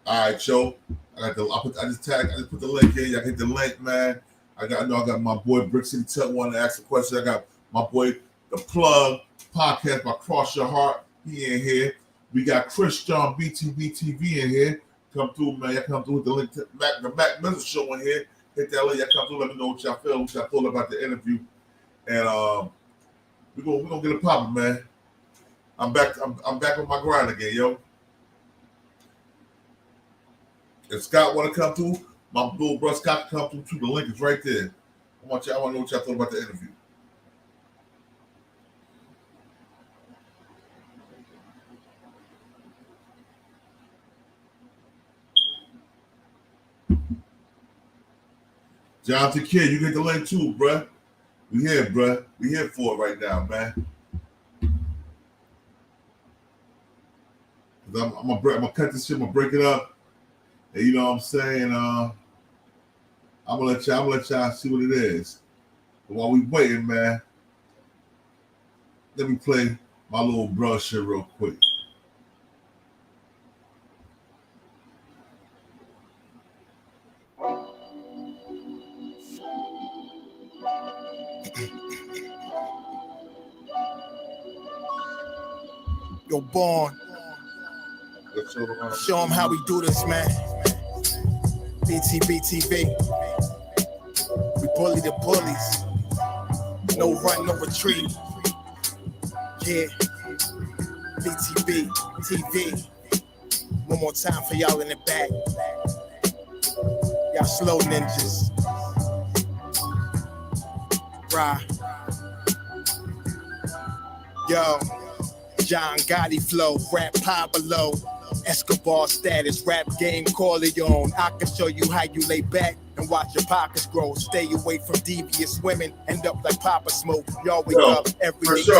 All right, Joe. I just put the link in. Y'all hit the link, man. I got my boy Brick City Tech wanted to ask a question. I got my boy The Plug podcast by Cross Your Heart. He in here. We got Konjbtbtv in here. Come through, man. Y'all come through with the link to the Mac Mental Show in here. Hit that link. Y'all come through. Let me know what y'all feel. What y'all thought about the interview. And we're gonna get it popping, man. I'm back on my grind again, yo. If Scott want to come through, my little brother Scott can come through too. The link is right there. I want to know what y'all thought about the interview. Jonathan Kid, you get the link too, bruh. We here, bruh. We here for it right now, man. I'm gonna cut this shit. I'm gonna break it up. And you know what I'm saying? I'm gonna let y'all see what it is. But while we waiting, man, let me play my little bro shit real quick. Yo, Born. Show them how we do this, man. BTBTV. We bully the bullies. No run, no retreat. Yeah. BTB TV. One more time for y'all in the back. Y'all slow ninjas. Right. Yo. John Gotti flow, rap Pablo, Escobar status, rap game Corleone. I can show you how you lay back and watch your pockets grow. Stay away from devious women, end up like Papa Smoke. Y'all wake up every day,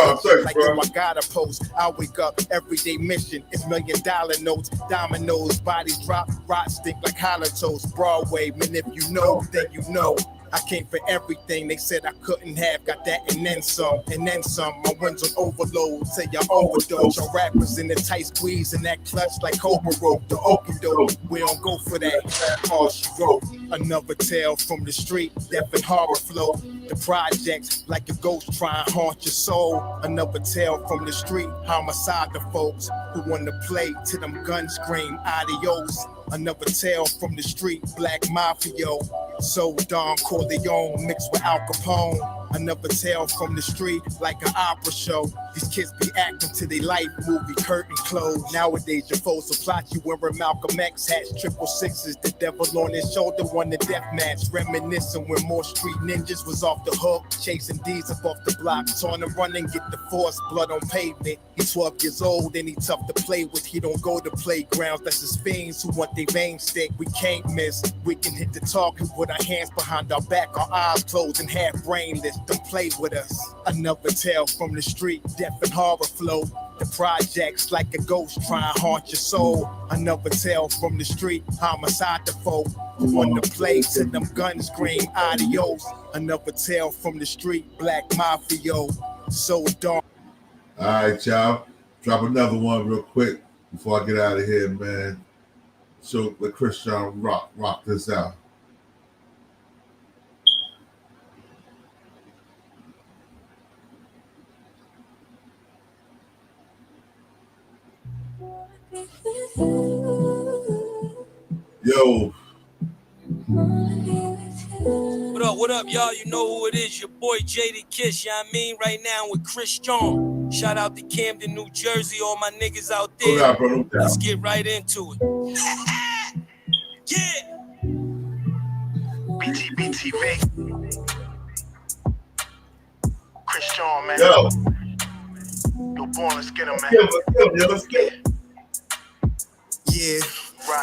like yo, I gotta post. I wake up everyday mission. It's $1 million notes, dominoes, bodies drop, rot stink like hollow toast. Broadway, man, if you know, then you know. I came for everything they said I couldn't have, got that and then some, and then some. My wins on overload, say y'all overdose. Your rappers in the tight squeeze and that clutch like Cobra rope, the okie doke. We don't go for that, all she wrote. Another tale from the street, death and horror flow. The projects like a ghost try and haunt your soul. Another tale from the street, homicide the folks who want to play till them guns scream adios. Another tale from the street, black mafia. So Don Corleone mixed with Al Capone. Another tale from the street, like an opera show. These kids be acting to their life movie, curtain closed. Nowadays your foes will plot you wearing Malcolm X hats, 666, the devil on his shoulder won the death match. Reminiscing when more street ninjas was off the hook, chasing D's up off the block, trying to run and get the force, blood on pavement. He's 12 years old and he tough to play with. He don't go to playgrounds, that's his fiends who want their veins stick. We can't miss, we can hit the target with our hands behind our back, our eyes closed and half brainless. Don't play with us. Another tale from the street, death and horror flow. The projects like a ghost try and haunt your soul. Another tale from the street, homicide the folk who want to play till them guns scream adios. Another tale from the street, black mafia. So dark. All right, y'all. Drop another one real quick before I get out of here, man. So let Christian rock this out. Yo. What up, y'all? You know who it is. Your boy JD Kiss, you know what I mean? Right now with Christian. Shout out to Camden, New Jersey, all my niggas out there. Let's get right into it. Yeah. BTBTV. Christian, man. Yo. Yo, Born, let's get him, man. Let's get him. Yeah.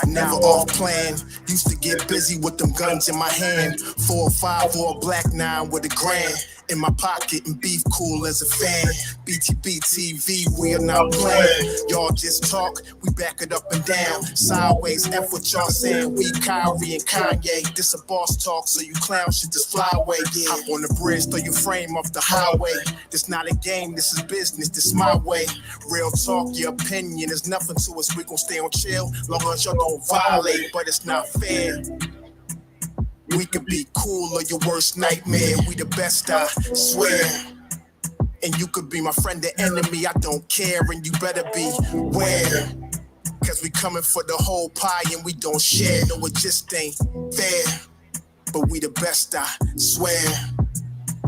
Never off plan. Used to get busy with them guns in my hand. 4 or 5 or a black 9 with a grand in my pocket and beef cool as a fan. BTBTV, we are not playing. Y'all just talk, we back it up and down. Sideways, F what y'all saying. We Kyrie and Kanye. This a boss talk, so you clowns should just fly away. Yeah. Hop on the bridge, throw your frame off the highway. This not a game, this is business, this my way. Real talk, your opinion is nothing to us. We gon' stay on chill, long as y'all don't violate, but it's not fair. We could be cool or your worst nightmare. We the best, I swear. And you could be my friend or enemy, I don't care. And you better beware. Cause we coming for the whole pie and we don't share. No, it just ain't fair. But we the best, I swear.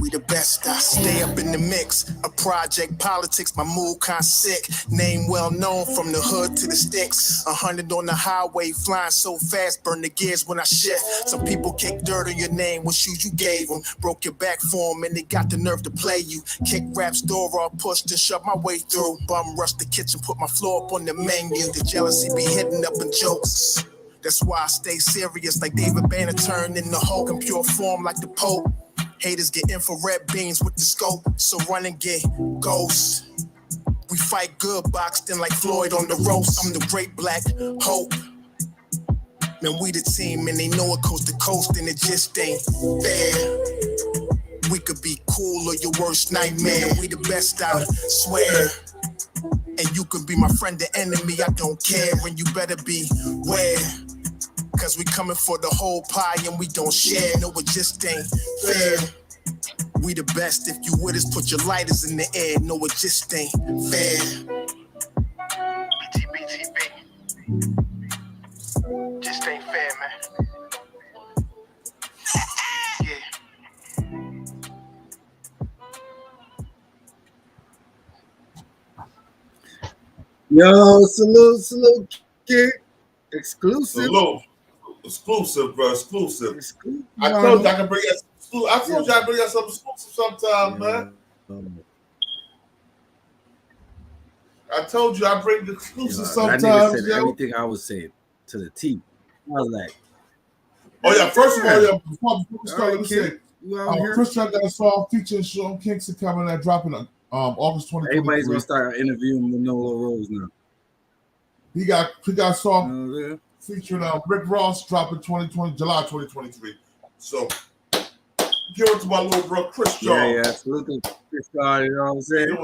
We the best, I stay up in the mix. A project politics, my mood kinda sick. Name well known from the hood to the sticks. 100 on the highway, flying so fast, burn the gears when I shift. Some people kick dirt on your name, what shoes you gave them. Broke your back for them and they got the nerve to play you. Kick rap's door off, pushed and shoved my way through. Bum rush the kitchen, put my floor up on the menu. The jealousy be hitting up in jokes. That's why I stay serious like David Banner turned into Hulk in pure form like the Pope. Haters get infrared beams with the scope, so run and get ghosts. We fight good, boxed in like Floyd on the ropes. I'm the great black hope. Man, we the team, and they know it coast to coast, and it just ain't fair. We could be cool or your worst nightmare. We the best, I swear. And you could be my friend or enemy, I don't care. And you better beware. Cause we coming for the whole pie and we don't share. No, it just ain't fair. We the best. If you with us, put your lighters in the air. No, it just ain't fair. BTB. Just ain't fair, man. Yeah. Yo, salute, kid. Exclusive. Salute. Exclusive, bro. Exclusive. I told you I can bring you. I told you I bring you some exclusive sometime, man. I told you I bring the exclusive sometimes. That nigga said everything I was saying to the T. I was like, oh yeah. First of all, before we start, let me say, Chris Trump got a song featuring Sean Kingston coming out, dropping on August 2023. Everybody's gonna start interviewing Manolo Rose now. He got a song featuring Rick Ross dropping July 2023. So give it to my little bro Chris John. Yeah, absolutely. Chris John, you know what I'm saying?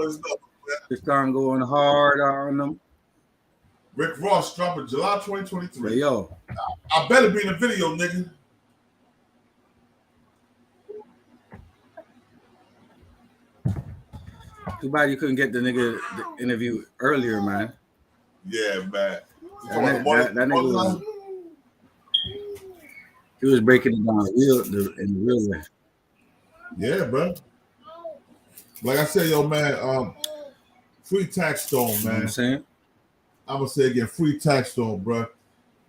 Chris John going hard on them. Rick Ross dropping July 2023. Hey, yo, I better be in the video, nigga. too bad you couldn't get the nigga the interview earlier, man. Yeah, man. That nigga was, he was breaking it down in the real way. Yeah, bro. Like I said, yo, man, free Taxstone, man. You know what I'm saying? I'm gonna say again, free Taxstone, bro.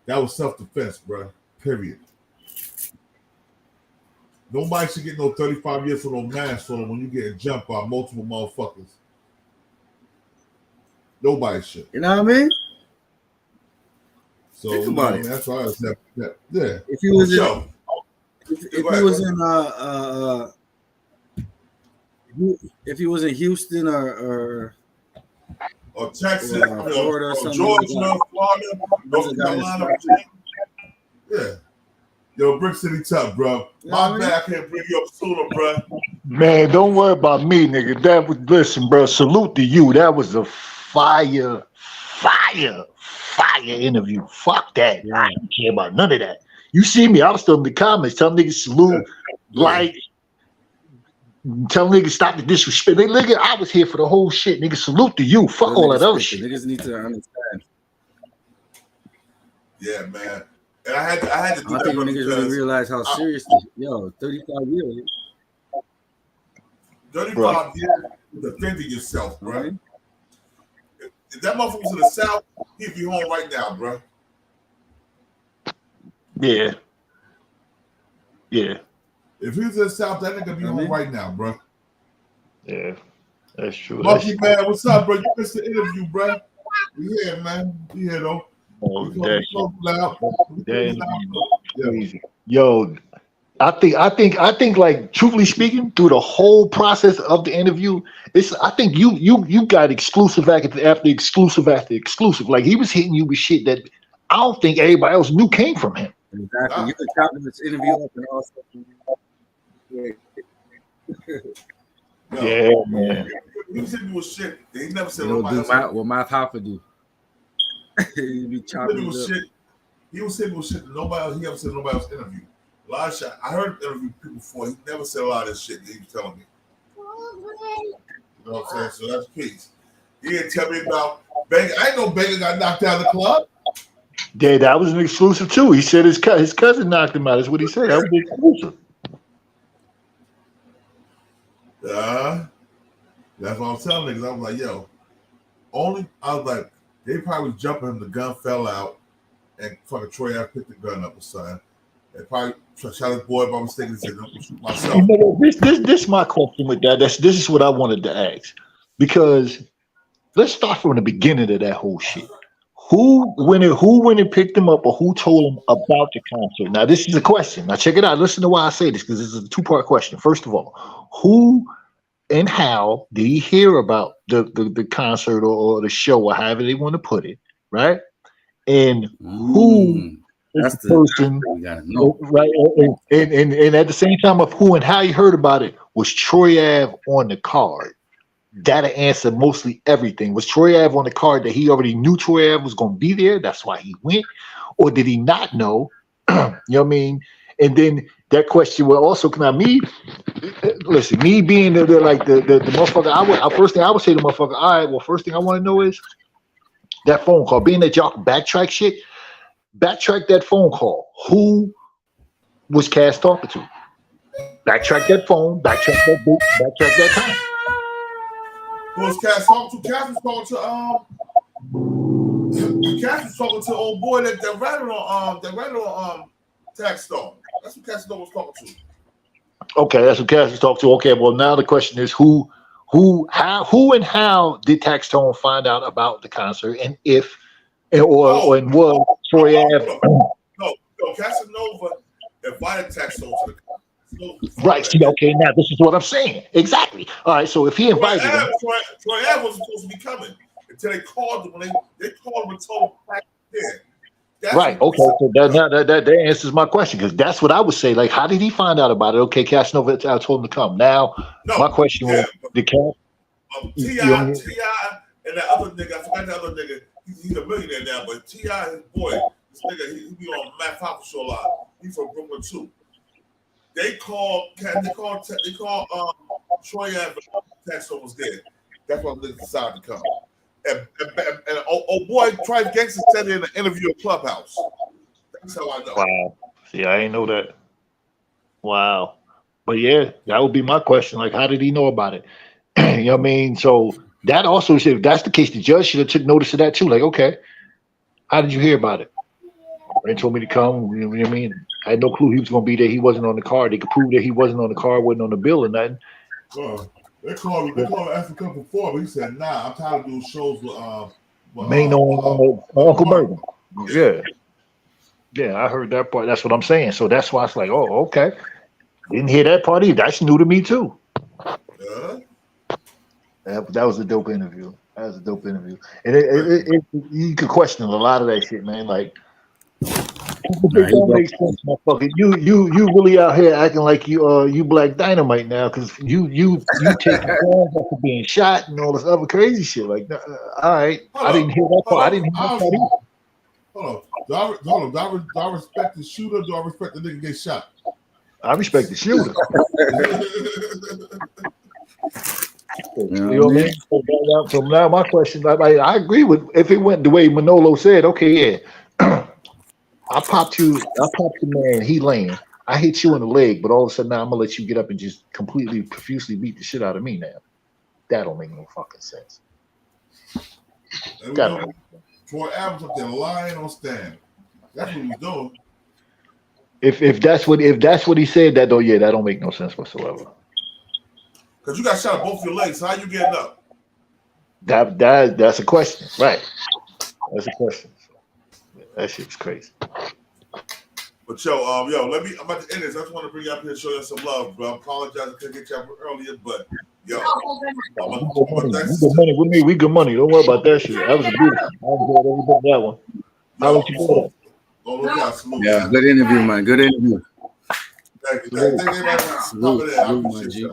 That was self-defense, bro. Period. Nobody should get no 35 years for no manslaughter when you getting jumped by multiple motherfuckers. Nobody should. You know what I mean? So think about it. That's why I said that. Yeah. If he was if he was in Houston or Texas, Florida or something, Georgia, Florida, North Carolina. Yeah. Yo, Brick City Tough, bro. My bad, I can't bring you up sooner, bro. Man, don't worry about me, nigga. That was, listen, bro. Salute to you. That was a fire interview. Fuck that. I don't care about none of that. You see me, I was still in the comments telling niggas salute, like, tell niggas stop the disrespect. Nigga, I was here for the whole shit. Nigga, salute to you. Fuck all that other shit. Niggas need to understand. Yeah, man. And I had to do I think when niggas really realize how seriously, 35 years. 35 years defending yourself, bro. Right? If that motherfucker was in the South, he'd be home right now, bro. Yeah. If he was in the South, that nigga be home right now, bro. Yeah, that's true. Monkey man, what's up, bro? You missed the interview, bro. We here, man. We here, though. Yo, I think, like, truthfully speaking, through the whole process of the interview, I think you got exclusive after exclusive after exclusive. Like, he was hitting you with shit that I don't think everybody else knew came from him. Exactly. You could count this interview up and also. Yeah, man. He was hitting you with shit. He never said what Math Hoffa do. He be chopping shit. He was hitting with shit that nobody else. He ever said nobody else interviewed. A lot of shit. I heard interview people before. He never said a lot of this shit that he was telling me. You know what I'm saying? So that's peace. He didn't tell me about Banga. I ain't know Banga got knocked out of the club. Yeah, that was an exclusive too. He said his cousin knocked him out. Is what he said. That was exclusive. That's what I'm telling niggas. I was like, yo, they probably was jumping him. The gun fell out, and fucking Troy I picked the gun up or something. They probably shot his boy by mistake and said, "Don't shoot myself." You know, this my question with that. This is what I wanted to ask, because let's start from the beginning of that whole shit. Who went and picked him up, or who told him about the concert? Now, this is a question. Now, check it out. Listen to why I say this, because this is a two-part question. First of all, who and how did he hear about the concert or the show or however they want to put it, right? And who is the person, right? And at the same time of who and how he heard about it, was Troy Ave on the card? That'll answer mostly everything. Was Troy Ave on the card that he already knew Troy Ave was going to be there? That's why he went. Or did he not know? You know what I mean? And then that question will also come out. Me being the motherfucker, first thing I would say to the motherfucker, all right, well, first thing I want to know is that phone call. Being that y'all can backtrack shit, backtrack that phone call. Who was Cass talking to? Backtrack that phone, backtrack that boot, backtrack that time. Who was Cass talking to? Cass was talking to old boy that ran on Taxstone. That's what Cass was talking to. Okay, that's what Cass was talking to. Okay, well now the question is who and how did Taxstone find out about the concert, and if or was Troy Ave? No, Casanova invited Taxstone to the concert. Right. See, okay, now this is what I'm saying. Exactly. All right. So if he invited him, Troy Ave wasn't supposed to be coming until they called him. When they called him and told him back there. Right. Okay. So that answers my question, because that's what I would say. Like, how did he find out about it? Okay, Casanova told him to come. Now, my question was, the T.I. and that other nigga. I forgot the other nigga. He's a millionaire now, but T.I. his boy, this nigga, he be on Matt Papa show a lot. He's from Brooklyn too. They called Troy Ave. Taxstone was there. That's why they decided to come. And boy, Trife Gangsta said it in an interview at Clubhouse. That's how I know. Wow. See, I ain't know that. Wow. But yeah, that would be my question. Like, how did he know about it? You know what I mean? So that also should, if that's the case, the judge should have took notice of that too. Like, okay, how did you hear about it? They told me to come. You know what I mean? I had no clue he was going to be there. He wasn't on the card. They could prove that he wasn't on the card, wasn't on the bill or nothing. They called Africa before, but he said, "Nah, I'm tired of doing shows with Uncle Bergen." Yeah, I heard that part. That's what I'm saying. So that's why it's like, oh, okay. Didn't hear that part either. That's new to me too. That was a dope interview. And you could question a lot of that shit, man. Like, it don't make sense, motherfucker. You really out here acting like you Black Dynamite now, because you take your hands off of being shot and all this other crazy shit. Like, all right, I didn't hear that part. I didn't hear that part either. Hold on. Do I respect the shooter? Or do I respect the nigga get shot? I respect the shooter. You know what I mean? So now my question, I agree with, if it went the way Manolo said, okay, yeah. I popped the man, he laying. I hit you in the leg, but all of a sudden now I'm gonna let you get up and just completely profusely beat the shit out of me now. That don't make no fucking sense. Troy Adams up there lying on stand. That's what he's doing. If that's what he said, that don't make no sense whatsoever. Because you got shot at both your legs. So how you getting up? That's a question, right? That's a question. That shit's crazy. But I'm about to end this. I just want to bring you up here and show you some love, bro. I apologize I couldn't get you up earlier, but we good money. Don't worry about that shit. That was a beautiful. I enjoyed every bit of that one. How was you doing? Yeah, good interview, man. Good interview. Thank you. Thank you, man. Salute, my G.